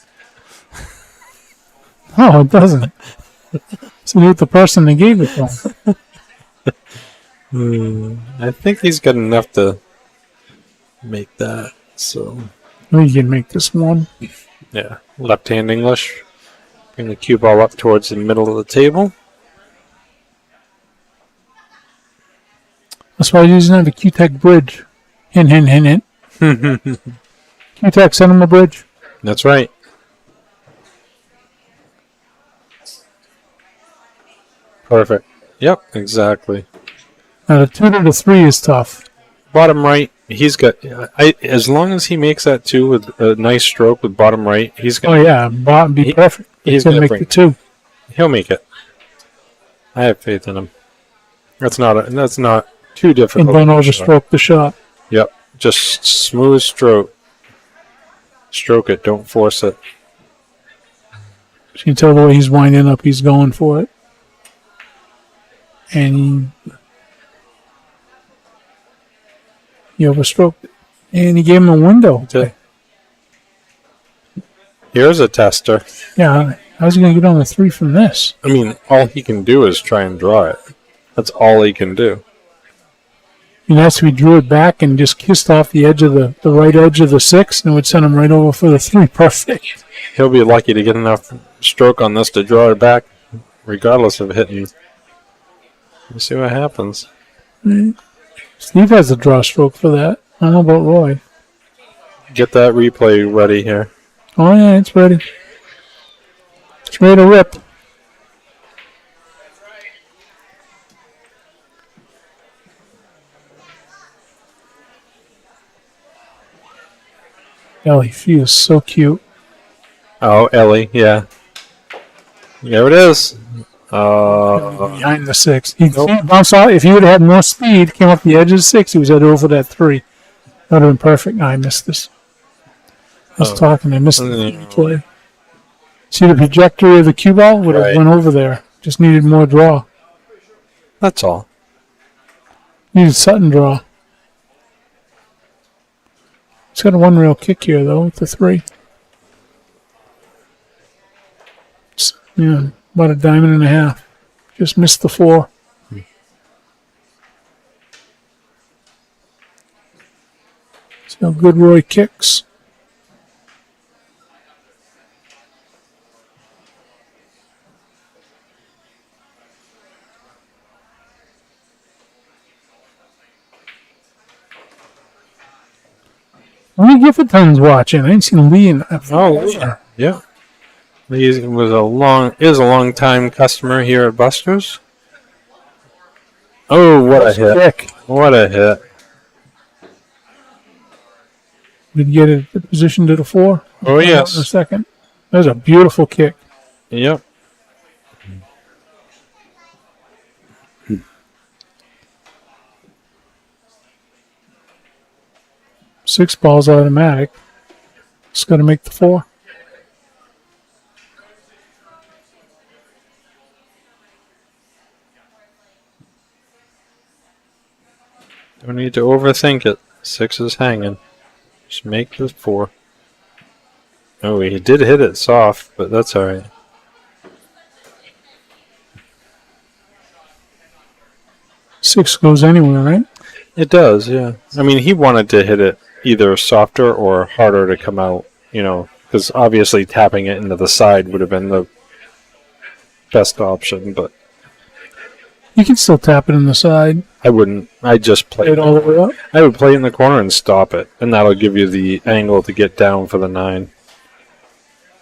No, it doesn't. It's to do with the person that gave it to him. I think he's got enough to make that. So, We can make this one. yeah. Left-hand English. Bring the cue ball up towards the middle of the table. That's why he doesn't have a Q-Tech bridge. Hint, hint, hint, hint. Q-Tech, send him a bridge. That's right. Perfect. Yep, exactly. Now, the 2 to the 3 is tough. Bottom right, he's got. As long as he makes that 2 with a nice stroke with bottom right, he's Oh, gonna. yeah, bottom be perfect. He's going to gonna make bring. the 2. He'll make it. I have faith in him. That's not too difficult. And don't overstroke the shot. Yep, just smooth stroke. Stroke it. Don't force it. You can tell the way he's winding up, he's going for it. And he overstroked it. And he gave him a window. Okay. Here's a tester. Yeah, how's he going to get on the 3 from this? I mean, all he can do is try and draw it. That's all he can do. And that's if he drew it back and just kissed off the edge of the right edge of the 6, and it would send him right over for the 3. Perfect. He'll be lucky to get enough stroke on this to draw it back, regardless of hitting. We'll see what happens. Steve has a draw stroke for that. I don't know about Roy. Get that replay ready here. Oh, yeah, it's ready. It's ready to rip. Ellie, she is so cute. Oh, Ellie, yeah. There it is. Behind the 6. He Nope. bounced off. If he would have had more speed, came off the edge of the 6, he was headed over that 3. That would have been perfect. No, I missed this. I was talking. I missed the play. See the trajectory of the cue ball? Would have Right. went over there. Just needed more draw. That's all. Needed Sutton draw. It's got a one real kick here, though, with the 3. Yeah, about a diamond and a half. Just missed the 4. See how good Roy kicks. Lee Gifferton's watching. I ain't seen Lee in forever. Yeah. He is a long time customer here at Buster's. Oh, what a hit. Kick. What a hit. Did you get it the position to the 4? Oh, In a yes. second. That was a beautiful kick. Yep. Six balls automatic. Just got to make the 4. Don't need to overthink it. 6 is hanging. Just make this 4. Oh, he did hit it soft, but that's alright. Six goes anywhere, right? It does, yeah. I mean, he wanted to hit it either softer or harder to come out, because obviously tapping it into the side would have been the best option, but You can still tap it in the side. I wouldn't. I'd just play Play it all the way up. I would play in the corner and stop it, and that'll give you the angle to get down for the 9.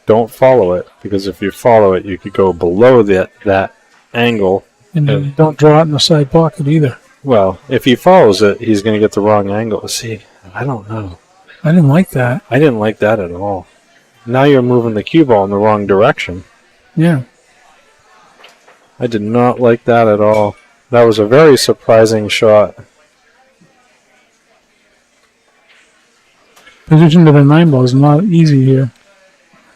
Don't follow it, because if you follow it, you could go below that angle. And then don't draw it in the side pocket either. Well, if he follows it, he's going to get the wrong angle. See, I don't know. I didn't like that. I didn't like that at all. Now you're moving the cue ball in the wrong direction. Yeah. I did not like that at all. That was a very surprising shot. position to the 9 ball is not easy here.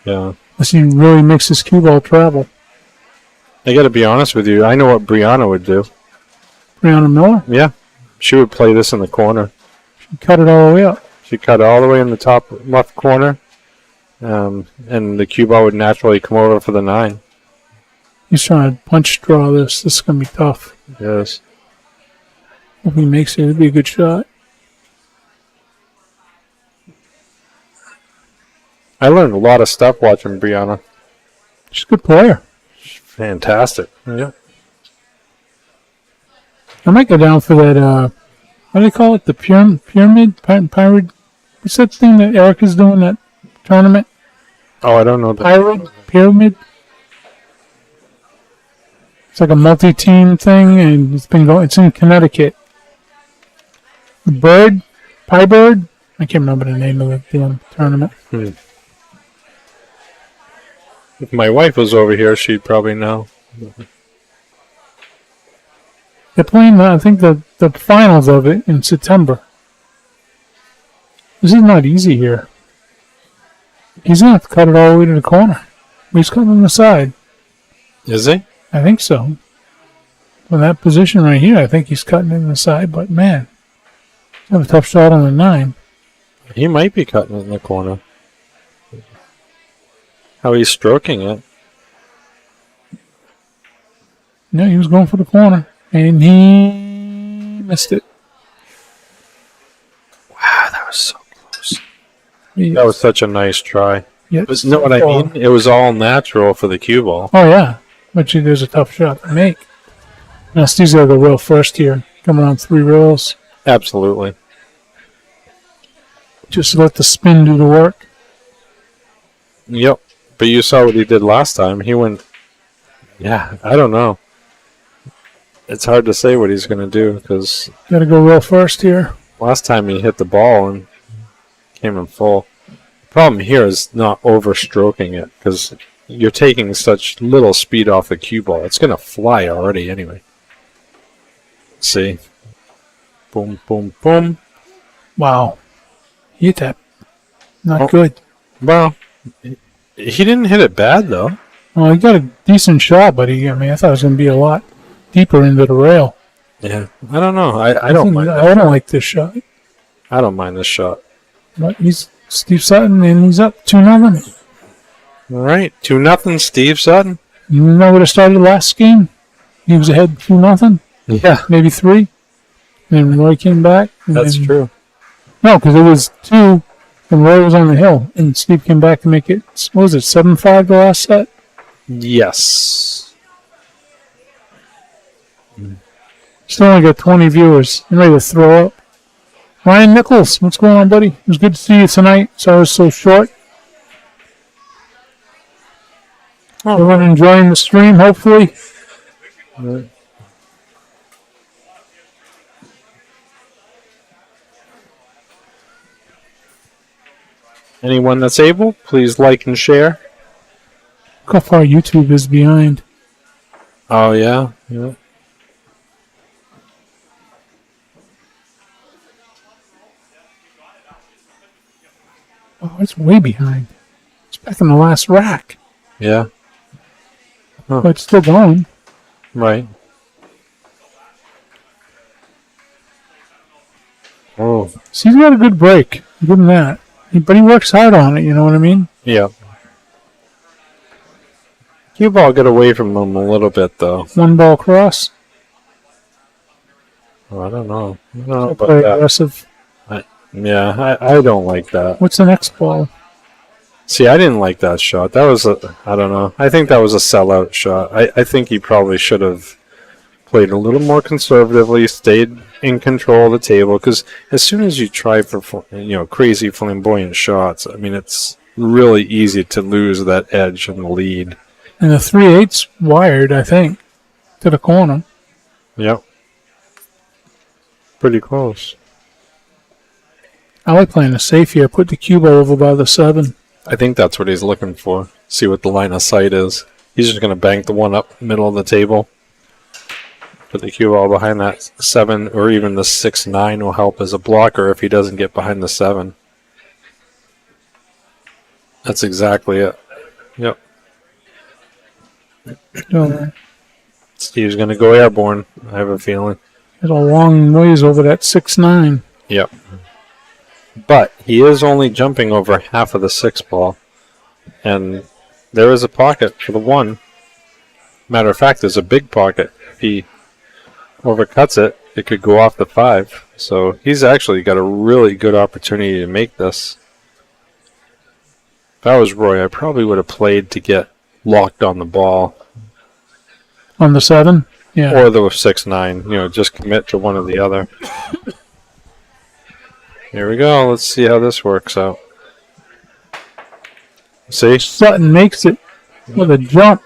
Yeah. Unless he really makes his cue ball travel. I got to be honest with you. I know what Brianna would do. Brianna Miller, Yeah. She would play this in the corner. she cut it all the way up. She cut all the way in the top left corner. And the cue ball would naturally come over for the 9. He's trying to punch draw this. This is going to be tough. Yes. If he makes it, it'll be a good shot. I learned a lot of stuff watching Brianna. She's a good player. Fantastic. Yeah. I might go down for that, what do they call it? The pyramid? Pyramid? What's that thing that Erica's doing, that tournament? Oh, I don't know that. Pyramid? It's like a multi-team thing, and it's in Connecticut. The Pie Bird? I can't remember the name of the damn tournament. If my wife was over here, she'd probably know. They're playing, I think, the finals of it in September. This is not easy here. He's going to have to cut it all the way to the corner. He's cutting on the side. Is he? I think so. From that position right here, I think he's cutting in the side, but man, he's have a tough shot on the 9. He might be cutting it in the corner. How he's stroking it. No, he was going for the corner, and he missed it. Wow, that was so close. He- That was such a nice try. yeah, But you know what I mean? It was all natural for the cue ball. Oh, yeah. But there's a tough shot to make. Now, Steve's got to go real first here. Come around 3 rails. Absolutely. Just let the spin do the work. Yep. But you saw what he did last time. He went... Yeah, I don't know. It's hard to say what he's going to do because Got to go real first here. last time he hit the ball and came in full. The problem here is not overstroking it because you're taking such little speed off the cue ball. It's going to fly already anyway. See? Boom, boom, boom. Wow. He hit that. Not Oh. good. Well, he didn't hit it bad though. Well, he got a decent shot, but I thought it was going to be a lot deeper into the rail. Yeah, I don't know. I don't mind. I don't like this shot. I don't mind this shot. But he's Steve Sutton, and he's up 2-0. All right, 2-0, Steve Sutton. You know what it started last game? He was ahead 2-0, Yeah, maybe 3. And Roy came back. that's and- true. No, because it was 2, and Roy was on the hill, and Steve came back to make it. What was it, 7-5 the last set? Yes. Still only got 20 viewers. I'm ready to throw up. Ryan Nichols, what's going on, buddy? It was good to see you tonight. Sorry I was so short. Everyone enjoying the stream, hopefully. Anyone that's able, please like and share. Look how far YouTube is behind. Oh yeah, yeah. Oh, it's way behind. It's back in the last rack. Yeah, But it's still going. right. Oh, See, he's got a good break. Give him that. But he works hard on it, you know what I mean? yeah. Cue ball got away from him a little bit though. 1 ball cross. Oh, I don't know. I don't know Play about that. aggressive. Yeah, I don't like that. What's the next ball? See, I didn't like that shot. That was I don't know. I think that was a sellout shot. I think he probably should have played a little more conservatively, stayed in control of the table, because as soon as you try for crazy flamboyant shots, I mean, it's really easy to lose that edge and the lead. And the 3/8's wired, I think, to the corner. Yep. Pretty close. I like playing it safe here. Put the cue ball over by the 7. I think that's what he's looking for. See what the line of sight is. He's just going to bank the one up middle of the table. Put the cue ball behind that 7, or even the 6-9 will help as a blocker if he doesn't get behind the 7. That's exactly it. Yep. So, Steve's going to go airborne. I have a feeling. it's a long ways over that 6-9. Yep. But he is only jumping over half of the 6 ball. And there is a pocket for the 1. Matter of fact, there's a big pocket. If he overcuts it, it could go off the 5. So he's actually got a really good opportunity to make this. If I was Roy, I probably would have played to get locked on the ball. On the 7? Yeah. Or the 6-9. Just commit to one or the other. Here we go. Let's see how this works out. See? Sutton makes it with a jump.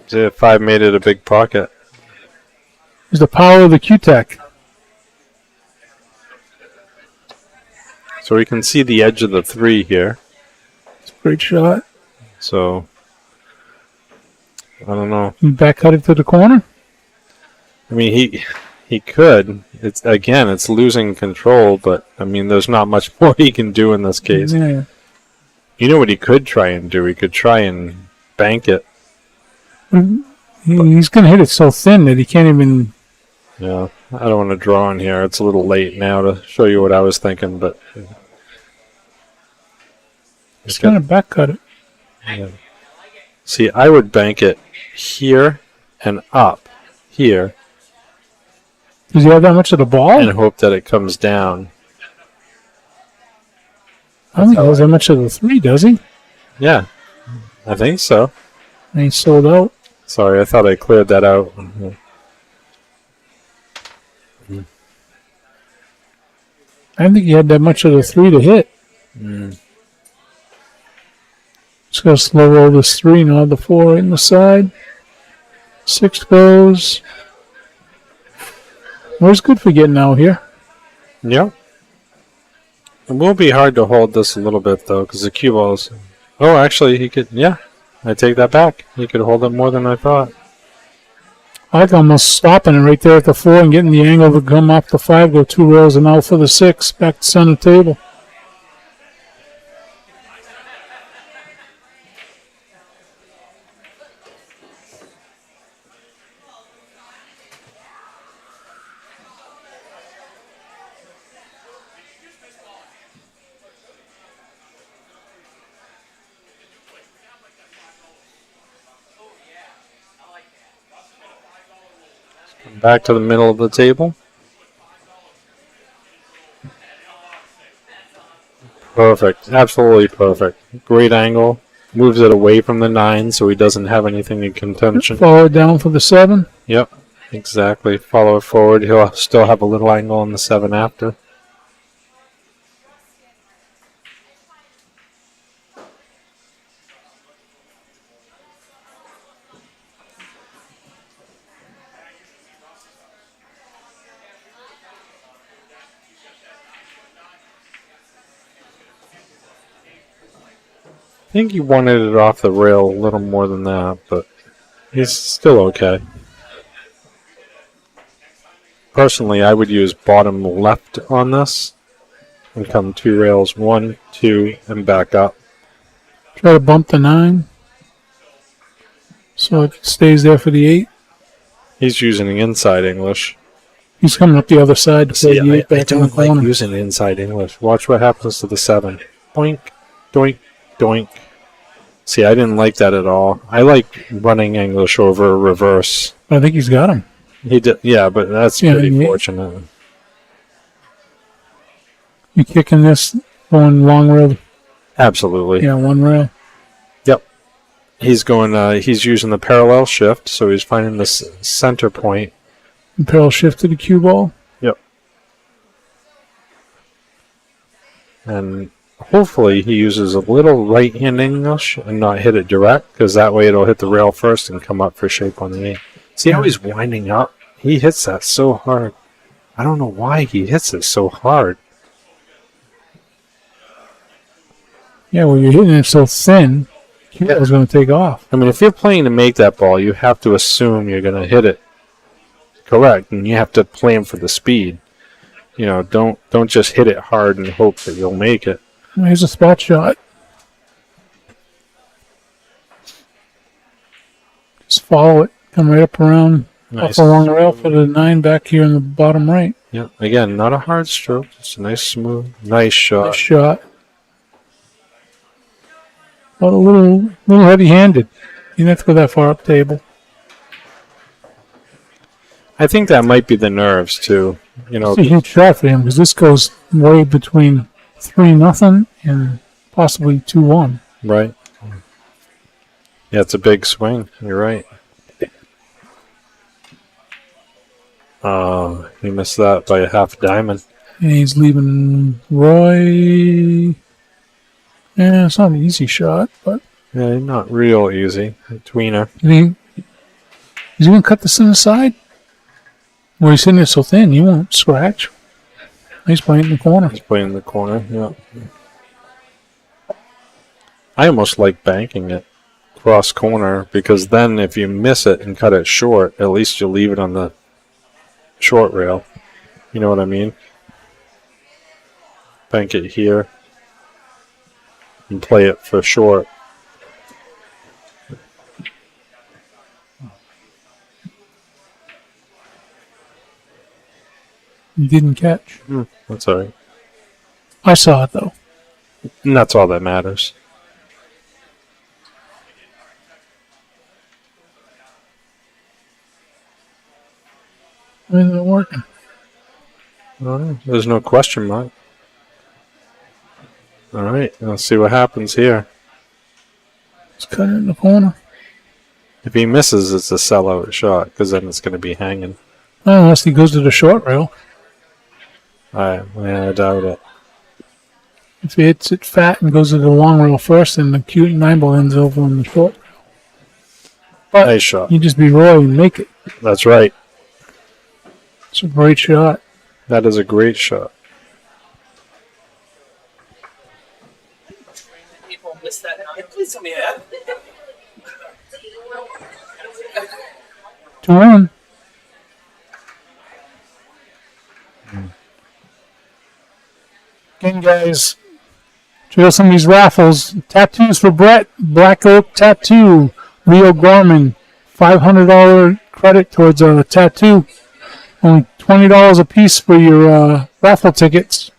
See if 5 made it a big pocket. Is the power of the Q-Tech. So we can see the edge of the 3 here. It's a great shot. So, I don't know. Back cut it to the corner. I mean, he could. It's losing control, but I mean, there's not much more he can do in this case. Yeah. You know what he could try and do? He could try and bank it. He's going to hit it so thin that he can't even... Yeah, I don't want to draw on here. It's a little late now to show you what I was thinking, but He's going to back cut it. yeah. See, I would bank it here and up here Does he have that much of the ball? and hope that it comes down. I don't think he has that much of the 3, does he? Yeah, I think so. And he's sold out. Sorry, I thought I cleared that out. I don't think he had that much of the 3 to hit. Just got to slow roll this 3 now. The 4 right in the side. 6 goes. Where's good for getting out here? Yeah. It will be hard to hold this a little bit, though, because the cue balls... Oh, actually, he could... Yeah, I take that back. He could hold it more than I thought. I like almost stopping it right there at the 4 and getting the angle to come off the 5, go 2 rails and out for the 6, back to center table. Back to the middle of the table. Perfect. Absolutely perfect. Great angle. Moves it away from the 9 so he doesn't have anything in contention. Follow it down for the 7. Yep. Exactly. Follow it forward. He'll still have a little angle on the 7 after. I think he wanted it off the rail a little more than that, but he's still okay. Personally, I would use bottom left on this and come 2 rails, 1, 2, and back up. Try to bump the 9 so it stays there for the 8. He's using inside English. He's coming up the other side to play the 8 back in the corner. Using inside English. Watch what happens to the 7. Boink, doink, doink. See, I didn't like that at all. I like running English over reverse. I think he's got him. He did, yeah, but that's Yeah, pretty he- fortunate. You kicking this going long rail? Absolutely. Yeah, 1 rail. Yep. He's going. He's using the parallel shift, so he's finding the center point. And parallel shift to the cue ball. Yep. And hopefully he uses a little right-hand English and not hit it direct, because that way it'll hit the rail first and come up for shape on the 8. See how he's winding up? He hits that so hard. I don't know why he hits it so hard. Yeah, well, you're hitting it so thin, cue ball's going to take off. I mean, if you're playing to make that ball, you have to assume you're going to hit it correct, and you have to plan for the speed. You know, don't just hit it hard and hope that you'll make it. Here's a spot shot. Just follow it. Come right up around, Nice. up along the rail for the 9 back here in the bottom right. Yeah. Again, not a hard stroke. It's a nice, smooth, nice shot. Nice shot. But a little heavy-handed. You don't have to go that far up table. I think that might be the nerves too. You know, It's a huge shot for him because this goes way between 3-0 and possibly 2-1. right? Yeah, it's a big swing. You're right. He missed that by a half diamond. And he's leaving Roy. Yeah, it's not an easy shot, but Yeah, not real easy. Tweener. is he going to cut this in the side? Well, he's hitting it so thin, you won't scratch. He's playing in the corner. He's playing in the corner. Yeah. I almost like banking it cross corner because then if you miss it and cut it short, at least you leave it on the short rail. You know what I mean? Bank it here and play it for short. He didn't catch. That's all right. I saw it, though. And that's all that matters. Why isn't it working? All right. There's no question mark. All right. Let's see what happens here. Let's cut it in the corner. If he misses, it's a sellout shot because then it's going to be hanging. Unless he goes to the short rail. I doubt it. If he hits it fat and goes to the long rail first, then the cute 9-ball ends over on the short rail. But Nice shot. you just be Roy and make it. That's right. It's a great shot. That is a great shot. People miss that nine. Please tell me that. 2-1. Again, guys, check out some of these raffles. Tattoos for Brett, Black Oak Tattoo, Leo Gorman, $500 credit towards a tattoo. Only $20 a piece for your raffle tickets.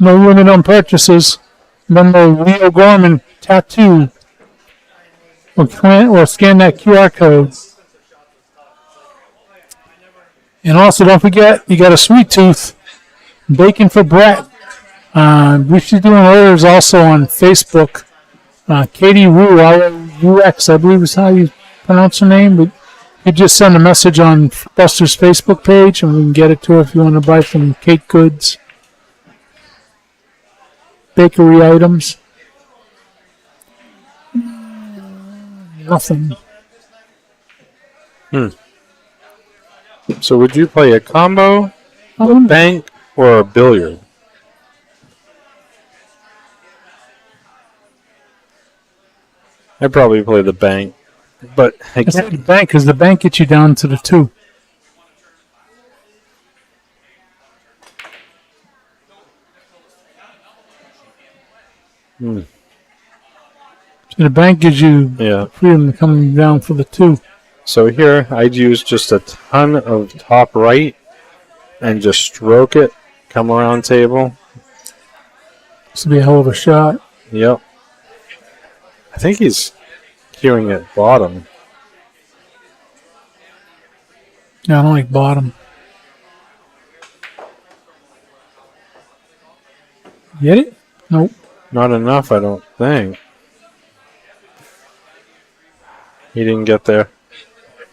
No limit on purchases. Remember Leo Gorman Tattoo. Or scan that QR code. And also, don't forget, you got a sweet tooth. Bacon for Brett. We should do orders also on Facebook. Katie Rue, R-U-X, I believe is how you pronounce her name. But you just send a message on Buster's Facebook page, and we can get it to her if you want to buy some cake goods, bakery items. Nothing. So would you play a combo, a bank, or a billiard? I'd probably play the bank. But It's like the again, bank, because the bank gets you down to the 2. So the bank gives you yeah. freedom to come down for the 2. So here I'd use just a ton of top right and just stroke it, come around table. This would be a hell of a shot. Yep. I think he's cueing at bottom. Yeah, I don't like bottom. Get it? Nope. Not enough, I don't think. He didn't get there.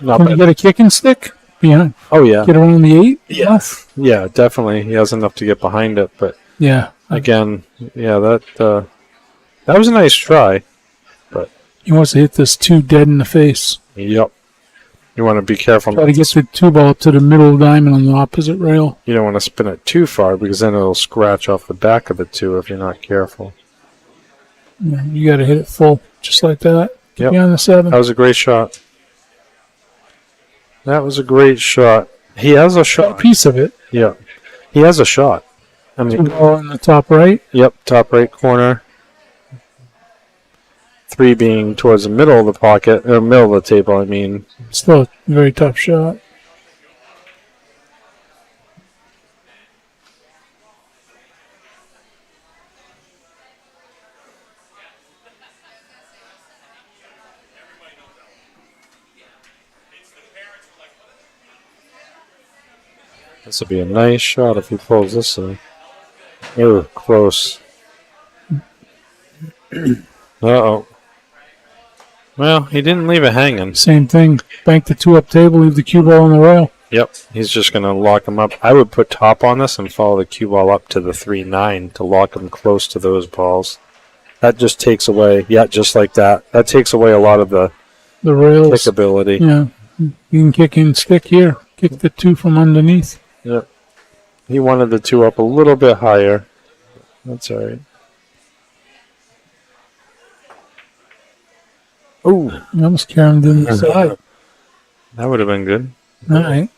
Not Can you bad. get a kicking stick? Behind. Oh yeah. Get around the 8? Yes. Yeah, definitely. He has enough to get behind it, but Yeah. again, yeah, that was a nice try. He wants to hit this 2 dead in the face. Yep. You want to be careful. Try to get the 2 ball up to the middle diamond on the opposite rail. You don't want to spin it too far because then it'll scratch off the back of the 2 if you're not careful. Yeah, you got to hit it full, just like that. Get Yep. behind the 7. That was a great shot. That was a great shot. He has a A shot. piece of it. Yeah. He has a shot. I 2 mean, ball in the top right. yep, top right corner. 3 being towards the middle of the pocket, or middle of the table, I mean. Still a very tough shot. This will be a nice shot if he pulls this in. Oh, close. Uh-oh. Well, he didn't leave it hanging. Same thing. Bank the 2-up table, leave the cue ball on the rail. Yep, he's just going to lock him up. I would put top on this and follow the cue ball up to the 3-9 to lock him close to those balls. That just takes away, yeah, just like that. That takes away a lot of the rails. kickability. Yeah, you can kick in stick here. Kick the 2 from underneath. Yep. He wanted the 2 up a little bit higher. That's all right. Oh, You almost carried him to the side. that would have been good. All right.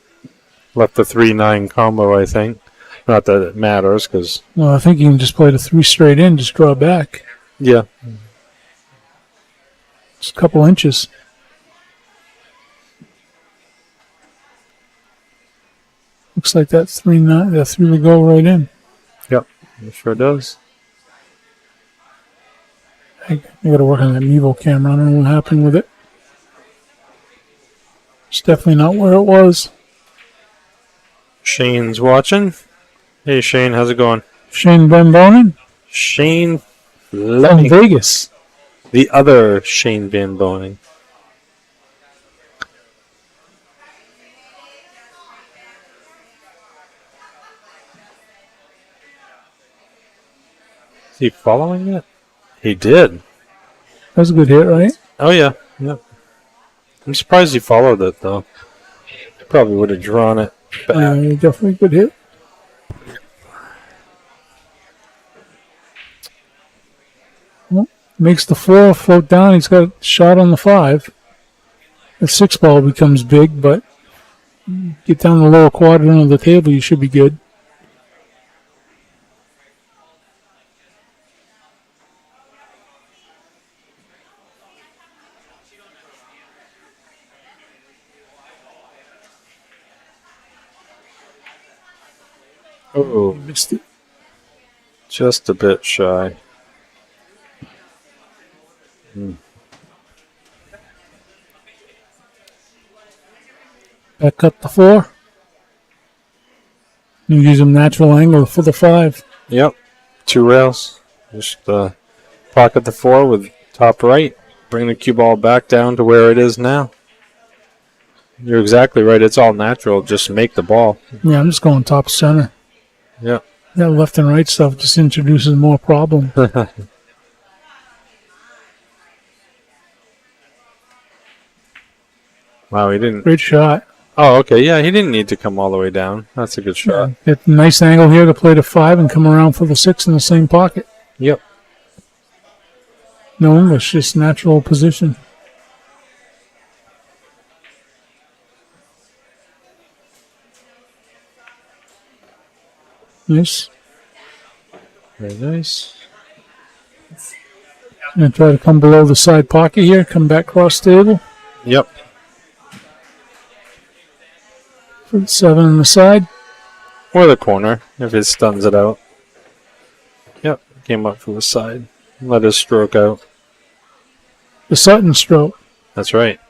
Left the 3-9 combo, I think. Not that it matters, because Well, I think you can just play the 3 straight in, just draw back. yeah, Just a couple inches. Looks like that 3-9, that 3 will go right in. it sure does. I got to work on that Mevo camera. I don't know what happened with it. It's definitely not where it was. Shane's watching. Hey, Shane, how's it going? Shane Van Bonen Shane from Fleming. Vegas. The other Shane Van Boning. Is he following it? He did. That was a good hit, right? Oh, yeah. Yep. I'm surprised he followed it, though. Probably would have drawn it back. Definitely a good hit. Well, makes the 4 float down. He's got a shot on the 5. The 6 ball becomes big, but get down the lower quadrant of the table, you should be good. Oh, Missed it. just a bit shy. Back up the 4. You use a natural angle for the 5. Yep. 2 rails. Just pocket the 4 with top right. Bring the cue ball back down to where it is now. You're exactly right. It's all natural. Just make the ball. Yeah, I'm just going top center. Yep. That left and right stuff just introduces more problem. Wow, he didn't. Great shot. Oh, okay. Yeah, he didn't need to come all the way down. That's a good shot. Get a nice angle here to play the 5 and come around for the 6 in the same pocket. Yep. No English, just natural position. Nice. Very nice. And try to come below the side pocket here. Come back cross table. Yep. For the 7 on the side. Or the corner, if it stuns it out. Yep. Came up from the side. Let his stroke out. The Sutton stroke. That's right.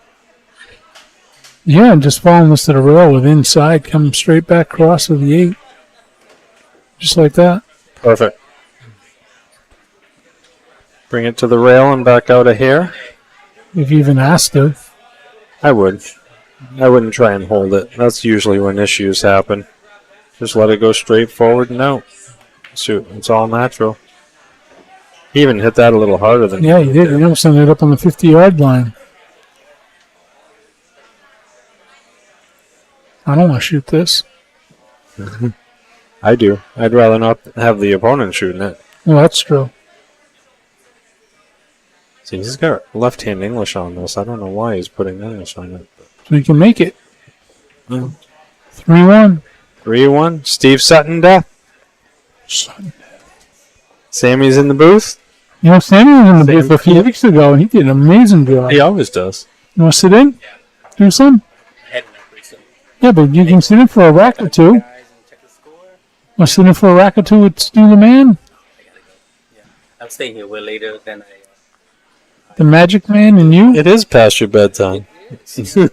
Yeah, and just following this to the rail with inside. Come straight back cross with the 8. Just like that. Perfect. Bring it to the rail and back out a hair. If you even asked to. I would. I wouldn't try and hold it. That's usually when issues happen. Just let it go straight forward and out. Shoot, it's all natural. He even hit that a little harder than Yeah, you did. You almost ended up on the 50-yard line. I don't want to shoot this. I do. I'd rather not have the opponent shooting it. Well, that's true. See, he's got left-hand English on this. I don't know why he's putting English on it. So you can make it. Mm. 3-1. 3-1. Steve Sutton death. Sammy's in the booth. You know, Samuel was in the booth a few weeks ago, and he did an amazing job. He always does. You want to sit in? Do some? I had enough recently. Yeah, but you can sit in for a rack or two. Guys, and check the score. Want to sit in for a rack or two with Stu the Man? I gotta go. Yeah. I'm staying here way later than I. The Magic Man and you? It is past your bedtime. See all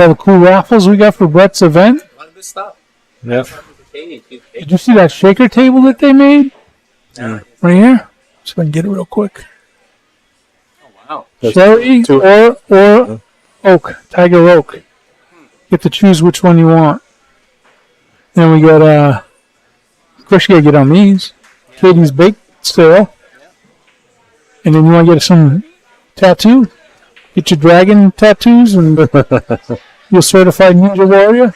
the cool raffles we got for Brett's event? A lot of good stuff. Yep. Did you see that shaker table that they made? Yeah. Right here? So I can get it real quick. Oh, wow. Cherry or oak, tiger oak. Get to choose which one you want. Then we got of course you gotta get on these. Katie's bake sale. And then you want to get some tattoo? Get your dragon tattoos and you're certified Ninja Warrior.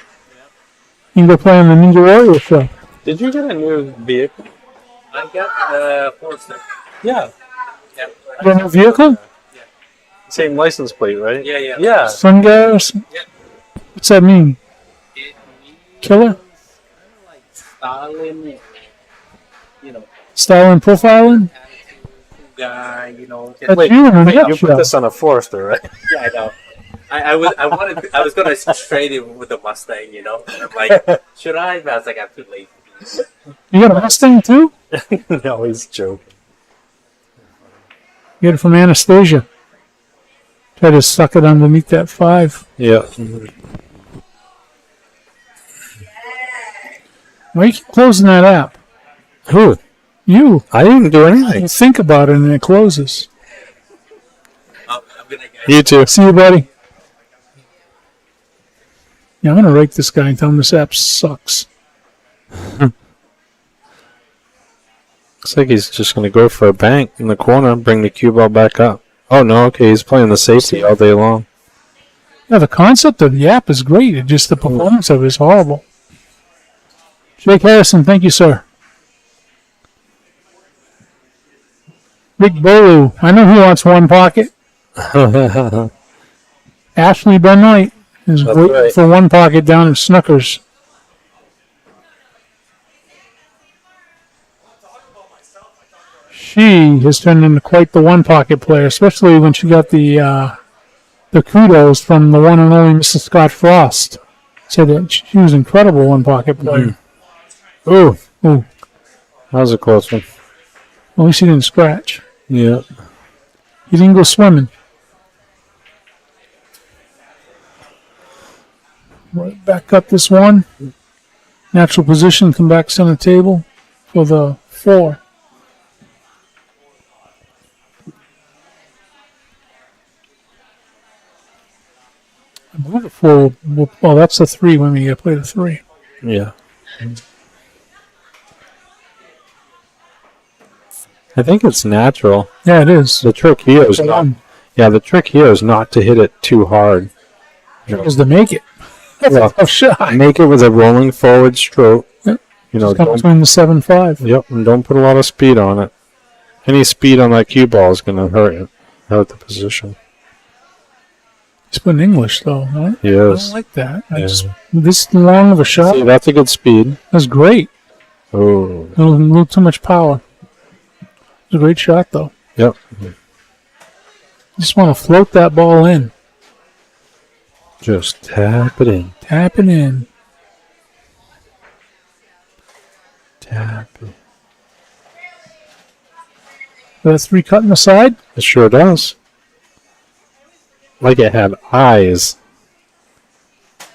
You can go play on the Ninja Warrior show. Did you get a new vehicle? I got Forester. Yeah. Yeah. You got a new vehicle? Same license plate, right? Yeah, yeah. Yeah. Sungas? Yeah. What's that mean? It means Killer? like Stalin, you know, Style and profiling? attitude, cool guy, you know. That's Wait, you in a Wait, you nutshell. put this on a Forester, right? Yeah, I know. I was gonna trade it with the Mustang, you know. And I'm like, should I? But I was like, I'm too late. You got a Mustang too? No, he's joking. You got it from Anastasia. Try to suck it underneath that 5. Yeah. Why you keep closing that app? Who? You. I didn't do You anything. think about it and it closes. I'm gonna get. You too. See you, buddy. Yeah, I'm going to rake this guy and tell him this app sucks. Looks like he's just going to go for a bank in the corner and bring the cue ball back up. Oh, no, okay, he's playing the safety all day long. Yeah, the concept of the app is great. It just the performance of it is horrible. Jake Harrison, thank you, sir. Rick Bolu, I know who wants one pocket. Ashley Benoit is That's waiting right. for one pocket down at Snuckers. She has turned into quite the one pocket player, especially when she got the kudos from the one and only Mrs. Scott Frost. Said that she was an incredible one pocket player. Ooh, Ooh, that was a close one. at least he didn't scratch. Yeah. He didn't go swimming. Right back up this one. Natural position, come back center table for the 4. I believe the 4 will, well, that's the 3 when we play the 3. Yeah. I think it's natural. Yeah, it is. The trick here is The not. one Yeah, the trick here is not to hit it too hard. is to make it. That's Well, a tough shot. Make it with a rolling forward stroke. Yep. You know, Just come don't, between the 7-5. yep, and don't put a lot of speed on it. Any speed on that cue ball is going to hurt it, hurt the position. He's putting English though, right? I Yes. don't like that. I Yeah. just this long of a shot. See, that's a good speed. That's great. Oh, A little too much power. It's a great shot though. yep. Just want to float that ball in, Just tap it in. tap it in. Tap it. That's 3 cutting the side. It sure does. Like it had eyes.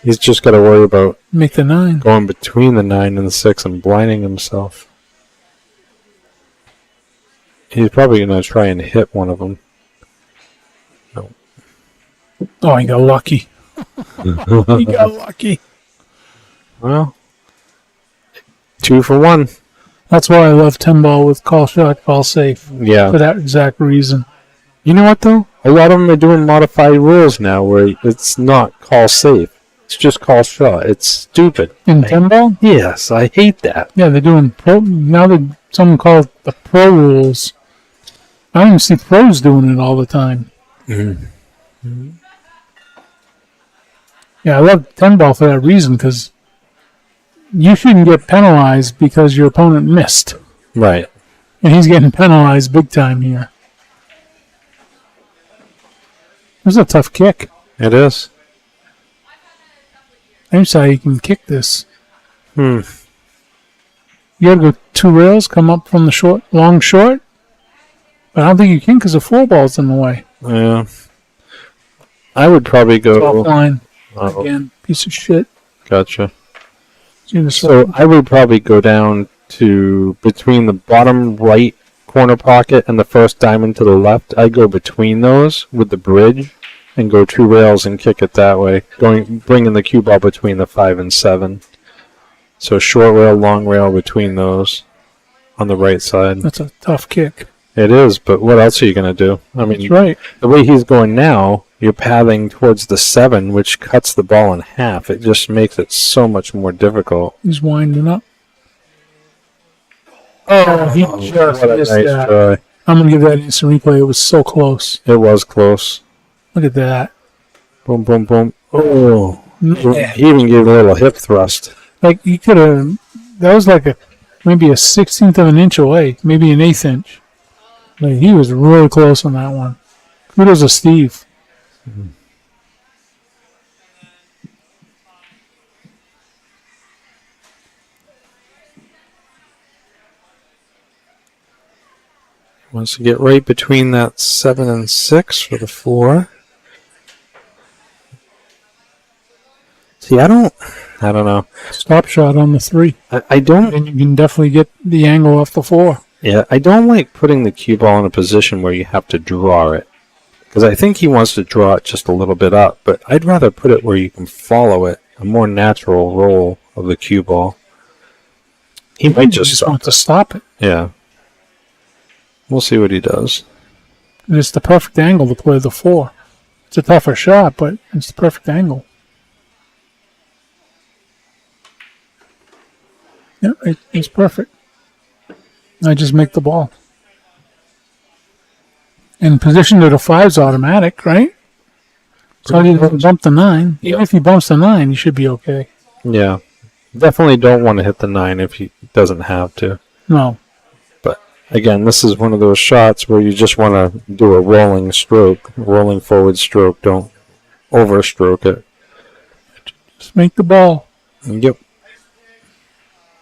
He's just got to worry about Make the 9. going between the 9 and the 6 and blinding himself. He's probably going to try and hit one of them. Oh, he got lucky. He got lucky. Well, 2 for 1. That's why I love 10 ball with call shot, call safe. Yeah. For that exact reason. You know what, though? A lot of them are doing modified rules now where it's not call safe. It's just call shot. It's stupid. In 10 ball? Yes, I hate that. Yeah, they're doing pro. Now that someone calls it the pro rules. I don't even see pros doing it all the time. Yeah, I love 10 ball for that reason because you shouldn't get penalized because your opponent missed. Right. And he's getting penalized big time here. This is a tough kick. It is. I'm sorry you can kick this. Hmm. You gotta go 2 rails, come up from the short, long short. But I don't think you can because the 4 ball's in the way. Yeah. I would probably It's go. offline. Uh-oh. Again, piece of shit. Gotcha. See this So I would probably go down to between the bottom right corner pocket and the first diamond to the left. I go between those with the bridge and go 2 rails and kick it that way, bringing the cue ball between the 5 and 7. So short rail, long rail between those on the right side. That's a tough kick. It is, but what else are you going to do? I mean, That's right. the way he's going now, you're pathing towards the 7, which cuts the ball in half. It just makes it so much more difficult. He's winding up. Oh, he just What a missed nice that. try. I'm going to give that instant replay. It was so close. It was close. Look at that. Boom, boom, boom. Oh, Man. he even gave a little hip thrust. Like, you could have... That was like maybe a 16th of an inch away. Maybe an 1/8 inch. Like, he was really close on that one. Kudos to Steve. Wants to get right between that 7 and 6 for the 4. See, I don't know. Stop shot on the 3. I don't. And you can definitely get the angle off the 4. Yeah, I don't like putting the cue ball in a position where you have to draw it. Because I think he wants to draw it just a little bit up, but I'd rather put it where you can follow it, a more natural roll of the cue ball. He might just want to stop it. Yeah. We'll see what he does. It's the perfect angle to play the 4. It's a tougher shot, but it's the perfect angle. Yeah, it's perfect. I just make the ball. And position to the 5's automatic, right? So he doesn't bump the 9. Even if he bumps the 9, you should be okay. Yeah. Definitely don't want to hit the 9 if he doesn't have to. No. But again, this is one of those shots where you just want to do a rolling stroke, rolling forward stroke. Don't overstroke it. Just make the ball. Yep.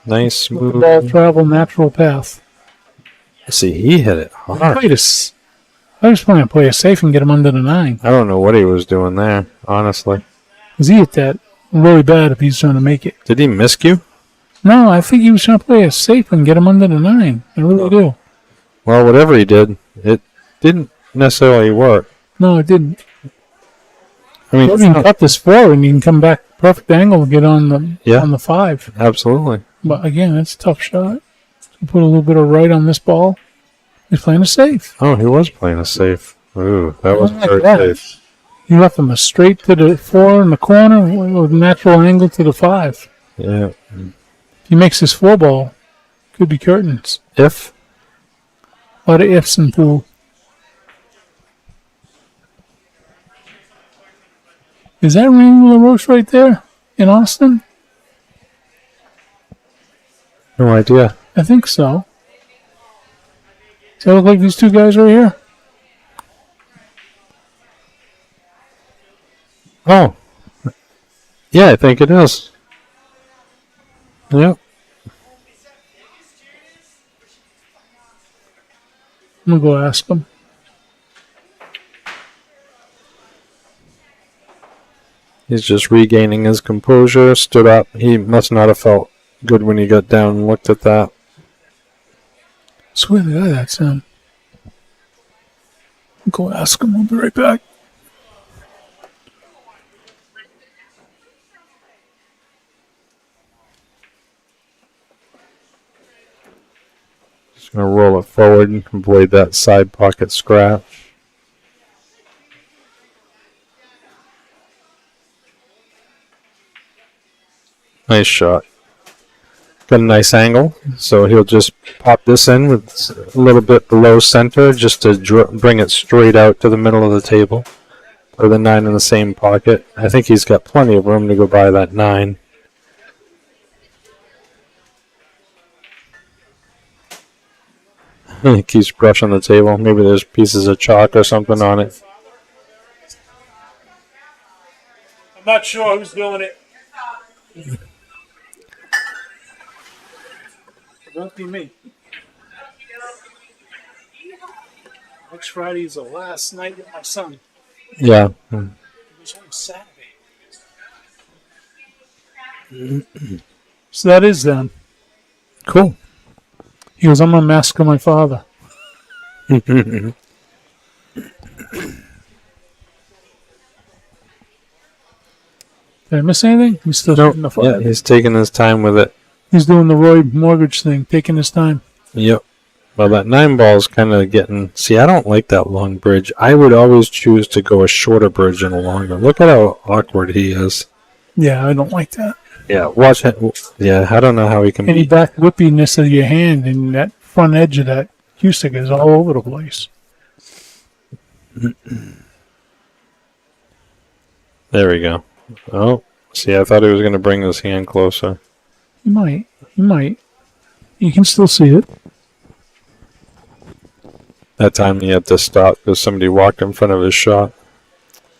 Nice Let the smooth. ball travel natural path. See, he hit it hard. I just want to play it safe and get him under the 9. I don't know what he was doing there, honestly. Because he hit that really bad if he's trying to make it. Did he miss you? No, I think he was trying to play it safe and get him under the 9. I really do. Well, whatever he did, it didn't necessarily work. No, it didn't. I mean, You can cut this 4 and you can come back perfect angle and get on the 5. absolutely. But again, that's a tough shot. So put a little bit of right on this ball. He's playing it safe. Oh, he was playing a safe. Ooh, that was I like very that. safe. He left him a straight to the 4 in the corner with a natural angle to the 5. Yeah. If he makes this 4 ball, could be curtains. If A lot of ifs in pool. Is that Randy LaRoche right there in Austin? no idea. I think so. Does that look like these 2 guys right here? Oh, yeah, I think it is. Yep. I'm going to go ask him. He's just regaining his composure, stood up. He must not have felt good when he got down and looked at that. Swear to God, that's him. I'll go ask him. I'll be right back. Just going to roll it forward and avoid that side pocket scratch. Nice shot. Got a nice angle, so he'll just pop this in with a little bit below center just to bring it straight out to the middle of the table. Put the 9 in the same pocket. I think he's got plenty of room to go by that 9. He keeps brushing the table. Maybe there's pieces of chalk or something on it. I'm not sure who's doing it. It won't be me. Next Friday is the last night with my son. Yeah. It was on Saturday. So that is them. Cool. He goes, I'm going to massacre my father. Did I miss anything? He's still shooting the Yeah, he's taking his time with it. He's doing the Roy Morgridge thing, taking his time. Yep. Well, that 9 ball is kind of getting... See, I don't like that long bridge. I would always choose to go a shorter bridge and a longer. Look at how awkward he is. Yeah, I don't like that. Yeah, watch it. Yeah, I don't know how he can Any be... back whippiness of your hand and that front edge of that cue stick is all over the place. There we go. Oh, see, I thought he was going to bring his hand closer. You might. You might. You can still see it. That time he had to stop because somebody walked in front of his shot.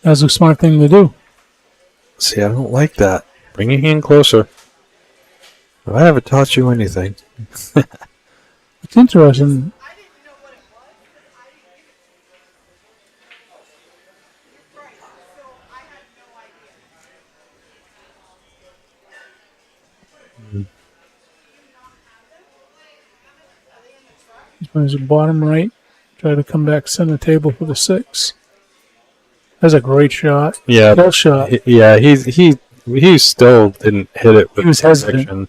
That's a smart thing to do. See, I don't like that. Bring your hand closer. Have I ever taught you anything? It's interesting. He's going to bottom right. Try to come back center table for the 6. That's a great shot. Yeah. Kill shot. Yeah, he still didn't hit it with He was hesitant. conviction.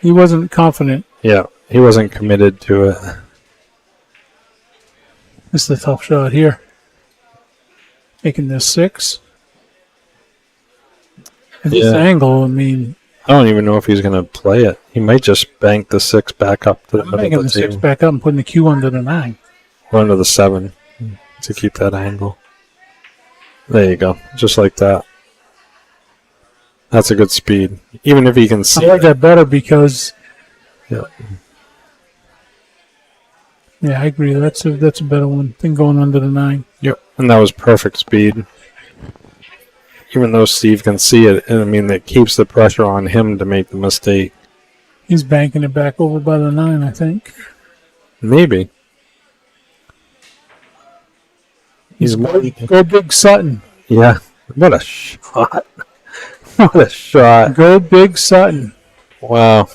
He wasn't confident. Yeah, he wasn't committed to it. This is a tough shot here. Making this 6. At this Yeah. angle, I mean, I don't even know if he's going to play it. He might just bank the 6 back up to the I'm middle making of the the 6 table. back up and putting the cue under the 9. Or under the 7 to keep that angle. There you go. Just like that. That's a good speed. Even if he can see I like it. that better because, Yeah. yeah, I agree. That's a better one than going under the 9. Yep. And that was perfect speed. Even though Steve can see it, and I mean, it keeps the pressure on him to make the mistake. He's banking it back over by the 9, I think. Maybe. He's Go big Sutton. Yeah. What a shot. What a shot. Go big Sutton. Wow.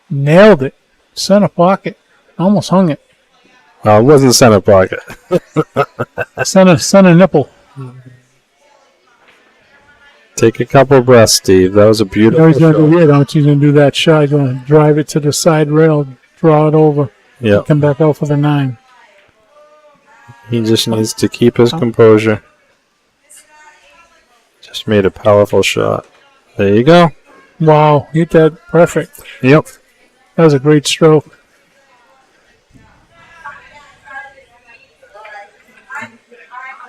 Nailed it. Center pocket. Almost hung it. Well, it wasn't center pocket. Center nipple. Take a couple breaths, Steve. That was a You know beautiful he's going to shot. do, don't you? He's going to do that shot. He's going to drive it to the side rail, draw it over, Yeah. come back out for the 9. He just needs to keep his composure. Just made a powerful shot. There you go. Wow, hit that perfect. Yep. That was a great stroke.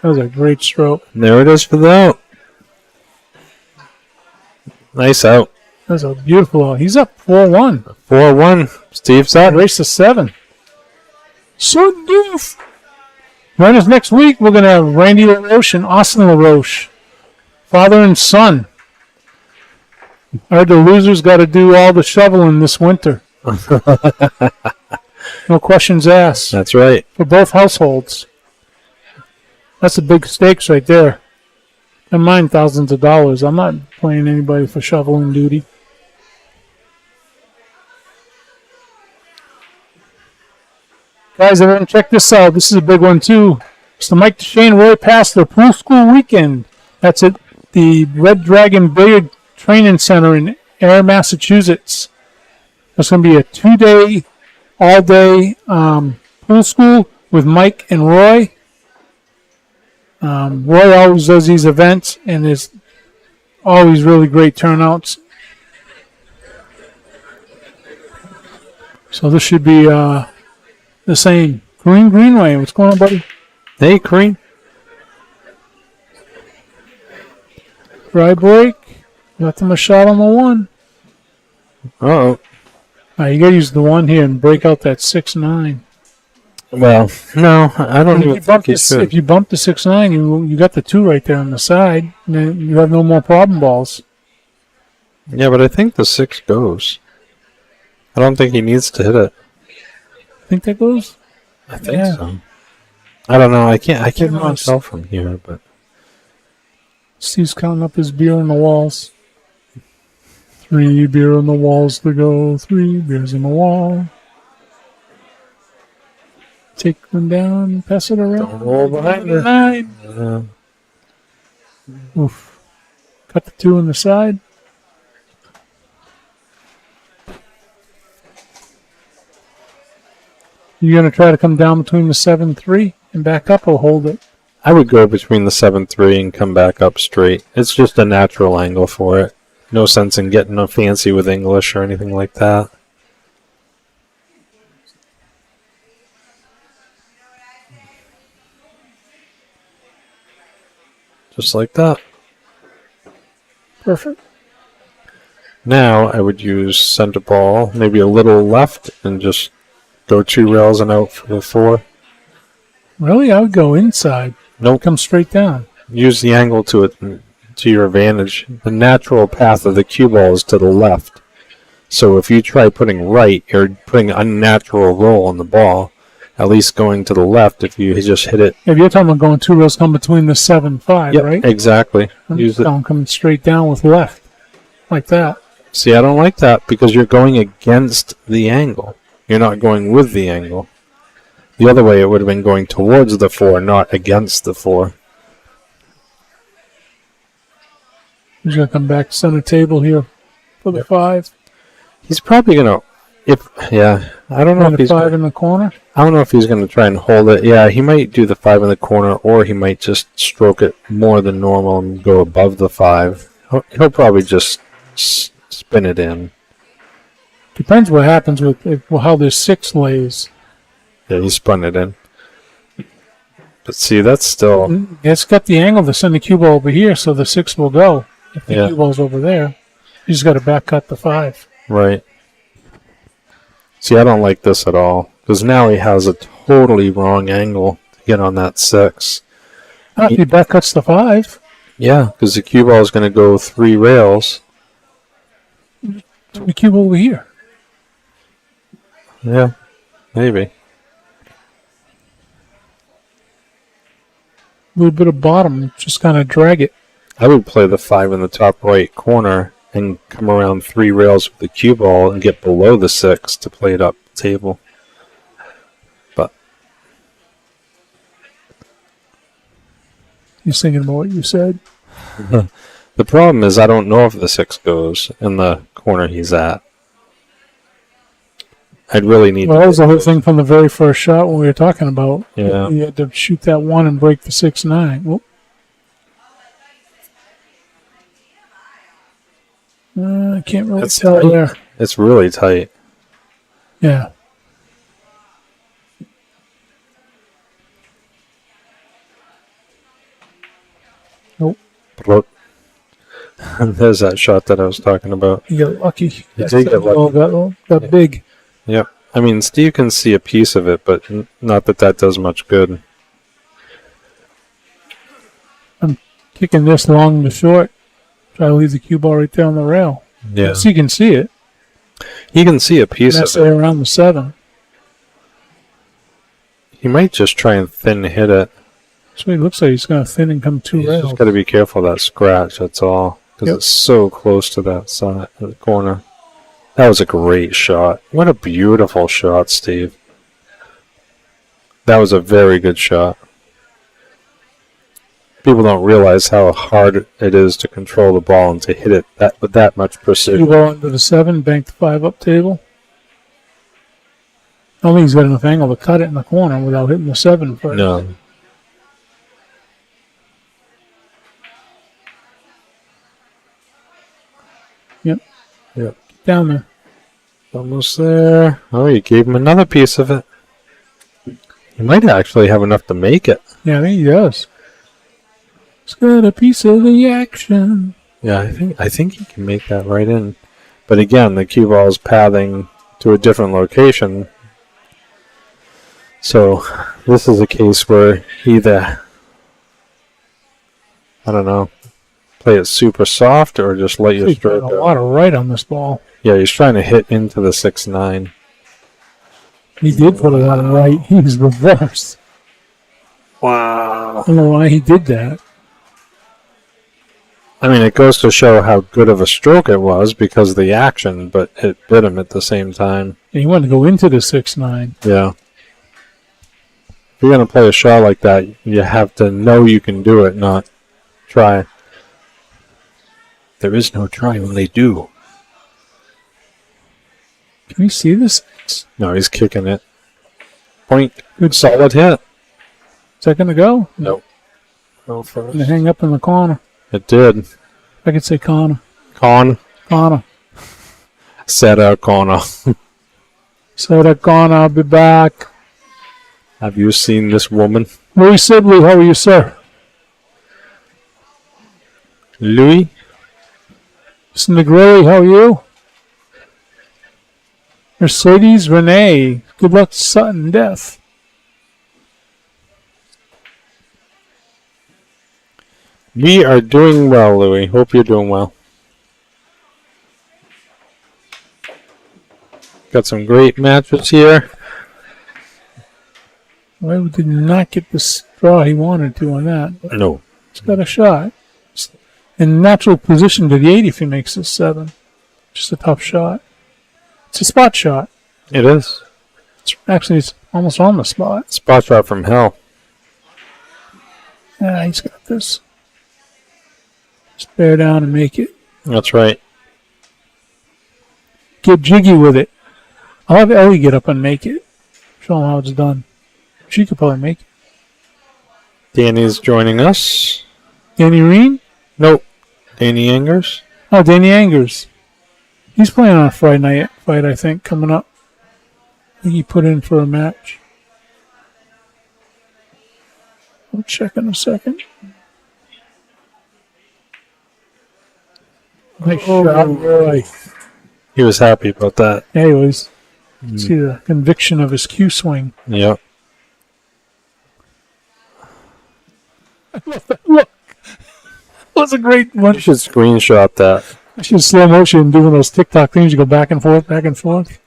That was a great stroke. There it is for the out. Nice out. That was a beautiful out. He's up 4-1. 4-1. Steve Sutton. Race to 7. So doof. Join us next week. We're going to have Randy LaRoche and Austin LaRoche. Father and son. I heard the losers got to do all the shoveling this winter. No questions asked. That's right. For both households. That's the big stakes right there. Never mind thousands of dollars. I'm not playing anybody for shoveling duty. Guys, everyone check this out. This is a big one too. It's the Mike DeShane Roy Pastor Pool School Weekend. That's at the Red Dragon Billiard Training Center in Air, Massachusetts. It's going to be a 2-day, all-day pool school with Mike and Roy. Roy always does these events, and there's always really great turnouts. So this should be the same. Greenway, what's going on, buddy? Hey, Kareem. Dry break. Left him a shot on the 1. Uh-oh. You got to use the one here and break out that 6-9. Well, no, I don't even think he If should. you bump the 6-9, you got the 2 right there on the side. And then you have no more problem balls. Yeah, but I think the 6 goes. I don't think he needs to hit it. Think that goes? I think Yeah. so. I don't know. I can't Give really us- tell from here, but Steve's counting up his beer on the walls. 3 beer on the walls to go. 3 beers on the wall. Take them down, pass it around. Don't roll behind it. 9. Oof. Cut the 2 on the side. You gonna try to come down between the 7-3 and back up, or hold it? I would go between the 7-3 and come back up straight. It's just a natural angle for it. No sense in getting a fancy with English or anything like that. Just like that. Perfect. Now I would use center ball, maybe a little left, and just go 2 rails and out for the 4. Really, I would go inside. Nope. Come straight down. Use the angle to your advantage. The natural path of the cue ball is to the left. So if you try putting right, you're putting an unnatural roll on the ball. At least going to the left if you just hit it. If you're talking about going 2 rails, come between the 7-5, Yep, right? exactly. I'm Use it. coming straight down with left, like that. See, I don't like that because you're going against the angle. You're not going with the angle. The other way, it would have been going towards the 4, not against the 4. He's gonna come back center table here for the 5. He's probably gonna, I don't know And if the he's. 5 in the corner. I don't know if he's gonna try and hold it. Yeah, he might do the 5 in the corner, or he might just stroke it more than normal and go above the 5. He'll probably just spin it in. Depends what happens with how this 6 lays. Yeah, he spun it in. But see, that's still. It's got the angle to send the cue ball over here, so the 6 will go. If the Yeah. cue ball's over there, you just got to back cut the 5. Right. See, I don't like this at all. Because now he has a totally wrong angle to get on that 6. If he back cuts the 5, Yeah, because the cue ball is going to go 3 rails. the cue ball over here. Yeah, maybe. A little bit of bottom, just kind of drag it. I would play the 5 in the top right corner and come around 3 rails with the cue ball and get below the 6 to play it up table. But He's thinking about what you said. the problem is I don't know if the 6 goes in the corner he's at. I'd really need Well, to. that was the whole thing from the very first shot when we were talking about. Yeah. You had to shoot that 1 and break the 6-9. Whoop. I can't really That's tell tight. there. It's really tight. Yeah. Look. There's that shot that I was talking about. You got lucky. You did get lucky. Got big. Yep. I mean, Steve can see a piece of it, but not that does much good. Kicking this long to short. Try to leave the cue ball right there on the rail. Yeah. So you can see it. He can see a piece That's of it. around the 7. He might just try and thin hit it. So it looks like he's going to thin and come 2 He's rails. just got to be careful of that scratch, that's all. Because Yep. it's so close to that side, the corner. That was a great shot. What a beautiful shot, Steve. That was a very good shot. People don't realize how hard it is to control the ball and to hit it with that much Cue precision. ball into the 7, bank the 5 up table. I don't think he's got enough angle to cut it in the corner without hitting the 7 first. No. Down there. Almost there. Oh, you gave him another piece of it. He might actually have enough to make it. Yeah, I think he does. He's got a piece of the action. Yeah, I think he can make that right in. But again, the cue ball is pathing to a different location. So this is a case where either, I don't know, play it super soft or just let your He's got stroke a go. lot of right on this ball. Yeah, he's trying to hit into the 6-9. He did put a lot of right. He was reversed. Wow. I don't know why he did that. I mean, it goes to show how good of a stroke it was because of the action, but it bit him at the same time. And he wanted to go into the 6-9. Yeah. If you're going to play a shot like that, you have to know you can do it, not try. There is no try when they do. Can we see this? No, he's kicking it. Point. Good Solid hit. second to go. Nope. Go first. And hang up in the corner. It did. I could say corner. Corner. Set out corner. So that corner, I'll be back. Have you seen this woman? Louis Sibley, how are you, sir? Louis? Mr. Negrelli, how are you? Mercedes Renee, good luck to Sutton Death. We are doing well, Louis. Hope you're doing well. Got some great matches here. Well, did not get the straw he wanted to on that. But No. he's got a shot. In natural position to the 8 if he makes this 7. Just a tough shot. It's a spot shot. It is. It's almost on the spot. Spot shot from hell. Yeah, he's got this. Just bear down and make it. That's right. Get jiggy with it. I'll have Ellie get up and make it. Show him how it's done. She could probably make it. Danny's joining us. Danny Reen? Nope. Danny Angers. Oh, Danny Angers. He's playing on a Friday night fight, I think, coming up. I think he put in for a match. I'll check in a second. Nice shot, Roy. He was happy about that. Anyways, see the conviction of his Q swing. Yep. Look, that was a great one. You should screenshot that. I should slow motion doing those TikTok things. You go back and forth, back and forth.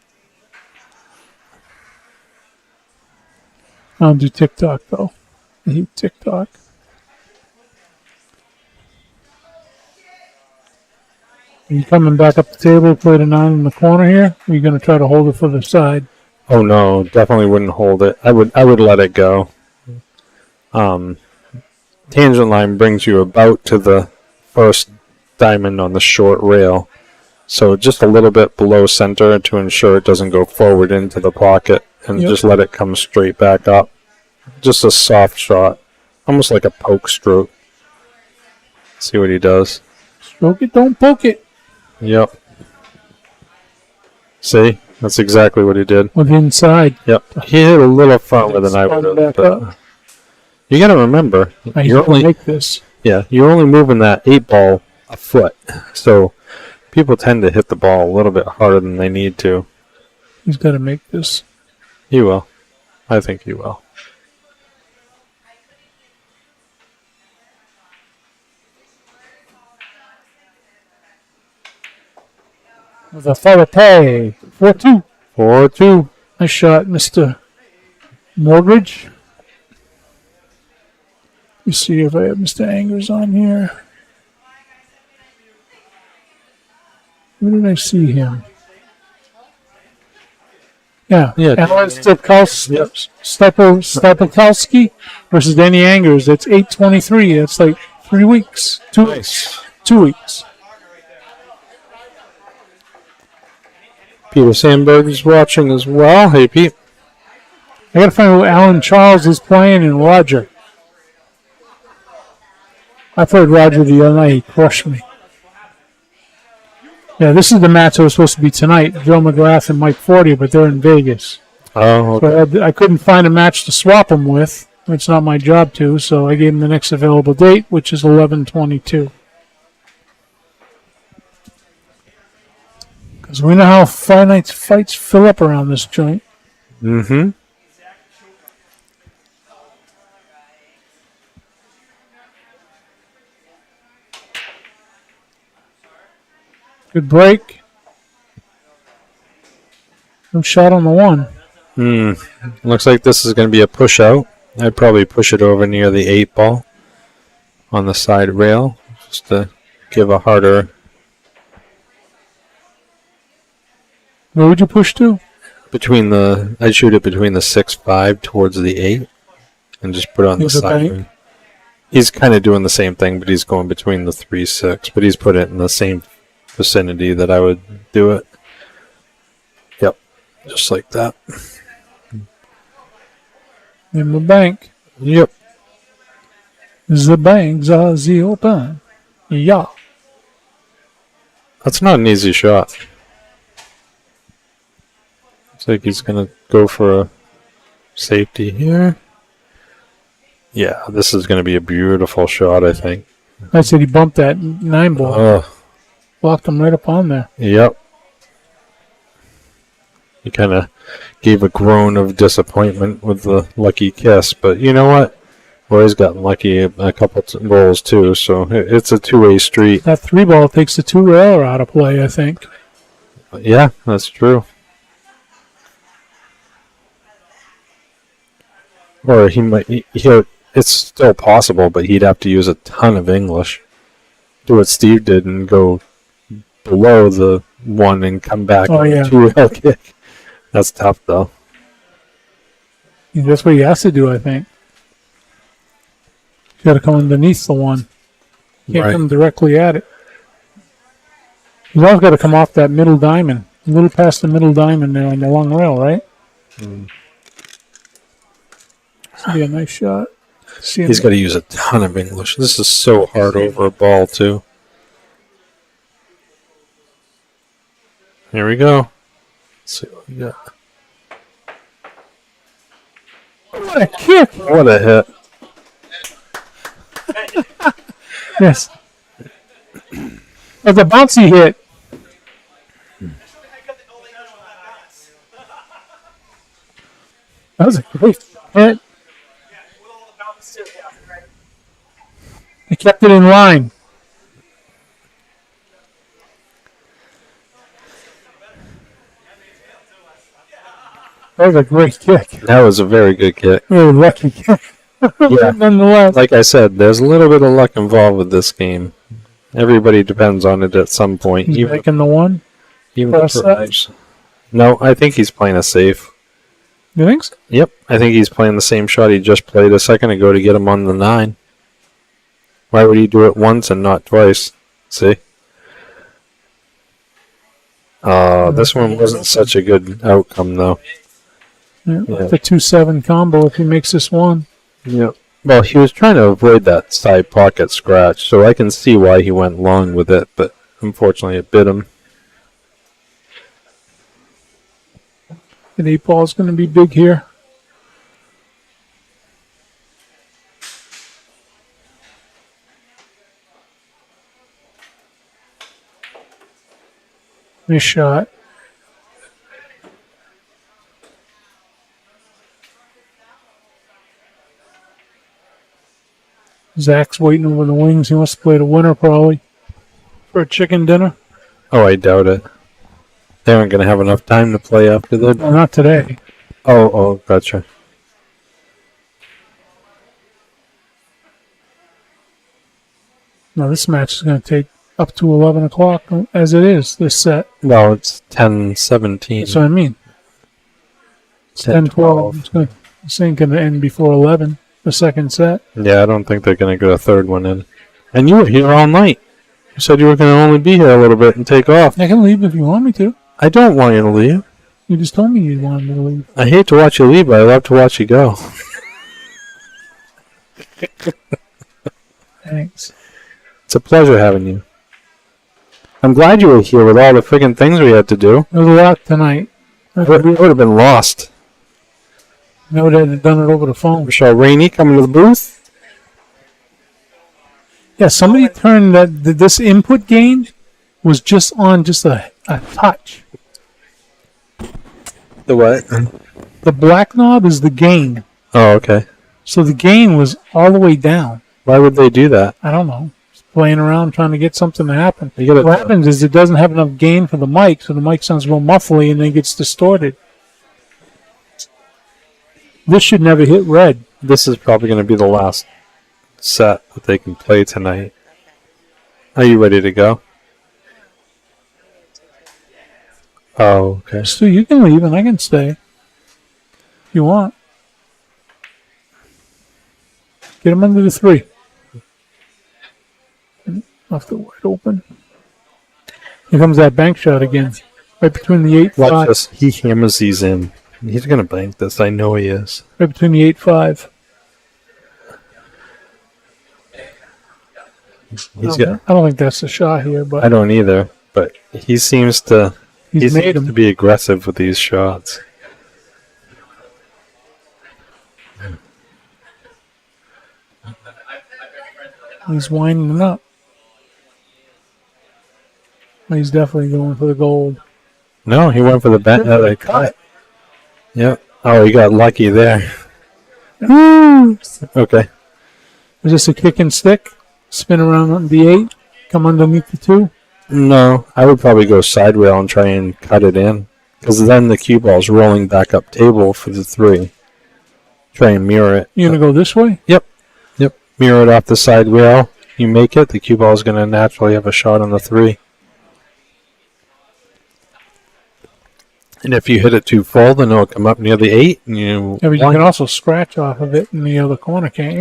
I don't do TikTok though. I hate TikTok. Are you coming back up the table, play the 9 in the corner here? Or are you going to try to hold it for the side? Oh no, definitely wouldn't hold it. I would let it go. Tangent line brings you about to the first diamond on the short rail. So just a little bit below center to ensure it doesn't go forward into the pocket and Yep. just let it come straight back up. Just a soft shot. Almost like a poke stroke. See what he does. Stroke it, don't poke it. Yep. See? That's exactly what he did. With the inside. Yep. He hit a little farther than I Spun would back have. up. You got to remember, I you're have to only make this. you're only moving that 8 ball a foot. So people tend to hit the ball a little bit harder than they need to. He's got to make this. He will. I think he will. With a follow pay. 4-2. 4-2. Nice shot, Mr. Morgridge. Let me see if I have Mr. Angers on here. Where did I see him? Yeah. Yeah. Alan Stepakowski versus Danny Angers. That's 8:23. That's like 3 weeks. 2 weeks. 2 weeks. Peter Sandberg is watching as well. Hey, Pete. I gotta find out who Alan Charles is playing and Roger. I played Roger the other night. He crushed me. Yeah, this is the match that was supposed to be tonight. Joe McGrath and Mike Fortier, but they're in Vegas. Oh, okay. So I couldn't find a match to swap them with. It's not my job to, so I gave him the next available date, which is 11/22. Because we know how Friday night's fights fill up around this joint. Mm-hmm. Good break. No shot on the one. Looks like this is going to be a push out. I'd probably push it over near the 8 ball on the side rail just to give a harder. Where would you push to? I'd shoot it between the 6-5 towards the 8 and just put it on the Here's the side bank. rail. He's kind of doing the same thing, but he's going between the 3-6, but he's put it in the same vicinity that I would do it. Yep, just like that. In the bank. Yep. The banks are the open. Yeah. That's not an easy shot. Looks like he's going to go for a safety here. Yeah, this is going to be a beautiful shot, I think. I said he bumped that 9 ball. Oh, Blocked him right up on there. yep. He kind of gave a groan of disappointment with the lucky kiss, but you know what? Roy's gotten lucky a couple rolls too, so it's a two-way street. That 3 ball takes the 2 railer out of play, I think. Yeah, that's true. Or he might. It's still possible, but he'd have to use a ton of English. Do what Steve did and go below the 1 and come back Oh, on yeah. a 2-rail kick. That's tough, though. Yeah, that's what he has to do, I think. He's got to come underneath the 1. Can't Right. come directly at it. He's always got to come off that middle diamond. A little past the middle diamond there on the long rail, right? This would be a nice shot. He's got to use a ton of English. This is so hard over a ball, too. Here we go. Let's see what we got. What a kick! What a hit. Yes. That's a bouncy hit. That was a great hit. He kept it in line. That was a great kick. That was a very good kick. Really lucky kick. Yeah. Nonetheless. Like I said, there's a little bit of luck involved with this game. Everybody depends on it at some point. He's Even making the 1. the press that. pros. No, I think he's playing a safe. You think so? Yep, I think he's playing the same shot he just played a second ago to get him on the 9. Why would he do it once and not twice? See? This one wasn't such a good outcome, though. Yeah. Yeah. The 2-7 combo if he makes this 1. Yep. Well, he was trying to avoid that side pocket scratch, so I can see why he went long with it, but unfortunately it bit him. The 8 ball is going to be big here. Nice shot. Zach's waiting over the wings. He wants to play the winner probably for a chicken dinner. Oh, I doubt it. They aren't going to have enough time to play after that. Well, not today. Oh, gotcha. No, this match is going to take up to 11 o'clock as it is, this set. No, it's 10:17. That's what I mean. It's 10-12. This ain't going to end before 11, the second set. Yeah, I don't think they're going to get a third one in. And you were here all night. You said you were going to only be here a little bit and take off. I can leave if you want me to. I don't want you to leave. You just told me you wanted me to leave. I hate to watch you leave, but I love to watch you go. Thanks. It's a pleasure having you. I'm glad you were here with all the friggin' things we had to do. There was a lot tonight. We would have been lost. I would have done it over the phone. Michelle Rainey coming to the booth. Yeah, somebody turned this input gain was just on just a touch. The what? The black knob is the gain. Oh, okay. So the gain was all the way down. Why would they do that? I don't know. Just playing around trying to get something to happen. You gotta- What happens is it doesn't have enough gain for the mic, so the mic sounds real muffly and then gets distorted. This should never hit red. This is probably going to be the last set that they can play tonight. Are you ready to go? Oh, okay. Stu, you can leave and I can stay. If you want. Get him under the 3. Left it wide open. Here comes that bank shot again. Right between the 8-5. Watch this. He hammers these in. He's going to bank this. I know he is. Right between the 8-5. He's got. I don't think that's the shot here, but I don't either, but he seems to. He he's made seems him. to be aggressive with these shots. He's winding it up. He's definitely going for the gold. No, he went for the the cut. Yep. Oh, he got lucky there. Woo! Okay. Is this a kick and stick? Spin around on the 8, come underneath the 2. No, I would probably go side rail and try and cut it in, because then the cue ball's rolling back up table for the 3. Try and mirror it. You gonna go this way? Yep. Mirror it off the side rail. You make it, the cue ball is going to naturally have a shot on the 3. And if you hit it too full, then it'll come up near the 8. And Yeah, but you can also scratch off of it in the other corner, can't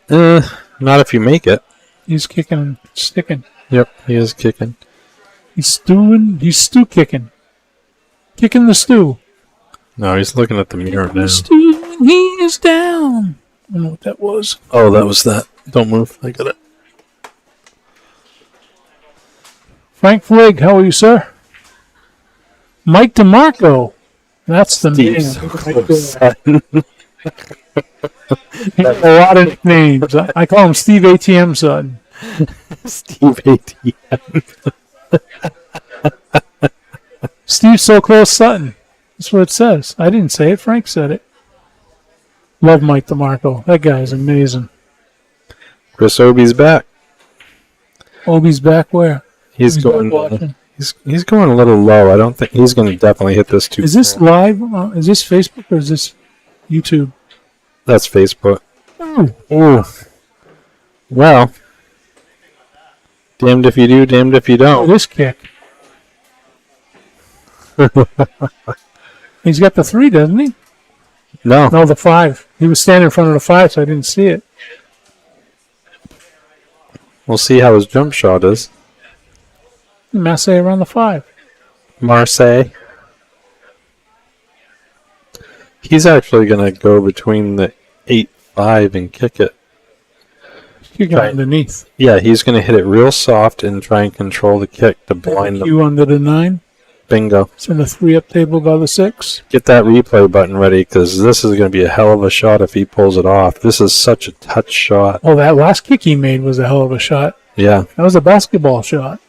you? Not if you make it. He's kicking and sticking. Yep, he is kicking. He's stew kicking. Kicking the stew. No, he's looking at the mirror now. The stew, he is down. I don't know what that was. Oh, that was that. Don't move. I got it. Frank Fligg, how are you, sir? Mike DeMarco. That's the Steve name. Sutton. He has a lot of names. I call him Steve ATM Sutton. Steve ATM. Steve So Close Sutton. That's what it says. I didn't say it. Frank said it. Love Mike DeMarco. That guy is amazing. Chris Obie's back. Obi's back where? He's back going. watching. He's going a little low. I don't think he's going to definitely hit this too. Is this full. live? Is this Facebook or is this YouTube? That's Facebook. Oh, Ooh. Well, damned if you do, damned if you don't. this kick. He's got the 3, doesn't he? No. No, the 5. He was standing in front of the 5, so I didn't see it. We'll see how his jump shot is. Masse around the 5. Marseille. He's actually going to go between the 8-5 and kick it. You got Right. underneath. Yeah, he's going to hit it real soft and try and control the kick to blind them. Q under the 9. Bingo. Send a 3 up table by the 6. Get that replay button ready, because this is going to be a hell of a shot if he pulls it off. This is such a touch shot. Oh, that last kick he made was a hell of a shot. Yeah. That was a basketball shot.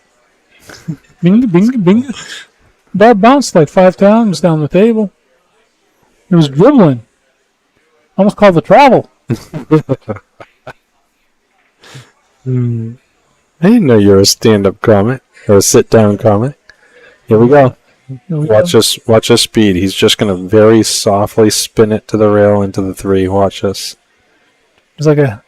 Bing, bing, bing. Ball bounced like 5 times down the table. It was dribbling. Almost called the travel. I didn't know you were a stand-up comic or a sit-down comic. Here we go. Here we Watch go. this. Watch his speed. He's just going to very softly spin it to the rail into the 3. Watch this. It's like a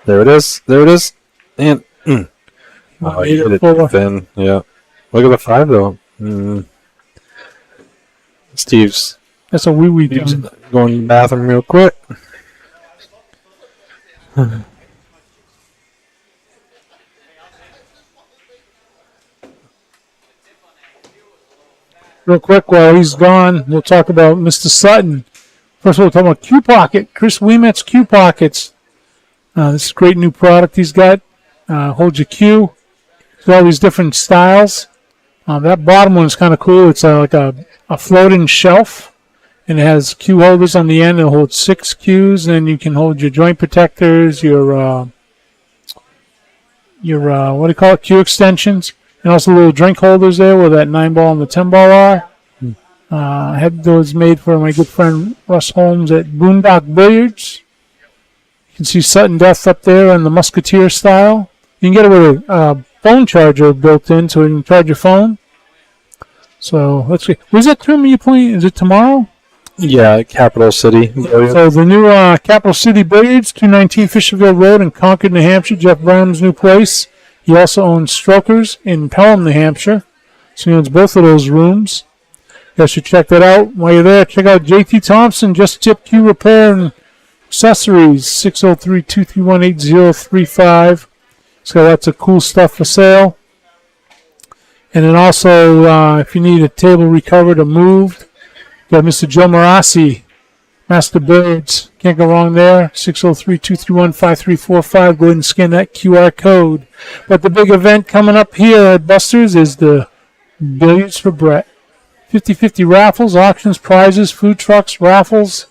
There it is. There it is. And oh, he hit it fuller. thin. Yeah. Look at the 5 though. Steve's That's a wee down. going to the bathroom real quick. Real quick, while he's gone, we'll talk about Mr. Sutton. First of all, we'll talk about Q Pocket. Chris Ouimet's Q Pockets. This is a great new product he's got. Holds your cue. It's all these different styles. That bottom one is kind of cool. It's like a floating shelf, and it has cue holders on the end. It holds 6 cues, and then you can hold your joint protectors, your what do you call it, cue extensions, and also little drink holders there where that 9 ball and the 10 ball are. I had those made for my good friend Russ Holmes at Boondock Billiards. You can see Sutton Death up there in the Musketeer style. You can get it with a phone charger built in so you can charge your phone. So let's see. Where's that tournament you playing? Is it tomorrow? Yeah, Capital City. So the new Capital City Billiards, 219 Fisherville Road in Concord, New Hampshire. Jeff Brown's new place. He also owns Strokers in Pelham, New Hampshire. So he owns both of those rooms. You guys should check that out. While you're there, check out JT Thompson, Just Tip Q Repair and Accessories, 603-231-8035. He's got lots of cool stuff for sale. And then also, if you need a table recovered or moved, got Mr. Joe Marassi, Master Billiards. Can't go wrong there. 603-231-5345. Go ahead and scan that QR code. But the big event coming up here at Buster's is the Billiards for Brett. 50-50 raffles, auctions, prizes, food trucks, raffles.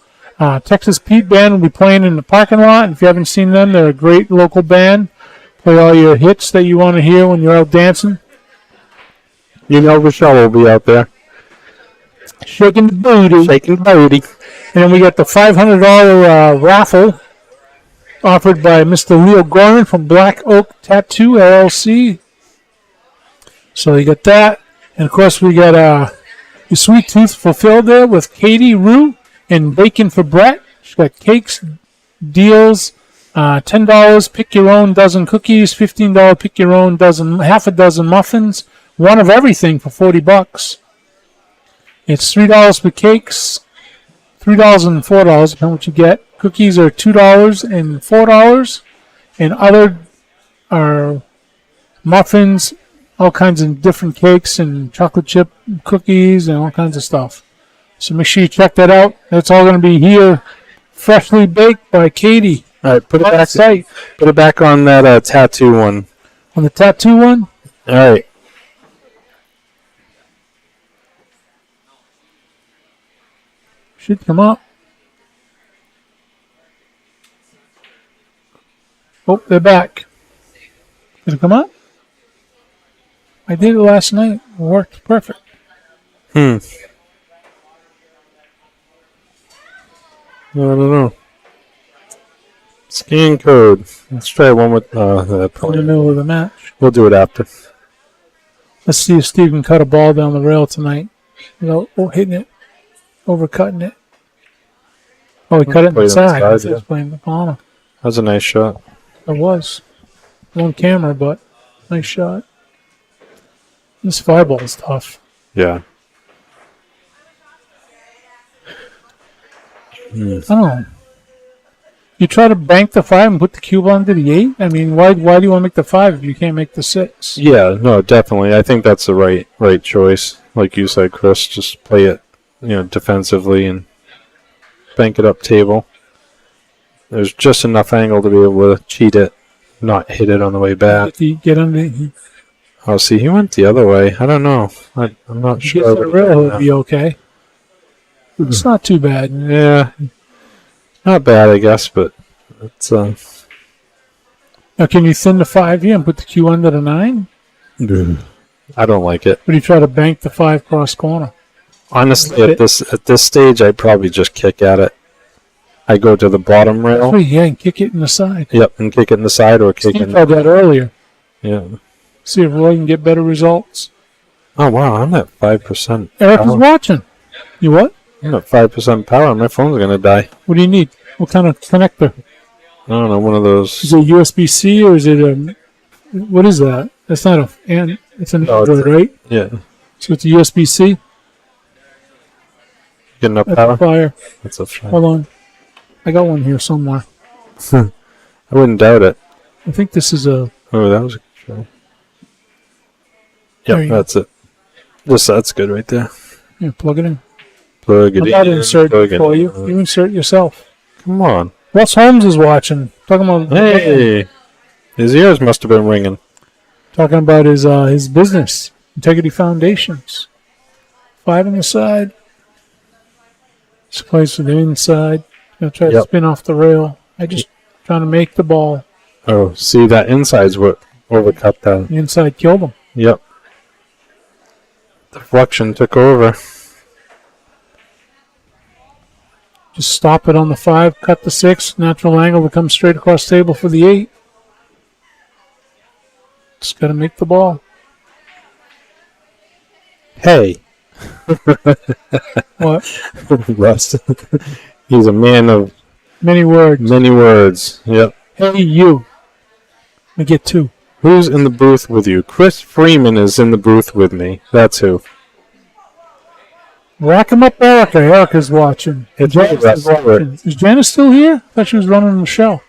Texas Pete Band will be playing in the parking lot. If you haven't seen them, they're a great local band. Play all your hits that you want to hear when you're out dancing. You know Rochelle will be out there. Shaking the booty. Shaking the booty. And then we got the $500 raffle offered by Mr. Leo Gorman from Black Oak Tattoo LLC. So you got that. And, of course, we got your sweet tooth fulfilled there with Katie Rue and Bacon for Brett. She's got cakes, deals, $10 pick your own dozen cookies, $15 pick your own dozen, half a dozen muffins, one of everything for $40. It's $3 for cakes, $3 and $4, depending on what you get. Cookies are $2 and $4, and other are muffins, all kinds of different cakes and chocolate chip cookies and all kinds of stuff. So make sure you check that out. That's all going to be here, freshly baked by Katie. All right, put it On back. site. Put it back on that tattoo one. On the tattoo one, All right. should come up. Oh, they're back. Did it come up? I did it last night. It worked perfect. I don't know. Scan code. Let's try one with In the middle of the match. We'll do it after. Let's see if Steve can cut a ball down the rail tonight without hitting it, overcutting it. Oh, he cut it Played inside. inside, Instead yeah. of playing the corner. That was a nice shot. It was. On camera, but nice shot. This fireball is tough. Yeah. I don't know. You try to bank the 5 and put the cube onto the 8? I mean, why do you want to make the 5 if you can't make the 6? Yeah, no, definitely. I think that's the right choice. Like you said, Chris, just play it, defensively and bank it up table. There's just enough angle to be able to cheat it, not hit it on the way back. If you get under, Oh, see, he went the other way. I don't know. I'm not if you sure. get to the rail, it'll be okay. It's not too bad. Yeah, not bad, I guess, but it's Now, can you thin the 5 here and put the Q under the 9? I don't like it. Or do you try to bank the 5 cross corner? Honestly, at this stage, I'd probably just kick at it. I go to the bottom rail. Oh, yeah, and kick it in the side. Yep, and kick it in the side or kick Steve in. tried that earlier. Yeah. See if Roy can get better results. Oh wow, I'm at 5%. Eric is power. watching. You what? I'm at 5% power. My phone's gonna die. What do you need? What kind of connector? I don't know, one of those. Is it USB-C or is it a... What is that? That's not a... And it's an No, it's Android, a- right? Yeah. So it's a USB-C? Getting up That's power. fire. That's a fire. Hold on. I got one here somewhere. I wouldn't doubt it. I think this is a... Oh, that was a good try. There Yep, you go. that's it. That's good right there. Yeah, plug it in. Plug it I'm in. not insert plug it for in. you. You insert yourself. Come on. Russ Holmes is watching. Talking about Hey! His ears must have been ringing. talking about his business, Integrity Foundations. 5 on the side. This place with the inside. Gonna try to Yep. spin off the rail. I just trying to make the ball. Oh, see, that inside's what overcut that. The inside killed him. Yep. Deflection took over. Just stop it on the 5, cut the 6, natural angle to come straight across table for the 8. Just got to make the ball. Hey, What? Russ. He's a man of Many words. many words. Yep. Hey, you. Let me get 2. Who's in the booth with you? Chris Freeman is in the booth with me. That's who. Rack him up, Erica. Erica's watching. It's Janice Russ is watching. Is Janice still here? I thought she was running the show.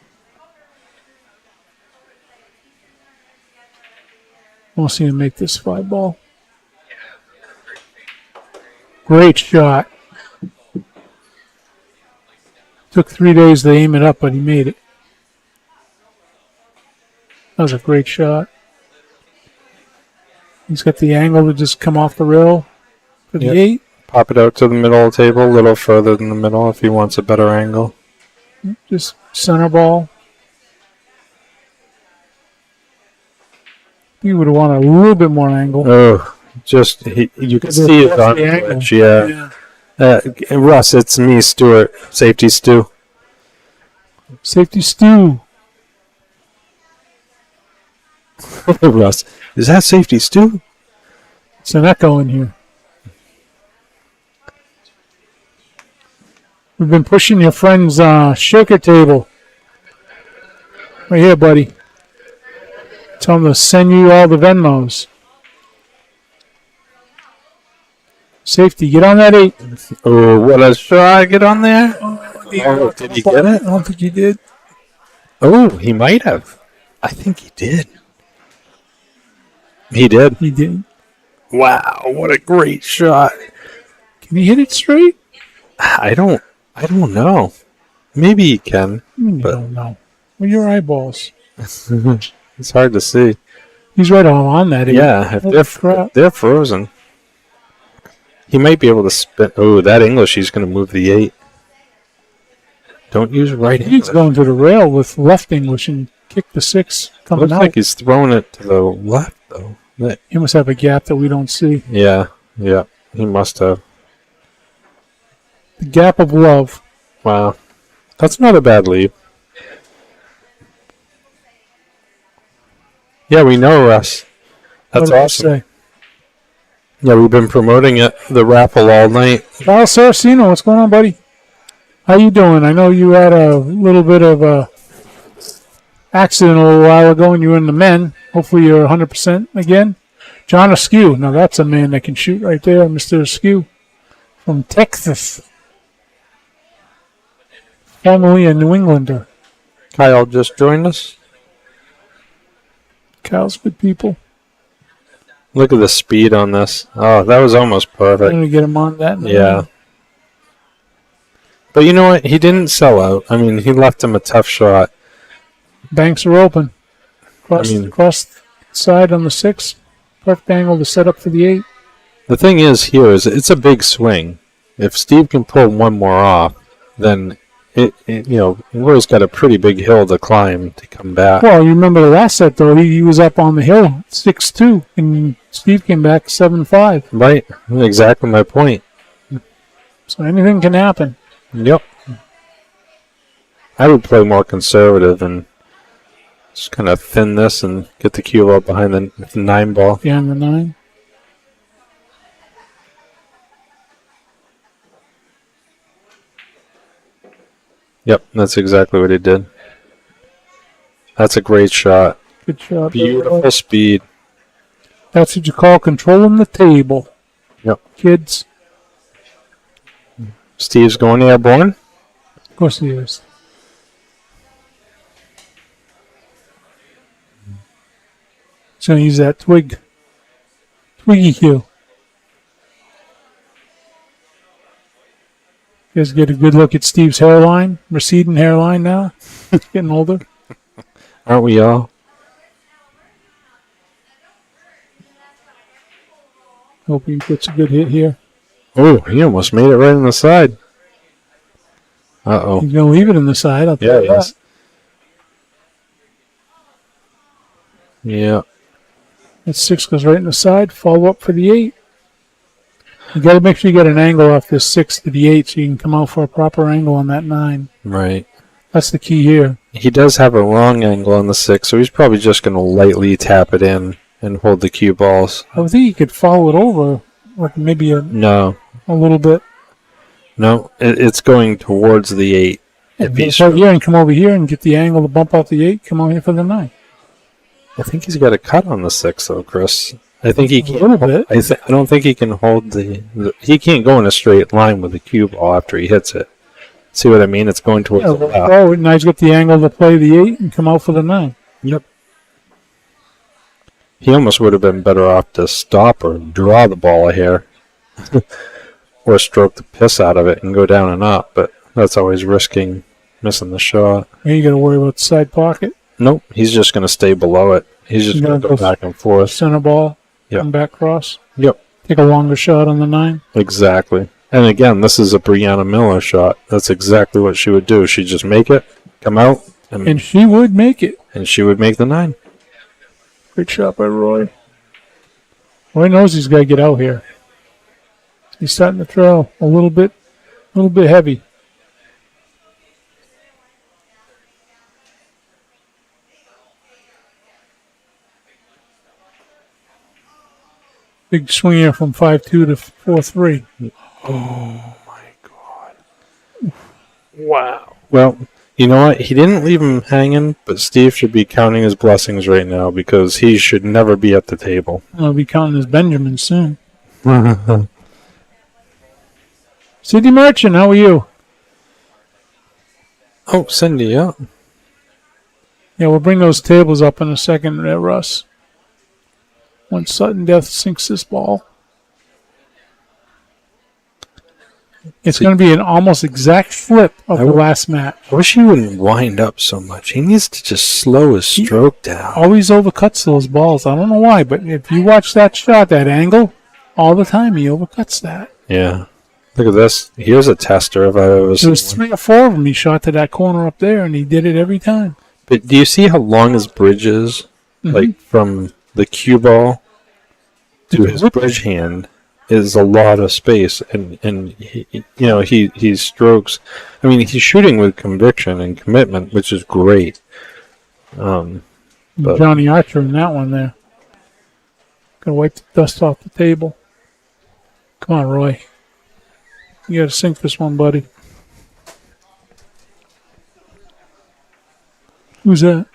I want to see him make this 5 ball. Great shot. Took 3 days to aim it up, but he made it. That was a great shot. He's got the angle to just come off the rail for the Yep. 8. Pop it out to the middle of the table, a little further than the middle if he wants a better angle. Just center ball. You would want a little bit more angle. Oh, just you can see it That's on the angle. Twitch. Yeah. Russ, it's me, Stuart. Safety Stu. Safety Stu. Russ, is that Safety Stu? It's an echo in here. We've been pushing your friend's shaker table. Right here, buddy. Tell him to send you all the Venmos. Safety, get on that 8. Oh, what a shot! Get on there. Oh, did he get it? I don't think he did. Oh, he might have. I think he did. He did. He did. Wow, what a great shot! Can he hit it straight? I don't know. Maybe he can. I But- don't know. Well, your eyeballs. It's hard to see. He's right on that 8. Yeah, Holy crap. if they're frozen, he might be able to spin. Oh, that English, he's going to move the 8. Don't use right He's English. going to the rail with left English and kick the 6 coming Looks out. like he's throwing it to the left, though. He must have a gap that we don't see. Yeah, he must have. The gap of love. Wow, that's not a bad lead. Yeah, we know, Russ. That's What did I awesome. say? Yeah, we've been promoting it, the raffle all night. Kyle Saracino, what's going on, buddy? How you doing? I know you had a little bit of a accident a little while ago and you were in the men. Hopefully you're 100% again. John Askew. Now that's a man that can shoot right there, Mr. Askew from Texas. Formerly a New Englander. Kyle just joined us. Kyle's good people. Look at the speed on this. Oh, that was almost I'm perfect. going to get him on that. Yeah. But you know what? He didn't sell out. I mean, he left him a tough shot. Banks are open. Cross, I mean- cross the side on the 6. Perfect angle to set up for the 8. The thing is here is it's a big swing. If Steve can pull one more off, then Roy's got a pretty big hill to climb to come back. Well, you remember the last set, though. He was up on the hill 6-2, and Steve came back 7-5. Right? Exactly my point. So anything can happen. Yep. I would play more conservative and just kind of thin this and get the cue up behind the 9 ball. Behind the 9. Yep, that's exactly what he did. That's a great shot. Good shot. Beautiful speed. That's what you call controlling the table. Yep. Kids. Steve's going airborne. Of course he is. He's going to use that Twiggy cue. You guys get a good look at Steve's hairline, receding hairline now. He's getting older. Aren't we all? Hope he gets a good hit here. Oh, he almost made it right on the side. Uh-oh. He's going to leave it in the side. I'll Yeah, tell you yes. that. Yeah. That 6 goes right in the side. Follow up for the 8. You got to make sure you get an angle off this 6 to the 8 so you can come out for a proper angle on that 9. Right. That's the key here. He does have a wrong angle on the 6, so he's probably just going to lightly tap it in and hold the cue balls. I would think you could follow it over, like maybe a No. little bit. No, it's going towards the 8. If he's, So here and come over here and get the angle to bump out the 8. Come over here for the 9. I think he's got a cut on the 6, though, Chris. I think he can. A little bit. I don't think he can hold the. He can't go in a straight line with the cue ball after he hits it. See what I mean? It's going towards the left. Oh, now he's got the angle to play the 8 and come out for the 9. Yep. He almost would have been better off to stop or draw the ball a hair. Or stroke the piss out of it and go down and up, but that's always risking missing the shot. Here you got to worry about the side pocket. Nope, he's just going to stay below it. He's just going to go back and forth. Center ball. Yep. Come back cross. Yep, Take a longer shot on the 9. exactly. And again, this is a Brianna Miller shot. That's exactly what she would do. She'd just make it, come out, And she would make it. and she would make the 9. Great shot by Roy. Roy knows he's got to get out here. He's starting to throw a little bit heavy. Big swing here from 5-2 to 4-3. Oh my God! Wow. Well, you know what? He didn't leave him hanging, but Steve should be counting his blessings right now because he should never be at the table. I'll be counting his Benjamin soon. Cindy Merchant, how are you? Oh, Cindy, yeah. Yeah, we'll bring those tables up in a second, Russ. When Sutton Death sinks this ball. It's going to be an almost exact flip of the last match. I wish he wouldn't wind up so much. He needs to just slow his stroke down. Always overcuts those balls. I don't know why, but if you watch that shot, that angle, all the time he overcuts that. Yeah. Look at this. Here's a tester if I've ever There seen was one. 3 or 4 of them he shot to that corner up there, and he did it every time. But do you see how long his bridge is? Like from the cue ball to his bridge hand is a lot of space, and he strokes. I mean, he's shooting with conviction and commitment, which is great. But Johnny Archer in that one there. Gonna wipe the dust off the table. Come on, Roy. You gotta sink this one, buddy. Who's that?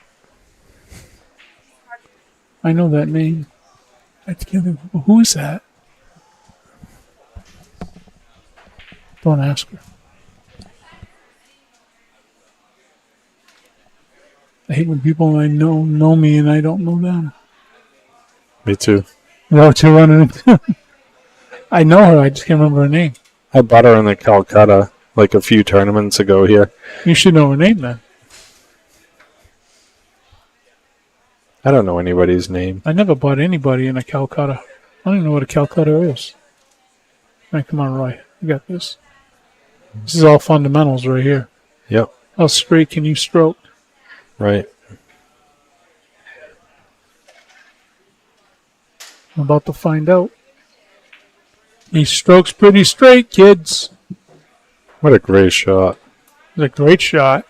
I know that name. I can't think. Who is that? Don't ask her. I hate when people I know me and I don't know them. me too. No, to running into. I know her. I just can't remember her name. I bought her in the Calcutta like a few tournaments ago here. You should know her name then. I don't know anybody's name. I never bought anybody in a Calcutta. I don't even know what a Calcutta is. All right, come on, Roy. You got this. This is all fundamentals right here. Yep. How straight can you stroke? Right. I'm about to find out. He strokes pretty straight, kids. What a great shot. It's a great shot.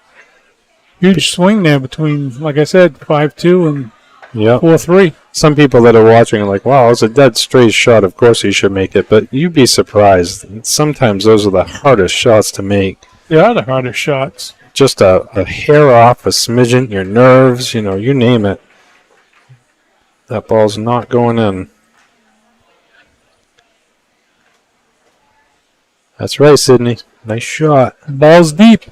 Huge swing there between, like I said, 5-2 and Yep. 4-3. Some people that are watching are like, wow, it's a dead straight shot. Of course he should make it. But you'd be surprised. Sometimes those are the hardest shots to make. They are the hardest shots. Just a hair off, a smidgen, your nerves, you name it. That ball's not going in. That's right, Sydney. Nice shot. Ball's deep.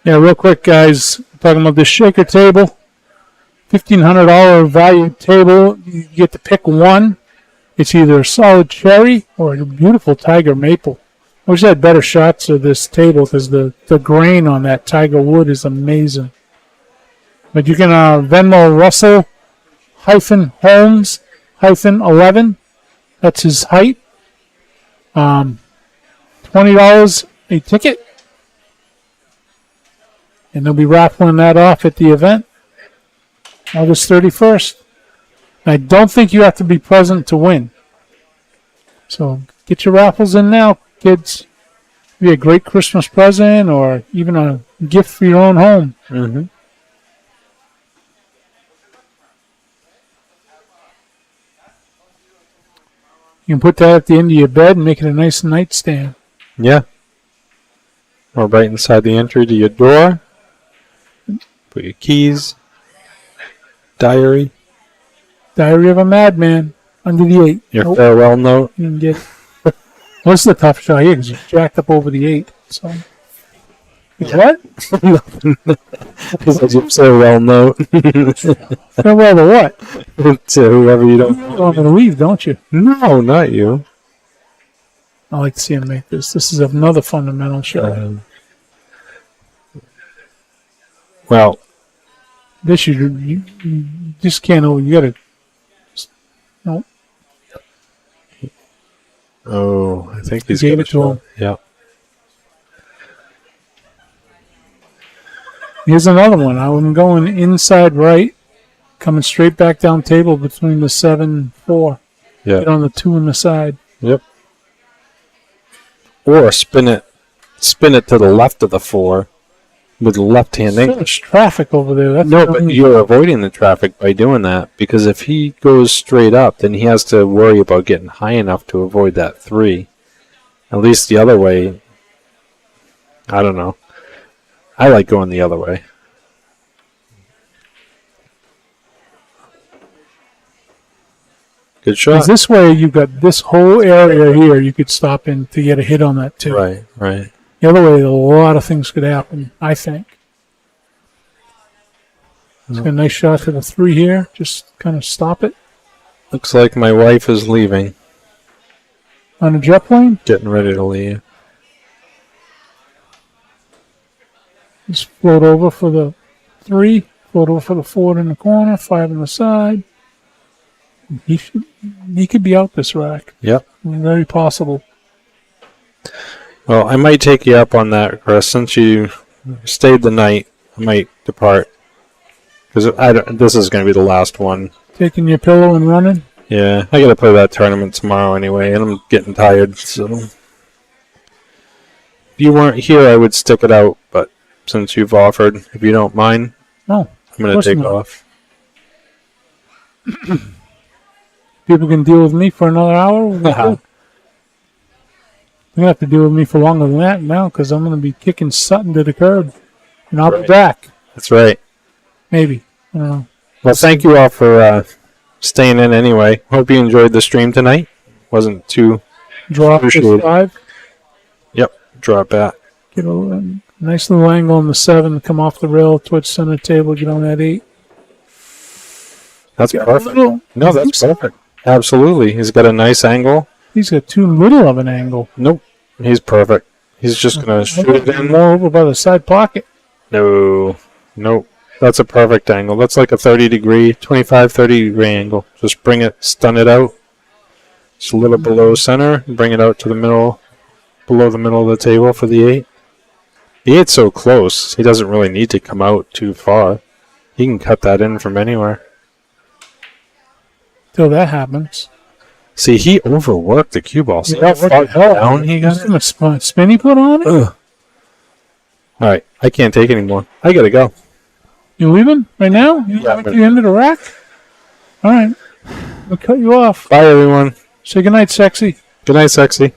Yeah, real quick, guys. Talking about this shaker table. $1,500 value table. You get to pick one. It's either a solid cherry or a beautiful tiger maple. I wish I had better shots of this table because the grain on that tiger wood is amazing. But you can Venmo Russell Holmes 11. That's his height. $20 a ticket. And they'll be raffling that off at the event, August 31st. I don't think you have to be present to win. So get your raffles in now, kids. Be a great Christmas present or even a gift for your own home. Mm-hmm. You can put that at the end of your bed and make it a nice nightstand. Yeah. Or right inside the entry to your door. Put your keys. Diary. Diary of a Madman under the 8. Your Nope, farewell note. you can get it. Well, this is a tough shot here because it's jacked up over the 8. So. What? Is that your farewell note? Farewell to what? To whoever you don't. You want me to leave, don't you? No, not you. I like to see him make this. This is another fundamental shot. Well, This you just can't. You got to. No, oh, I think he's gave got it to him. Yeah. Here's another one. I'm going inside right, coming straight back down table between the 7-4. Yeah. Get on the 2 on the side. Yep. Or spin it to the left of the 4 with the left hand. So much traffic over there. That's No, what I but mean. you're avoiding the traffic by doing that because if he goes straight up, then he has to worry about getting high enough to avoid that 3. At least the other way, I don't know. I like going the other way. Good shot. Because this way, you've got this whole area here you could stop in to get a hit on that too. Right, right. The other way, a lot of things could happen, I think. It's got a nice shot to the 3 here. Just kind of stop it Looks like my wife is leaving, on a jet plane. getting ready to leave. Just float over for the 3. Float over for the 4 in the corner. 5 on the side. He could be out this rack. Yep. Very possible. Well, I might take you up on that, Chris. Since you stayed the night, I might depart. Because this is going to be the last one. Taking your pillow and running. Yeah, I got to play that tournament tomorrow anyway, and I'm getting tired. So, if you weren't here, I would stick it out. But since you've offered, if you don't mind, No, I'm going course to take not. off. People can deal with me for another hour. We're going to have to deal with me for longer than that now because I'm going to be kicking Sutton to the curb. And I'll be Right. back. That's right. Maybe. I don't know. Well, thank you all for staying in anyway. Hope you enjoyed the stream tonight. Wasn't too Drop this Appreciate it. 5. drop back. Get a nice little angle on the 7. Come off the rail towards center table. Get on that 8. That's Got a perfect. little- No, that's perfect. Absolutely. He's got a nice angle. He's got too little of an angle. Nope. He's perfect. He's just going to shoot it in. More over by the side pocket. No. Nope. That's a perfect angle. That's like a 30 degree, 25, 30 degree angle. Just bring it, stun it out. Just a little below center. Bring it out to the middle, below the middle of the table for the 8. The 8's so close, he doesn't really need to come out too far. He can cut that in from anywhere. Till that happens. See, he overworked the cue ball. See how what the far hell? down he got it? Spin he put on it? Ugh. All right, I can't take anymore. I gotta go. You leaving right now? You Yeah, at the end of the rack? All right. I'll cut you off. Bye, everyone. Say goodnight, sexy. Good night, sexy.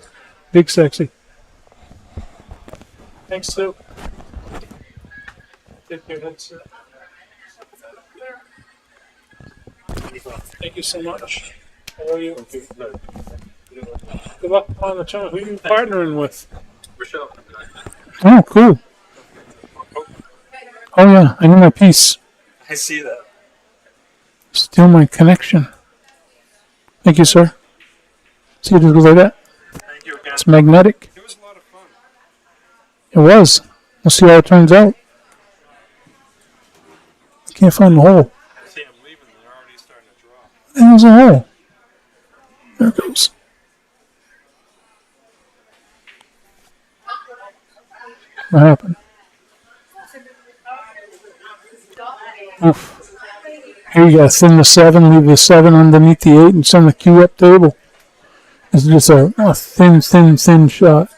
Big sexy. Thanks, Sue. Take care, that's it. Thank you so much. How are you? Good luck on the tournament. Who are you partnering with? Oh, cool. Oh, yeah. I need my piece. I see that. Steal my connection. Thank you, sir. See, it just goes like that. Thank you again. It's magnetic. It was a lot of fun. It was. We'll see how it turns out. Can't find the hole. See, I'm leaving. They're already starting to draw. There's a hole. There it goes. What happened? Oof. Here you got to thin the 7, leave the 7 underneath the 8, and send the cue up table. It's just a thin shot.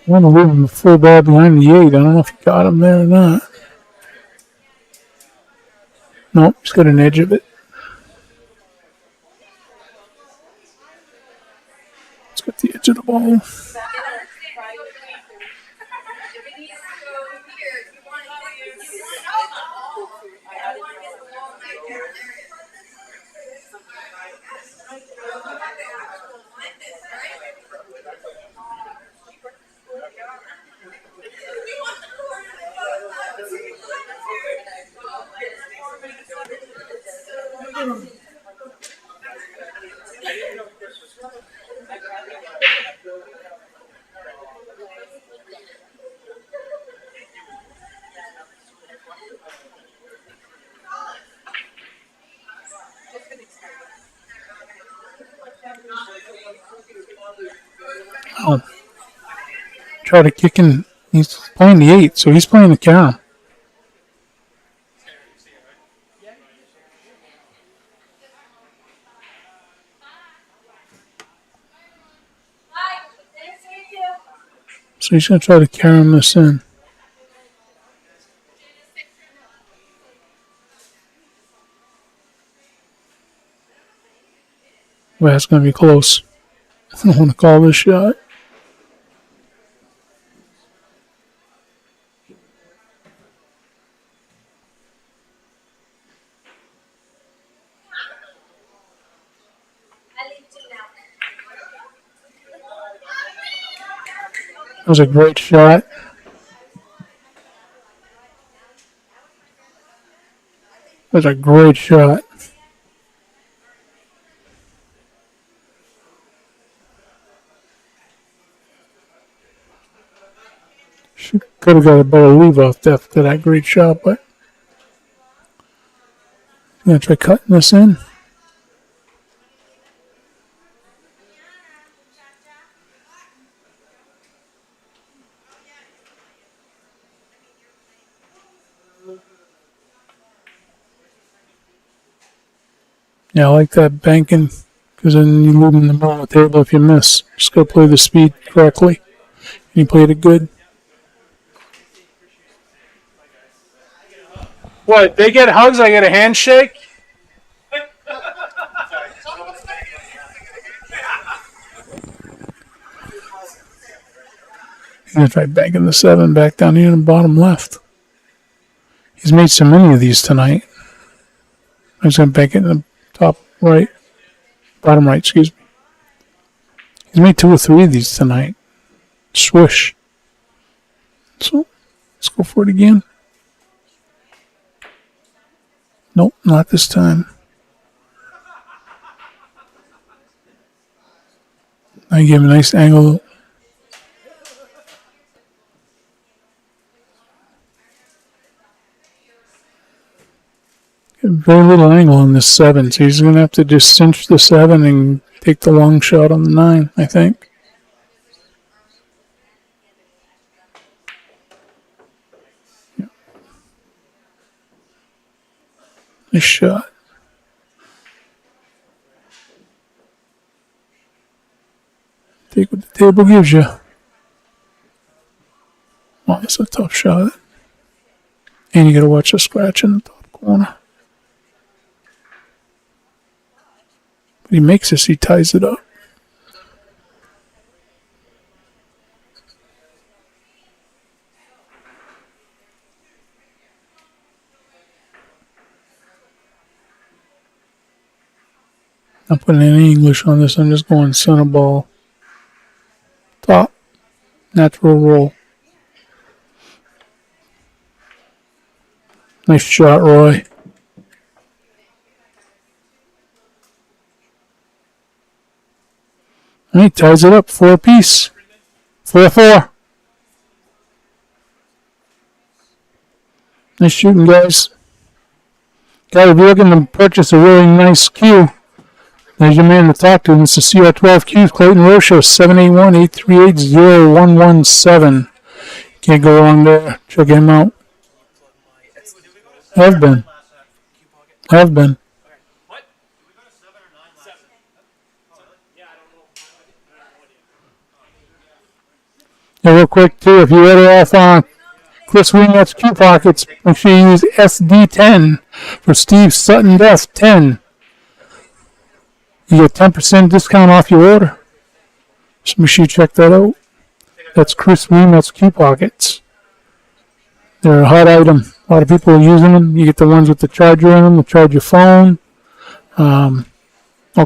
I want to leave him a full ball behind the 8. I don't know if he got him there or not. Nope, he's got an edge of it. It's got the edge of the ball. Oh. Try to kick in. He's playing the 8, so he's playing the carom. So he's going to try to carom this in. Well, that's going to be close. I don't want to call this shot. That was a great shot. That was a great shot. She could have got a better leave off after that great shot, but I'm going to try cutting this in. Yeah, I like that banking, because then you leave in the middle of the table if you miss. Just got to play the speed correctly. And you played it good. What, they get hugs, I get a handshake? He's going to try banking the 7 back down here in the bottom left. He's made so many of these tonight. He's going to bank it in the top right. Bottom right, excuse me. He's made 2 or 3 of these tonight. Swish. So, let's go for it again. Nope, not this time. I give him a nice angle. Very little angle on this 7, so he's going to have to just cinch the 7 and take the long shot on the 9, I think. Yeah. Nice shot. Take what the table gives you. Well, that's a tough shot. And you got to watch the scratch in the top corner. But he makes this, he ties it up. Not putting any English on this, I'm just going center ball. Top. Natural roll. Nice shot, Roy. And he ties it up, 4 apiece. 4-4. Nice shooting, guys. Guys, if you're looking to purchase a really nice cue, there's your man to talk to. It's the CR12 Qs, Clayton Rocha, 781-838-0117. Can't go wrong there. Check him out. Have been. Yeah, real quick, too, if you order off on Chris Winget's Q Pockets, make sure you use SD10 for Steve Sutton Death 10. You get 10% discount off your order. So make sure you check that out. That's Chris Winget's Q Pockets. They're a hot item. A lot of people are using them. You get the ones with the charger in them to charge your phone. All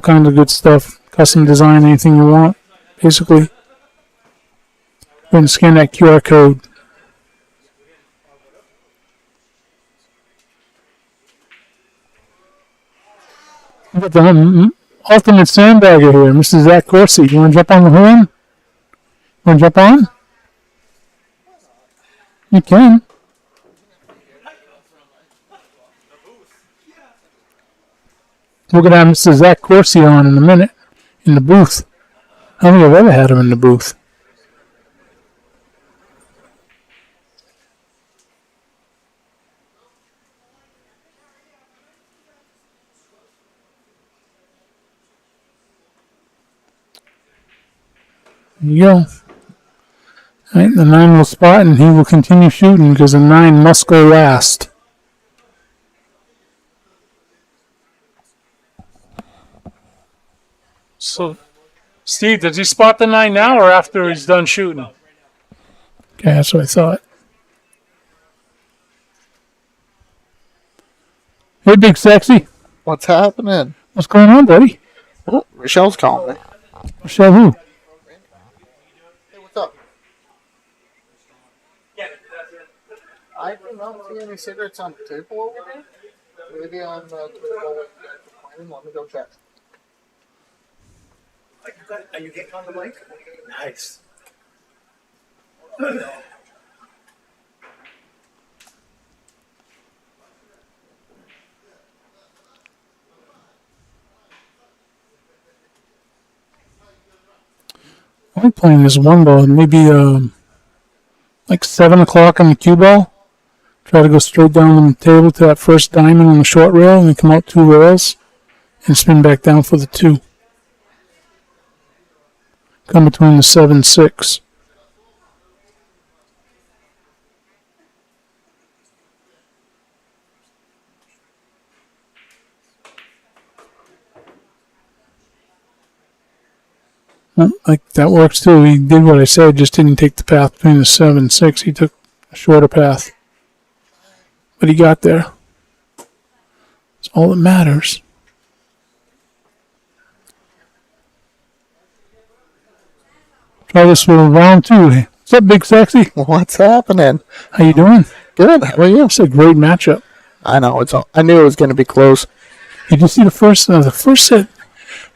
kinds of good stuff. Custom design, anything you want, basically. Go ahead and scan that QR code. We got the ultimate sandbagger here, Mr. Zach Corsi. You want to jump on the horn? Want to jump on? You can. We're going to have Mr. Zach Corsi on in a minute in the booth. I don't think I've ever had him in the booth. There you go. All right, the 9 will spot and he will continue shooting because the 9 must go last. So, Steve, does he spot the 9 now or after he's done shooting? Okay, that's what I thought. Hey, Big Sexy. What's happening? What's going on, buddy? Oh, Rochelle's calling me. Rochelle who? Hey, what's up? I do not see any cigarettes on the table over there. Maybe on the table. Let me go check. Are you getting on the mic? Nice. I'm playing this one ball, maybe like 7 o'clock on the cue ball. Try to go straight down the table to that first diamond on the short rail and then come out 2 rails and spin back down for the 2. Come between the 7-6. Like that works too. He did what I said, just didn't take the path between the 7-6. He took a shorter path. But he got there. That's all that matters. Try this for round 2. What's up, Big Sexy? What's happening? How you doing? Good. How are you? It's a great matchup. I know. I knew it was going to be close. Did you see the first set?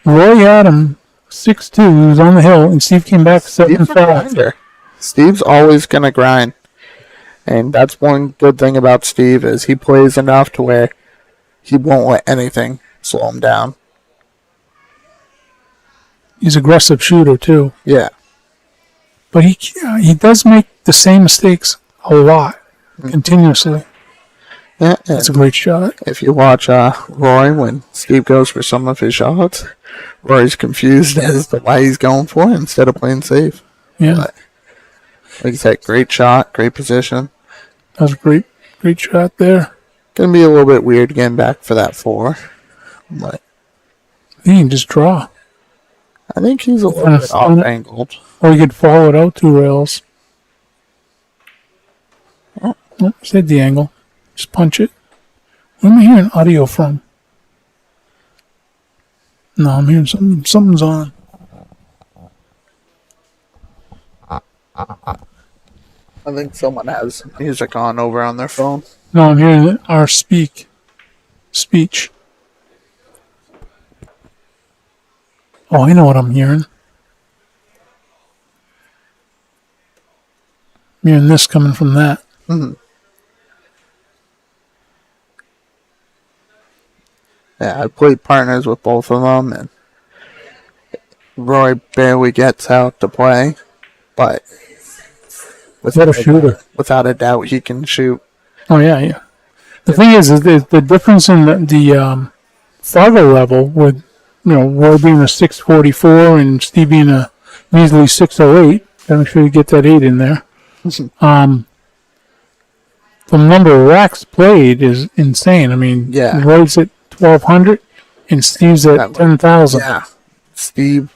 Roy had him 6-2. He was on the hill, and Steve came back 7-5. Steve's always going to grind. And that's one good thing about Steve is he plays enough to where he won't let anything slow him down. He's an aggressive shooter, too. Yeah. But he does make the same mistakes a lot, continuously. Yeah. That's a great shot. If you watch Roy when Steve goes for some of his shots, Roy's confused as to why he's going for it instead of playing safe. Yeah. But, like you said, great shot, great position. That was a great shot there. Gonna be a little bit weird getting back for that 4. But He can just draw. I think he's a little bit off-angled. Or he could follow it out 2 rails. Oh, said the angle. Just punch it. Where am I hearing audio from? No, I'm hearing something. Something's on. I think someone has music on over on their phone. No, I'm hearing our speech. Oh, I know what I'm hearing. I'm hearing this coming from that. Mm-hmm. Yeah, I played partners with both of them, and Roy barely gets out to play, but What a shooter. without a doubt, he can shoot. Oh, yeah, yeah. The thing is the difference in the Fargo level with, Roy being a 644 and Steve being a measly 608. Gotta make sure you get that 8 in there. The number of racks played is insane. I mean, Yeah. Roy's at 1,200 and Steve's at 10,000. Yeah, Steve.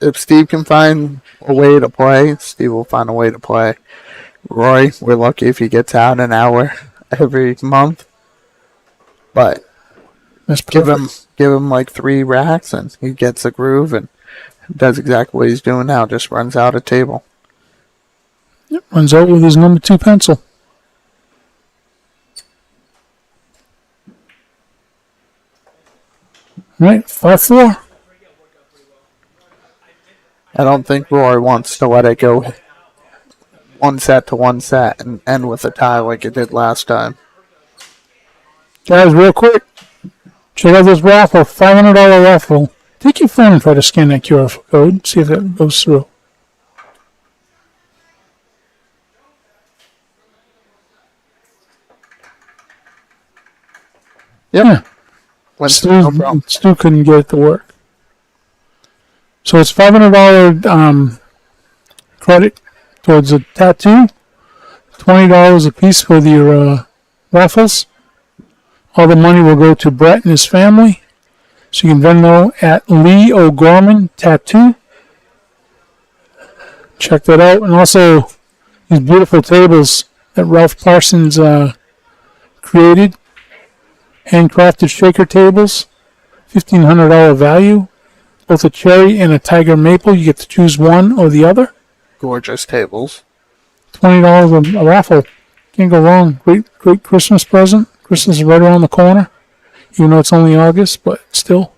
If Steve can find a way to play, Steve will find a way to play. Roy, we're lucky if he gets out an hour every month, but That's give perfect. him like 3 racks and he gets a groove and does exactly what he's doing now. Just runs out a table. Runs out with his number 2 pencil. Right, 5-4. I don't think Roy wants to let it go 1 set to 1 set and end with a tie like it did last time. Guys, real quick, check out this raffle, $500 raffle. Take your phone and try to scan that QR code, see if that goes through. Yep. Yeah. Went Stu, through, no problem. Stu couldn't get it to work. So it's $500 credit towards a tattoo, $20 a piece for the raffles. All the money will go to Brett and his family. So you can Venmo at Lee O'Gorman Tattoo. Check that out. And also these beautiful tables that Ralph Parsons created. Handcrafted shaker tables. $1,500 value. Both a cherry and a tiger maple. You get to choose one or the other. Gorgeous tables. $20 a raffle. Can't go wrong. Great Christmas present. Christmas is right around the corner. Even though it's only August, but still,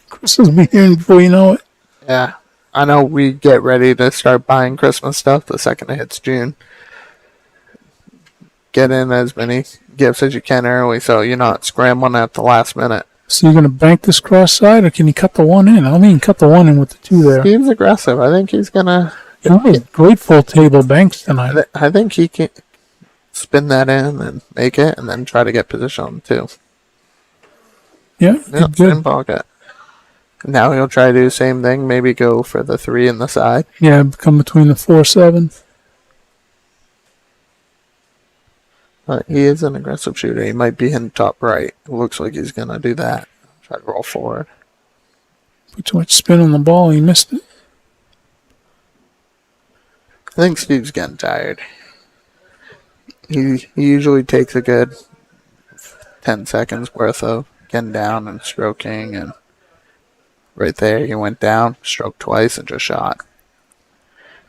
Christmas will be here before you know it. Yeah. I know we get ready to start buying Christmas stuff the second it hits June. Get in as many gifts as you can early so you're not scrambling at the last minute. So you're going to bank this cross side, or can you cut the one in? I don't mean cut the one in with the 2 there. Steve's aggressive. I think he's going to... Great full table banks tonight. I think he can spin that in and make it and then try to get position on the 2. Yeah, Yep, good. same pocket. Now he'll try to do the same thing, maybe go for the 3 in the side. Yeah, come between the 4-7. He is an aggressive shooter. He might be in top right. It looks like he's going to do that. Try to roll forward. Put too much spin on the ball, he missed it. I think Steve's getting tired. He usually takes a good 10 seconds worth of getting down and stroking, and right there he went down, stroked twice, and just shot.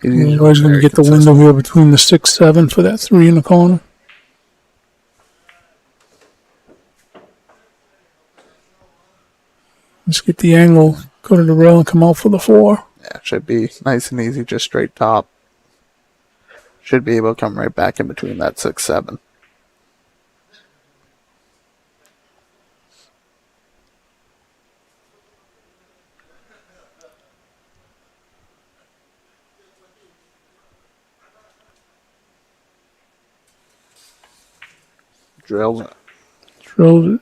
He's always going to get the window here between the 6-7 for that 3 in the corner. Let's get the angle, go to the rail, and come out for the 4. Yeah, should be nice and easy, just straight top. Should be able to come right back in between that 6-7. Drills it. Drilled it.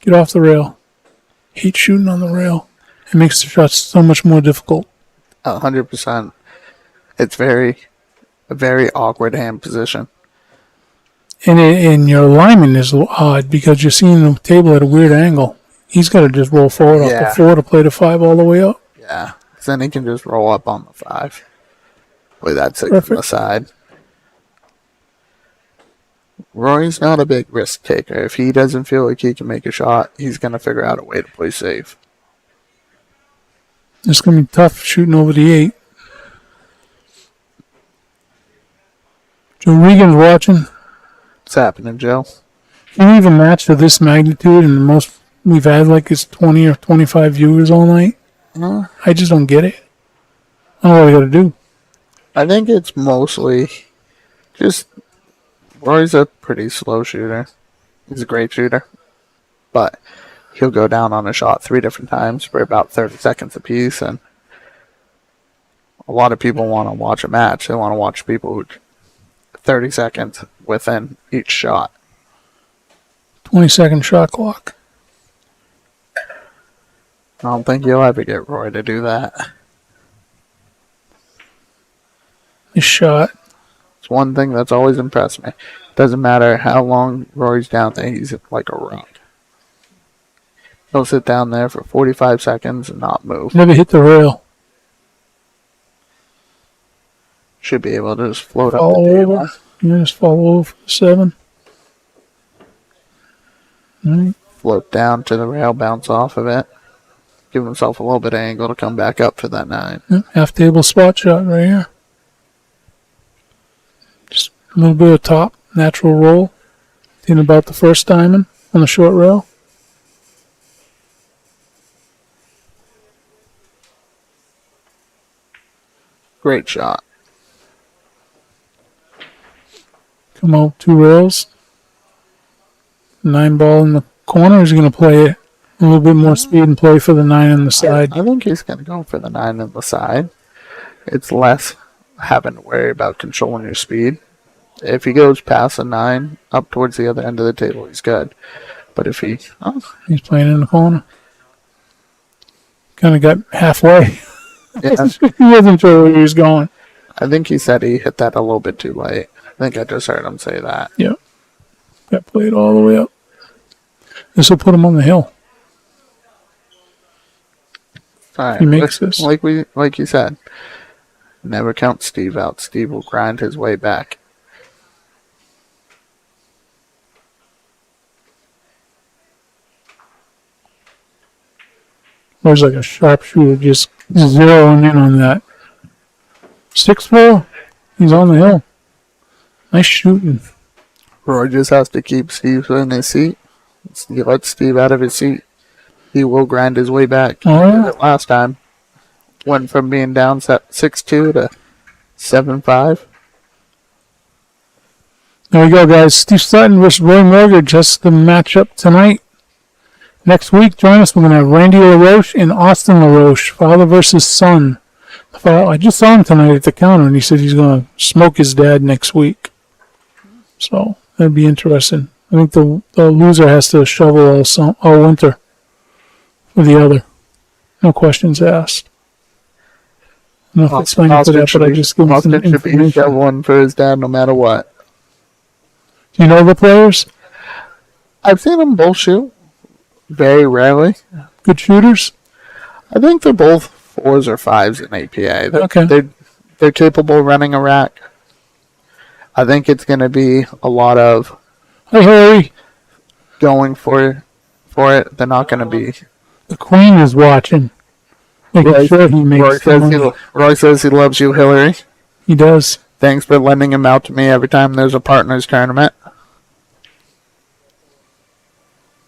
Get off the rail. Hate shooting on the rail. It makes the shots so much more difficult. 100%. It's a very awkward hand position. And your alignment is odd because you're seeing the table at a weird angle. He's got to just roll forward off Yeah. the 4 to play the 5 all the way up. Yeah, 'cause then he can just roll up on the 5. With that 6 on the Perfect. side. Rory's not a big risk taker. If he doesn't feel like he can make a shot, he's going to figure out a way to play safe. It's going to be tough shooting over the 8. Joe Regan's watching. What's happening, Joe? Can you even match to this magnitude? And the most we've had like is 20 or 25 viewers all night. I just don't get it. I don't know what I got to do. I think it's mostly just Rory's a pretty slow shooter. He's a great shooter. But he'll go down on a shot 3 different times for about 30 seconds apiece, and a lot of people want to watch a match. They want to watch people who 30 seconds within each shot. 20-second shot clock. I don't think you'll ever get Roy to do that. His shot. It's one thing that's always impressed me. Doesn't matter how long Roy's down there, he's like a rock. He'll sit down there for 45 seconds and not move. Never hit the rail. Should be able to just float up Fall the table. over. Yeah, just fall over for the 7. Alright. Float down to the rail, bounce off of it. Give himself a little bit of angle to come back up for that 9. Yeah, half table spot shot right here. Just a little bit of top, natural roll. Thinking about the first diamond on the short rail. Great shot. Come out 2 rails. 9 ball in the corner. He's going to play it a little bit more speed and play for the 9 on the side. I think he's going to go for the 9 on the side. It's less having to worry about controlling your speed. If he goes past the 9 up towards the other end of the table, he's good. But if he... Oh, He's playing in the corner. Kind of got halfway. yeah, He wasn't sure where he was going. I think he said he hit that a little bit too late. I think I just heard him say that. Yep. Got played all the way up. This will put him on the hill. All right. He makes this. Like you said, never count Steve out. Steve will grind his way back. Looks like a sharpshooter just zeroing in on that. 6-4. He's on the hill. Nice shooting. Roy just has to keep Steve in his seat. You let Steve out of his seat, he will grind his way back. Oh, yeah. He did it last time. Went from being down 6-2 to 7-5. There we go, guys. Steve Sutton versus Roy Morgridge. That's the matchup tonight. Next week, join us. We're going to have Randy LaRoche and Austin LaRoche, father versus son. I just saw him tonight at the counter, and he said he's going to smoke his dad next week. So that'd be interesting. I think the loser has to shovel all winter for the other. No questions asked. I don't know if it's signed for that, but I just give him some Austin should be information. shoveling for his dad no matter what. Do you know the players? I've seen them both shoot. Very rarely. Good shooters? I think they're both 4s or 5s in APA. Okay. They're capable of running a rack. I think it's going to be a lot of Hey, Harry. going for it. They're not going to be. The Queen is watching. Making sure he makes the money. Roy says he loves you, Hillary. He does. Thanks for lending him out to me every time there's a partners tournament.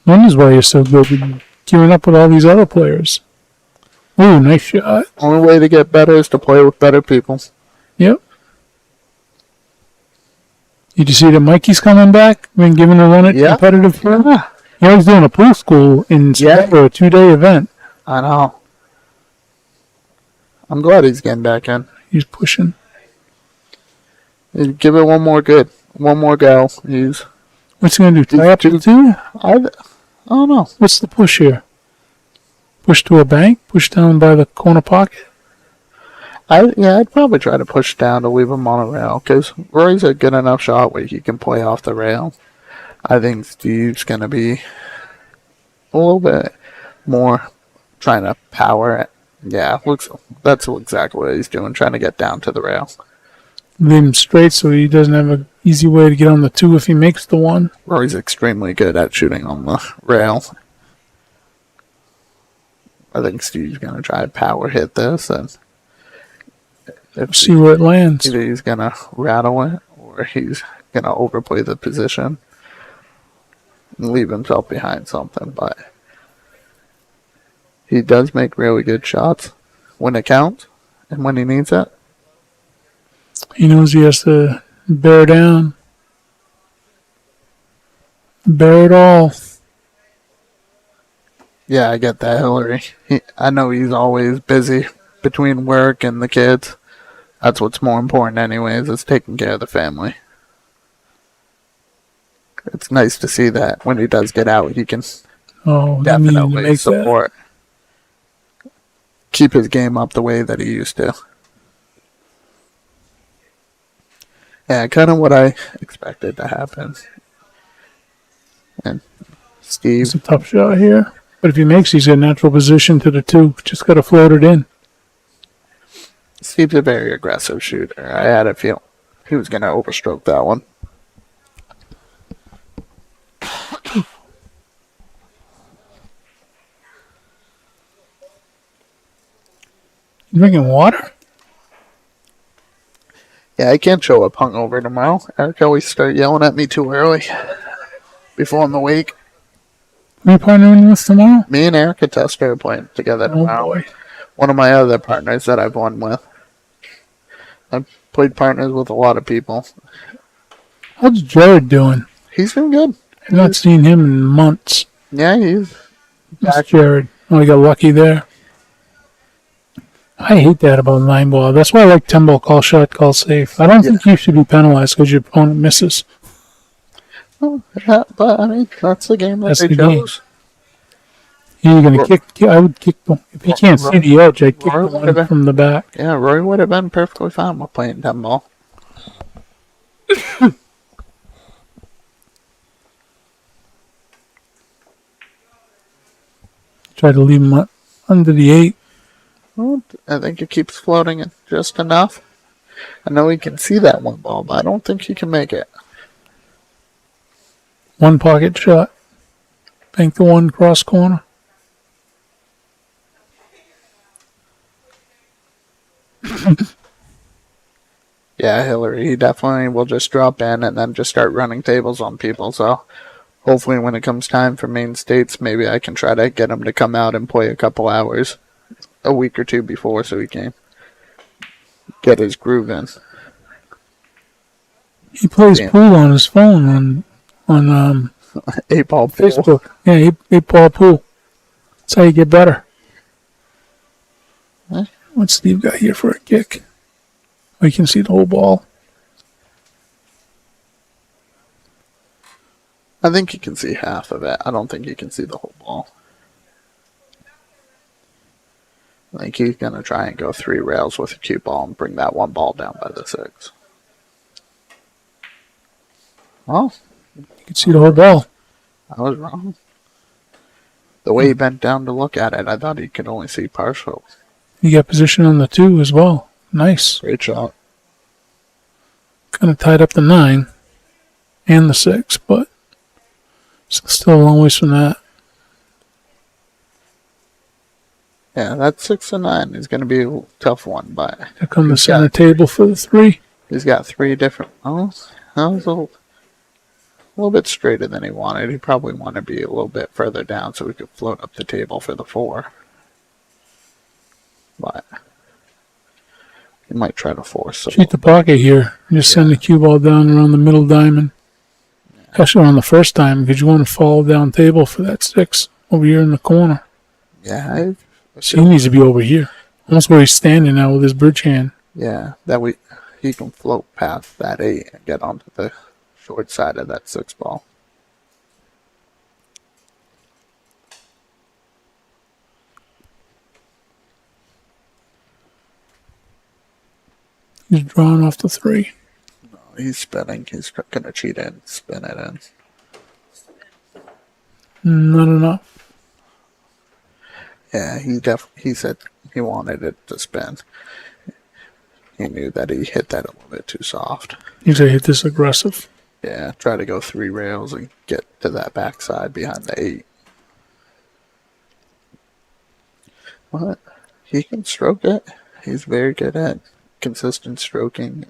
Wonders why you're so good with queuing up with all these other players. Ooh, nice shot. Only way to get better is to play with better people. Yep. Did you see that Mikey's coming back? Been giving a run at Yeah. competitive pool? He was doing a pool school in September, a 2-day event. I know. I'm glad he's getting back in. He's pushing. Give it one more go. What's he going to do? Tie up to 2? I don't know. What's the push here? Push to a bank? Push down by the corner pocket? I'd probably try to push down to leave him on a rail, because Roy's a good enough shot where he can play off the rail. I think Steve's going to be a little bit more trying to power it. Yeah, that's exactly what he's doing, trying to get down to the rail. Leave him straight so he doesn't have an easy way to get on the 2 if he makes the 1. Roy's extremely good at shooting on the rail. I think Steve's going to try to power hit this, and See where it lands. either he's going to rattle it or he's going to overplay the position and leave himself behind something. But he does make really good shots when it counts and when he needs it. He knows he has to bear down. Bear it all. Yeah, I get that, Hillary. I know he's always busy between work and the kids. That's what's more important, anyways, is taking care of the family. It's nice to see that when he does get out, he can Oh, they need to definitely make that. support, keep his game up the way that he used to. Yeah, kind of what I expected to happen. And Steve, It's a tough shot here. But if he makes, he's got a natural position to the 2. Just got to float it in. Steve's a very aggressive shooter. I had a feel he was going to overstroke that one. You drinking water? Yeah, I can't show up hungover tomorrow. Eric always start yelling at me too early before I'm awake. Are you partnering with tomorrow? Me and Erica Tester are playing together Oh, tomorrow. boy. One of my other partners that I've won with. I've played partners with a lot of people. How's Jared doing? He's been good. I've not seen him in months. Yeah, he's That's Jared. Oh, he got lucky there. I hate that about 9 ball. That's why I like 10 ball call shot, call safe. I don't think you should be penalized because your opponent misses. oh, yeah, but I mean that's the game that That's they the game. chose. You're gonna kick. I would kick. If he can't see the edge, I'd kick Roy the would've been- one from the back. Yeah, Roy would have been perfectly fine with playing 10 ball. Try to leave him under the 8. Well, I think it keeps floating it just enough. I know he can see that one ball, but I don't think he can make it. One pocket shot. Bank the one cross corner. Yeah, Hillary, he definitely will just drop in and then just start running tables on people. So hopefully when it comes time for main states, maybe I can try to get him to come out and play a couple hours a week or two before so he can get his groove in. He plays Yeah. pool on his phone on 8-ball pool. Facebook. Yeah, 8 ball pool. That's how you get better. Huh? What's Steve got here for a kick? Oh, you can see the whole ball. I think you can see half of it. I don't think you can see the whole ball. I think he's going to try and go 3 rails with a cue ball and bring that one ball down by the 6. Well, You can see the whole ball. I was wrong. The way he bent down to look at it, I thought he could only see partial. You got position on the 2 as well. Nice. Great shot. Kind of tied up the 9 and the 6, but still a long ways from that. Yeah, that 6 and 9 is going to be a tough one, but Here come the He's center got- table for the 3. he's got 3 different. Oh, that was a little bit straighter than he wanted. He probably wanted to be a little bit further down so we could float up the table for the 4. But he might try to force it. Cheat the pocket here. Just send the cue ball down around the middle diamond. Especially on the first time, because you want to fall down table for that 6 over here in the corner. Yeah, So he needs to be over here. Almost where he's standing now with his bridge hand. yeah, he can float past that 8 and get onto the short side of that 6 ball. He's drawing off the 3. He's spinning. He's going to cheat in, spin it in. Not enough. Yeah, he said he wanted it to spin. He knew that he hit that a little bit too soft. He's going to hit this aggressive. Yeah, try to go 3 rails and get to that backside behind the 8. What? He can stroke it. He's very good at consistent stroking,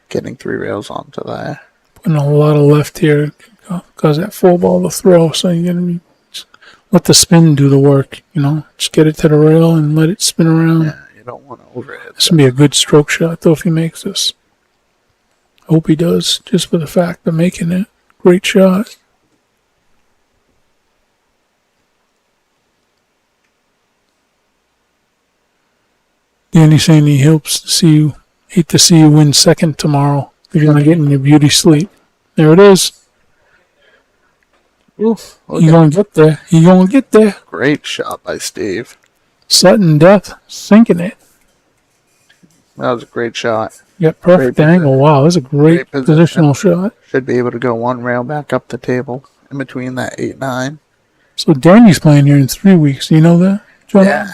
getting 3 rails onto that. Putting a lot of left here. Cause that 4 ball to throw. So you're going to let the spin do the work. You know, just get it to the rail and let it spin around. Yeah, you don't want to overhit. This will be a good stroke shot, though, if he makes this. I hope he does, just for the fact of making it. Great shot. Danny's saying he hopes to see you, hate to see you win second tomorrow if you're not getting your beauty sleep. There it is. Oof. You gonna get there. You gonna get there. Great shot by Steve. Sutton Death sinking it. That was a great shot. Got perfect Great angle. Wow, that's a great Great position. positional shot. Should be able to go one rail back up the table in between that 8-9. So Danny's playing here in 3 weeks. Do you know that, John? Yeah.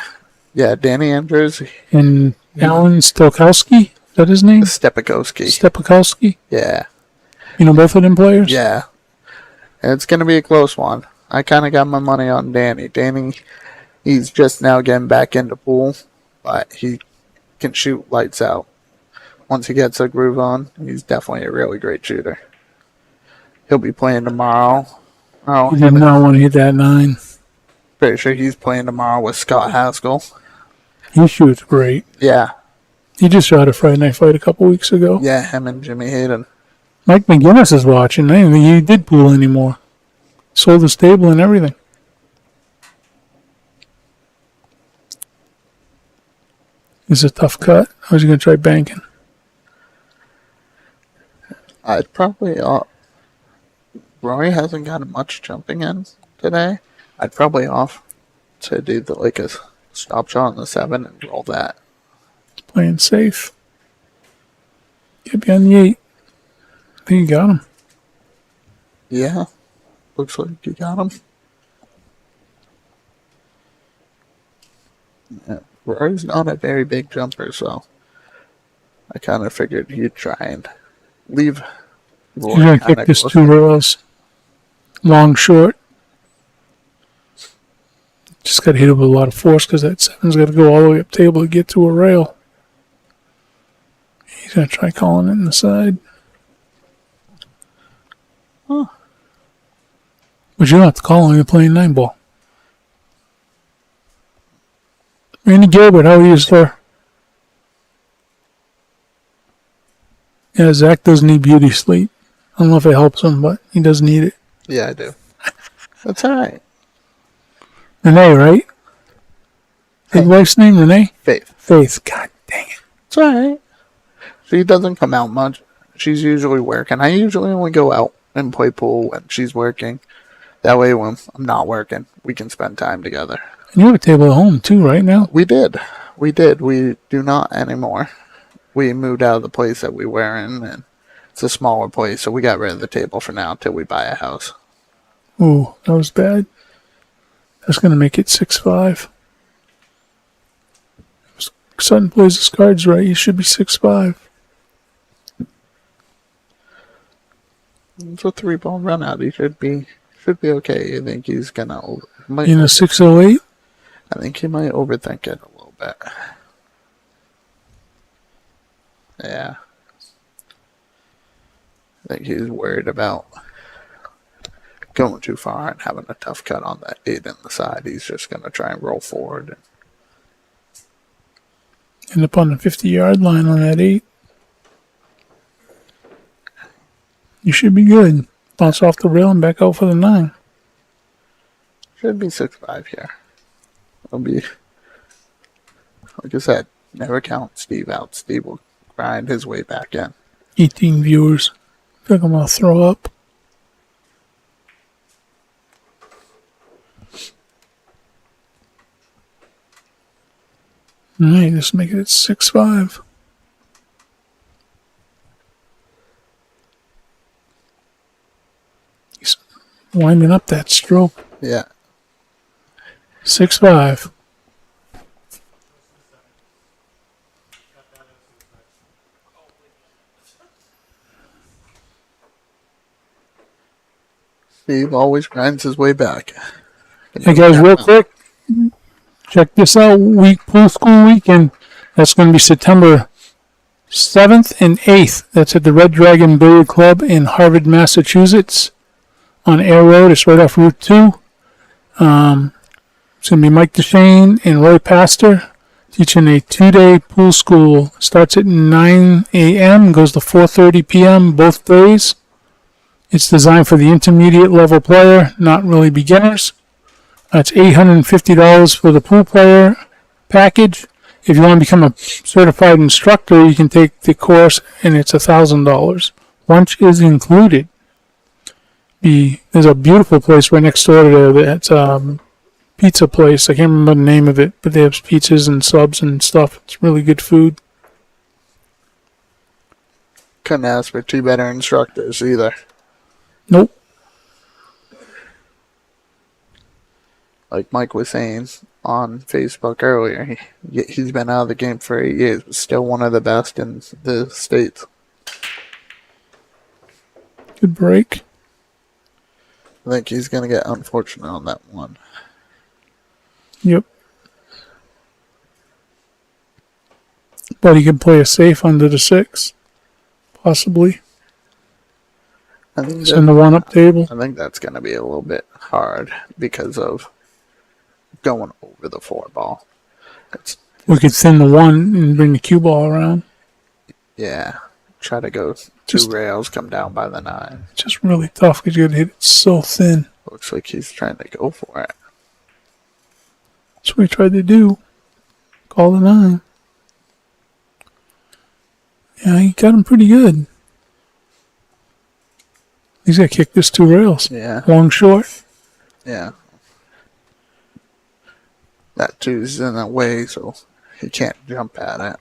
Yeah, Danny Andrews, And Alan Stokowski, is that his name? Stepakowski. Stepakowski. Yeah. You know both of them players? Yeah. It's going to be a close one. I kind of got my money on Danny. Danny, he's just now getting back into pool, but he can shoot lights out. Once he gets a groove on, he's definitely a really great shooter. He'll be playing tomorrow. Oh, He did not want to hit that 9. pretty sure he's playing tomorrow with Scott Haskell. He shoots great. Yeah. He just shot a Friday night fight a couple weeks ago. Yeah, him and Jimmy Hayden. Mike McGinnis is watching. I didn't think he did pool anymore. Sold the stable and everything. It's a tough cut. I was going to try banking. I'd probably... Rory hasn't gotten much jumping in today. I'd probably off to do a stop shot on the 7 and roll that. Playing safe. Get behind the 8. I think you got him. Yeah. Looks like you got him. Yeah. Rory's not a very big jumper, so I kind of figured he'd try and leave You're going to kick this 2 rails. Long, short. Just got to hit it with a lot of force because that 7's got to go all the way up table to get to a rail. He's going to try calling it in the side. Huh. But you don't have to call him. You're playing 9 ball. Randy Gilbert, how are you, sir? Yeah, Zach does need beauty sleep. I don't know if it helps him, but he does need it. Yeah, I do. That's alright. Renee, right? His wife's name, Renee? Faith. Faith. God dang it. It's alright. She doesn't come out much. She's usually working. I usually only go out and play pool when she's working. That way, when I'm not working, we can spend time together. And you have a table at home, too, right now? We did. We did. We do not anymore. We moved out of the place that we were in, and it's a smaller place, so we got rid of the table for now until we buy a house. Ooh, that was bad. That's going to make it 6-5. Sutton plays his cards right. He should be 6-5. It's a 3-ball run out. He should be okay. I think he's gonna In a 608? I think he might overthink it a little bit. Yeah. I think he's worried about going too far and having a tough cut on that 8 in the side. He's just gonna try and roll forward. End up on the 50-yard line on that 8. You should be good. Bounce off the rail and back out for the 9. Should be 6-5 here. It'll be, like I said, never count Steve out. Steve will grind his way back in. 18 viewers. I think I'm going to throw up. Alright, let's make it 6-5. He's winding up that stroke. Yeah. 6-5. Steve always grinds his way back. Hey guys, real quick, check this out. Pool school weekend. That's going to be September 7th and 8th. That's at the Red Dragon Billiard Club in Harvard, Massachusetts, on Air Road. It's right off Route 2. It's going to be Mike DeShane and Roy Pastor teaching a 2-day pool school. Starts at 9 a.m. goes to 4:30 p.m. both days. It's designed for the intermediate level player, not really beginners. That's $850 for the pool player package if you want to become a certified instructor, you can take the course, and it's $1,000. Lunch is included. There's a beautiful place right next door to there. That's pizza place. I can't remember the name of it, but they have pizzas and subs and stuff. It's really good food. Couldn't ask for two better instructors either. Nope. Like Mike was saying on Facebook earlier, he's been out of the game for 8 years, but still one of the best in the States. Good break. I think he's going to get unfortunate on that one. Yep. But he could play a safe under the 6. Possibly. I think Send the 1 up table. I think that's going to be a little bit hard because of going over the 4 ball. We could thin the 1 and bring the cue ball around. Yeah. Try to go Just- 2 rails, come down by the 9. It's just really tough because you got to hit it so thin. Looks like he's trying to go for it. That's what we tried to do. Call the 9. Yeah, he got him pretty good. He's got to kick this 2 rails. Yeah. Long, short. Yeah. That 2's in the way, so he can't jump at it.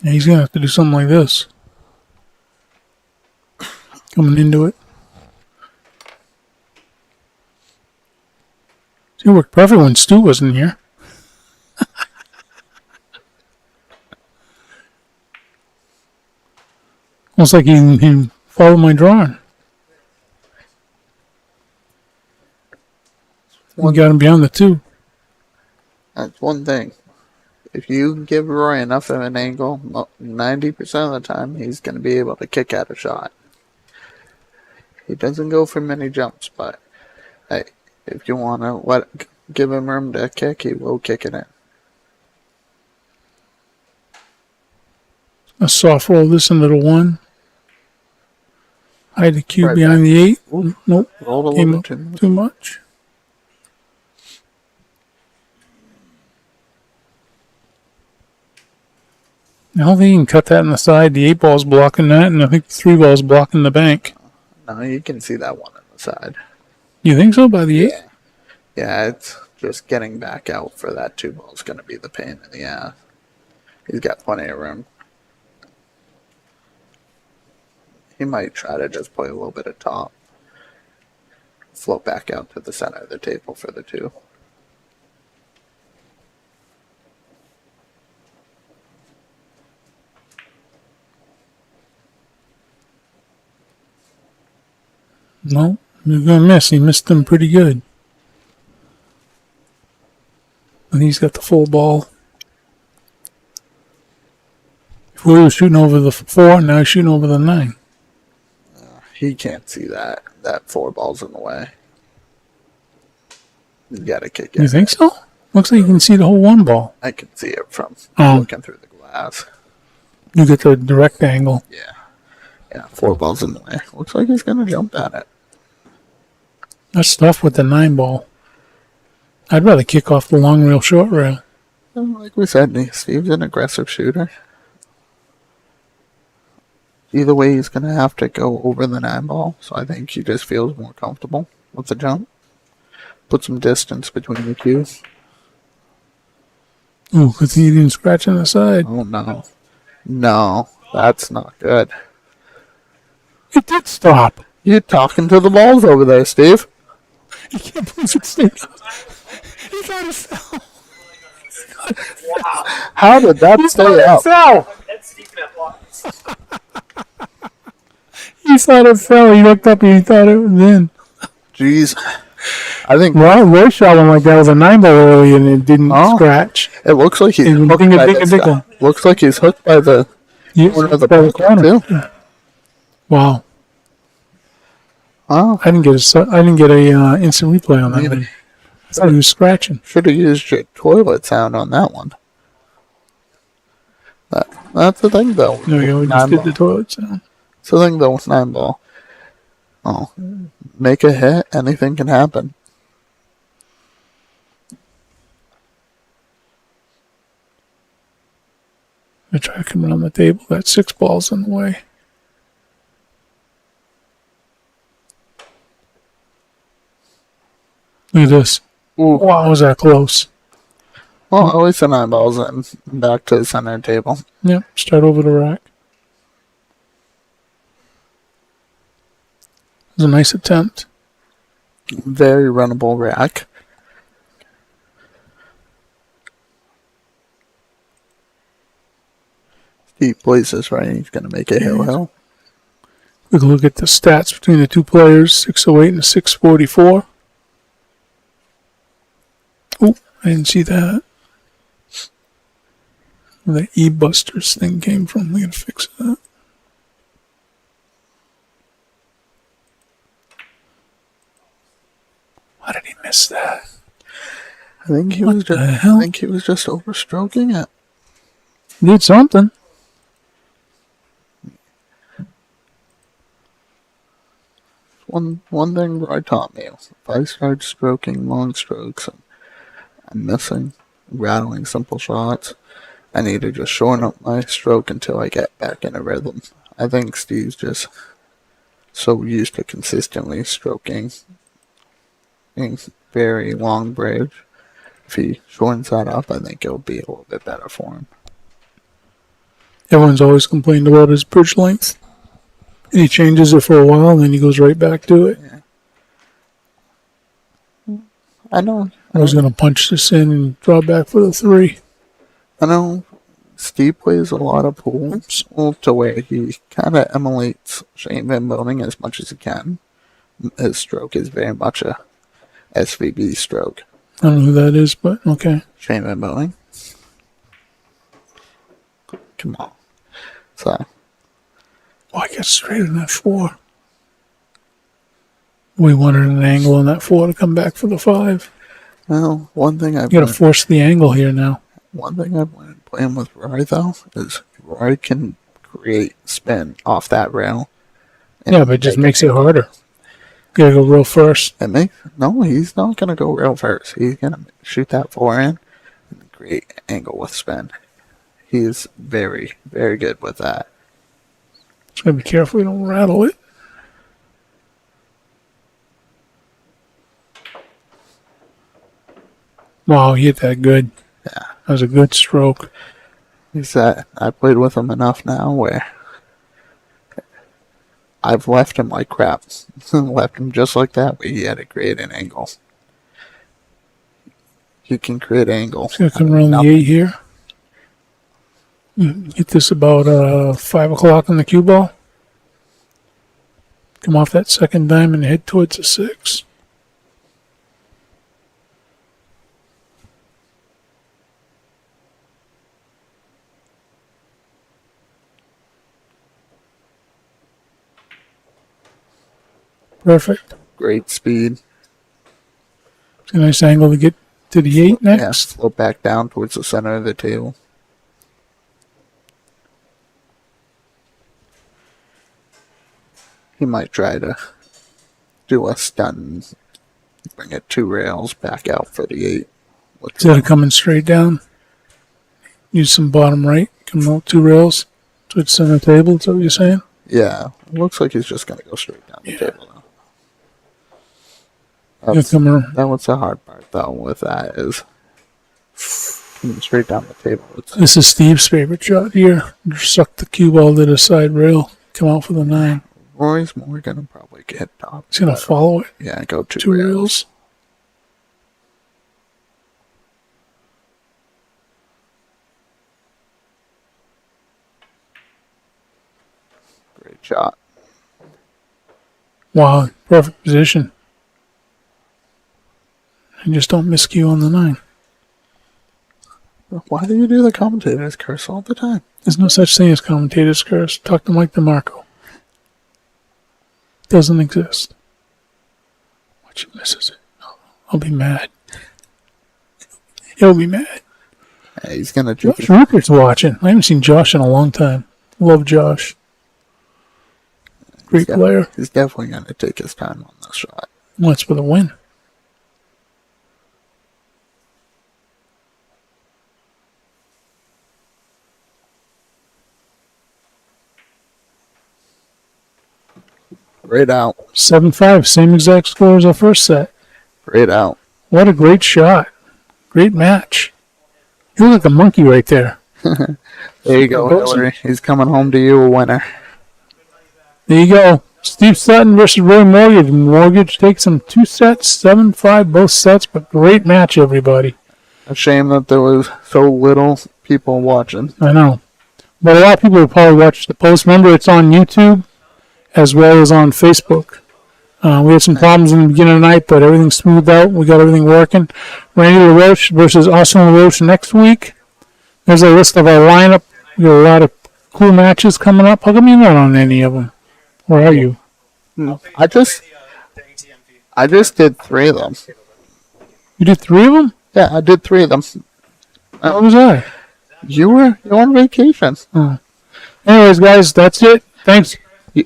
Yeah, he's going to have to do something like this. Coming into it. It worked perfect when Stu wasn't here. Almost like he followed my drawing. We got him beyond the 2. That's one thing. If you give Roy enough of an angle, 90% of the time he's going to be able to kick out a shot. He doesn't go for many jumps, but hey, if you want to give him room to kick, he will kick it in. A soft roll this into the 1. Hide the cue Right behind back. the 8. Nope. Rolled a Came little up too much. too much. I don't think you can cut that in the side. The 8 ball's blocking that, and I think the 3 ball's blocking the bank. No, you can see that one on the side. You think so by the 8? Yeah, it's just getting back out for that 2 ball is going to be the pain in the ass. He's got plenty of room. He might try to just play a little bit of top. Float back out to the center of the table for the 2. No, he's going to miss. He missed them pretty good. And he's got the full ball. Before he was shooting over the 4, now he's shooting over the 9. He can't see that. That 4 ball's in the way. You gotta kick it. You think so? Looks like you can see the whole 1 ball. I can see it from Oh. looking through the glass. You get the direct angle. Yeah, 4 balls in the way. Looks like he's gonna jump at it. That's tough with the 9 ball. I'd rather kick off the long rail, short rail. And like we said, Steve's an aggressive shooter. Either way, he's gonna have to go over the 9 ball, so I think he just feels more comfortable with the jump. Put some distance between the cues. Ooh, good thing you didn't scratch on the side. Oh no. No, that's not good. It did stop. You're talking to the balls over there, Steve. I can't believe it stayed up. He thought it fell. How did that stay up? That's sneaking at blocks. He thought it fell. He looked up and he thought it was in. Jeez. I think Roy shot one like that with a 9 ball early and it didn't Oh. scratch. it looks like he's Ding, hooked ding, by ding, this ding, guy. ding. Looks like he's hooked by the Yes, corner of the by the pocket, corner. too. Wow. Oh, I didn't get a instant replay on that Neither. one. I thought he was scratching. should have used your toilet sound on that one. That's the thing, though. There we go. We just 9 did ball. the toilet sound. It's the thing, though, with 9 ball. Oh, make a hit, anything can happen. I try to come around the table. That 6 ball's in the way. Look at this. Ooh. Wow, was that close? Well, at least the 9 balls in. Back to the center table. Yep, start over the rack. It was a nice attempt. Very runnable rack. Steve plays this right. He's going to make a hill. Quick look at the stats between the two players, 608 and 644. Oh, I didn't see that. Where the E-Busters thing came from. We gotta fix that. Why did he miss that? I think he What was the just. hell? I think he was just overstroking it. Did something. One thing Roy taught me: if I start stroking long strokes and I'm missing, rattling simple shots, I need to just shorten up my stroke until I get back in a rhythm. I think Steve's just so used to consistently stroking a very long bridge. If he shortens that up, I think it'll be a little bit better for him. Everyone's always complained about his bridge length. And he changes it for a while and then he goes right back to it. I know. I was going to punch this in and draw back for the 3. I know Steve plays a lot of pool to where he kind of emulates Shane Van Boning as much as he can. His stroke is very much a SVB stroke. I don't know who that is, but okay. Shane Van Boning. Come on. So, Oh, I got straight on that 4. We wanted an angle on that 4 to come back for the 5. well, one thing I've You got to force the angle here now. learned playing with Roy though is Roy can create spin off that rail. and Yeah, but it just make makes it harder. You got to go real first. No, he's not gonna go real first. He's gonna shoot that forehand and create angle with spin. He is very, very good with that. Just got to be careful you don't rattle it. Wow, he hit that good. Yeah. That was a good stroke. I played with him enough now where I've left him like crap. Left him just like that, but he had to create an angle. He can create angle. It's going to come around the 8 here. Hit this about 5 o'clock on the cue ball. Come off that second diamond and head towards the 6. Perfect. Great speed. It's a nice angle to get to the 8 Yeah, next. float back down towards the center of the table. He might try to do a stun, bring it 2 rails back out for the 8. Instead of coming straight down, use some bottom right, come out 2 rails towards center table. Is that what you're saying? Yeah, it looks like he's just going to go straight down the table now. You'll come around. That was the hard part, though, with that is coming straight down the table. This is Steve's favorite shot here. Suck the cue ball to the side rail, come out for the 9. Roy's more going to probably get top. He's going to follow it. Yeah, go 2 2 rails. rails. Great shot. Wow, perfect position. And just don't miscue on the 9. Why do you do the commentator's curse all the time? There's no such thing as commentator's curse. Talk to Mike DeMarco. Doesn't exist. Watch it misses it. I'll be mad. He'll be mad. Yeah, he's going to Josh Rupert's watching. I haven't seen Josh in a long time. Love Josh. Great player. He's definitely going to take his time on this shot. That's for the win. Great out. 7-5, same exact score as our first set. Great out. What a great shot. Great match. You look like a monkey right there. There you go, Hillary. He's coming home to you a winner. There you go. Steve Sutton versus Roy Morgridge. Morgridge takes him 2 sets, 7-5 both sets, but great match, everybody. A shame that there was so little people watching. I know. But a lot of people will probably watch the post. Remember, it's on YouTube as well as on Facebook. We had some problems in the beginning of the night, but everything's smoothed out. We got everything working. Randy LaRoche versus Austin LaRoche next week. There's a list of our lineup. We got a lot of cool matches coming up. How come you're not on any of them? Where are you? I just did 3 of them. You did 3 of them? Yeah, I did 3 of them. What was I? You're on vacation. Oh. Anyways, guys, that's it. Thanks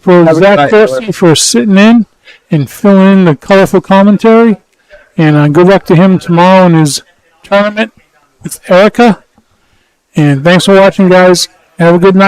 for Have a good Zach night, Corsi for sitting in and filling in the colorful commentary. And good luck to him tomorrow in his tournament with Erica. And thanks for watching, guys. Have a good night.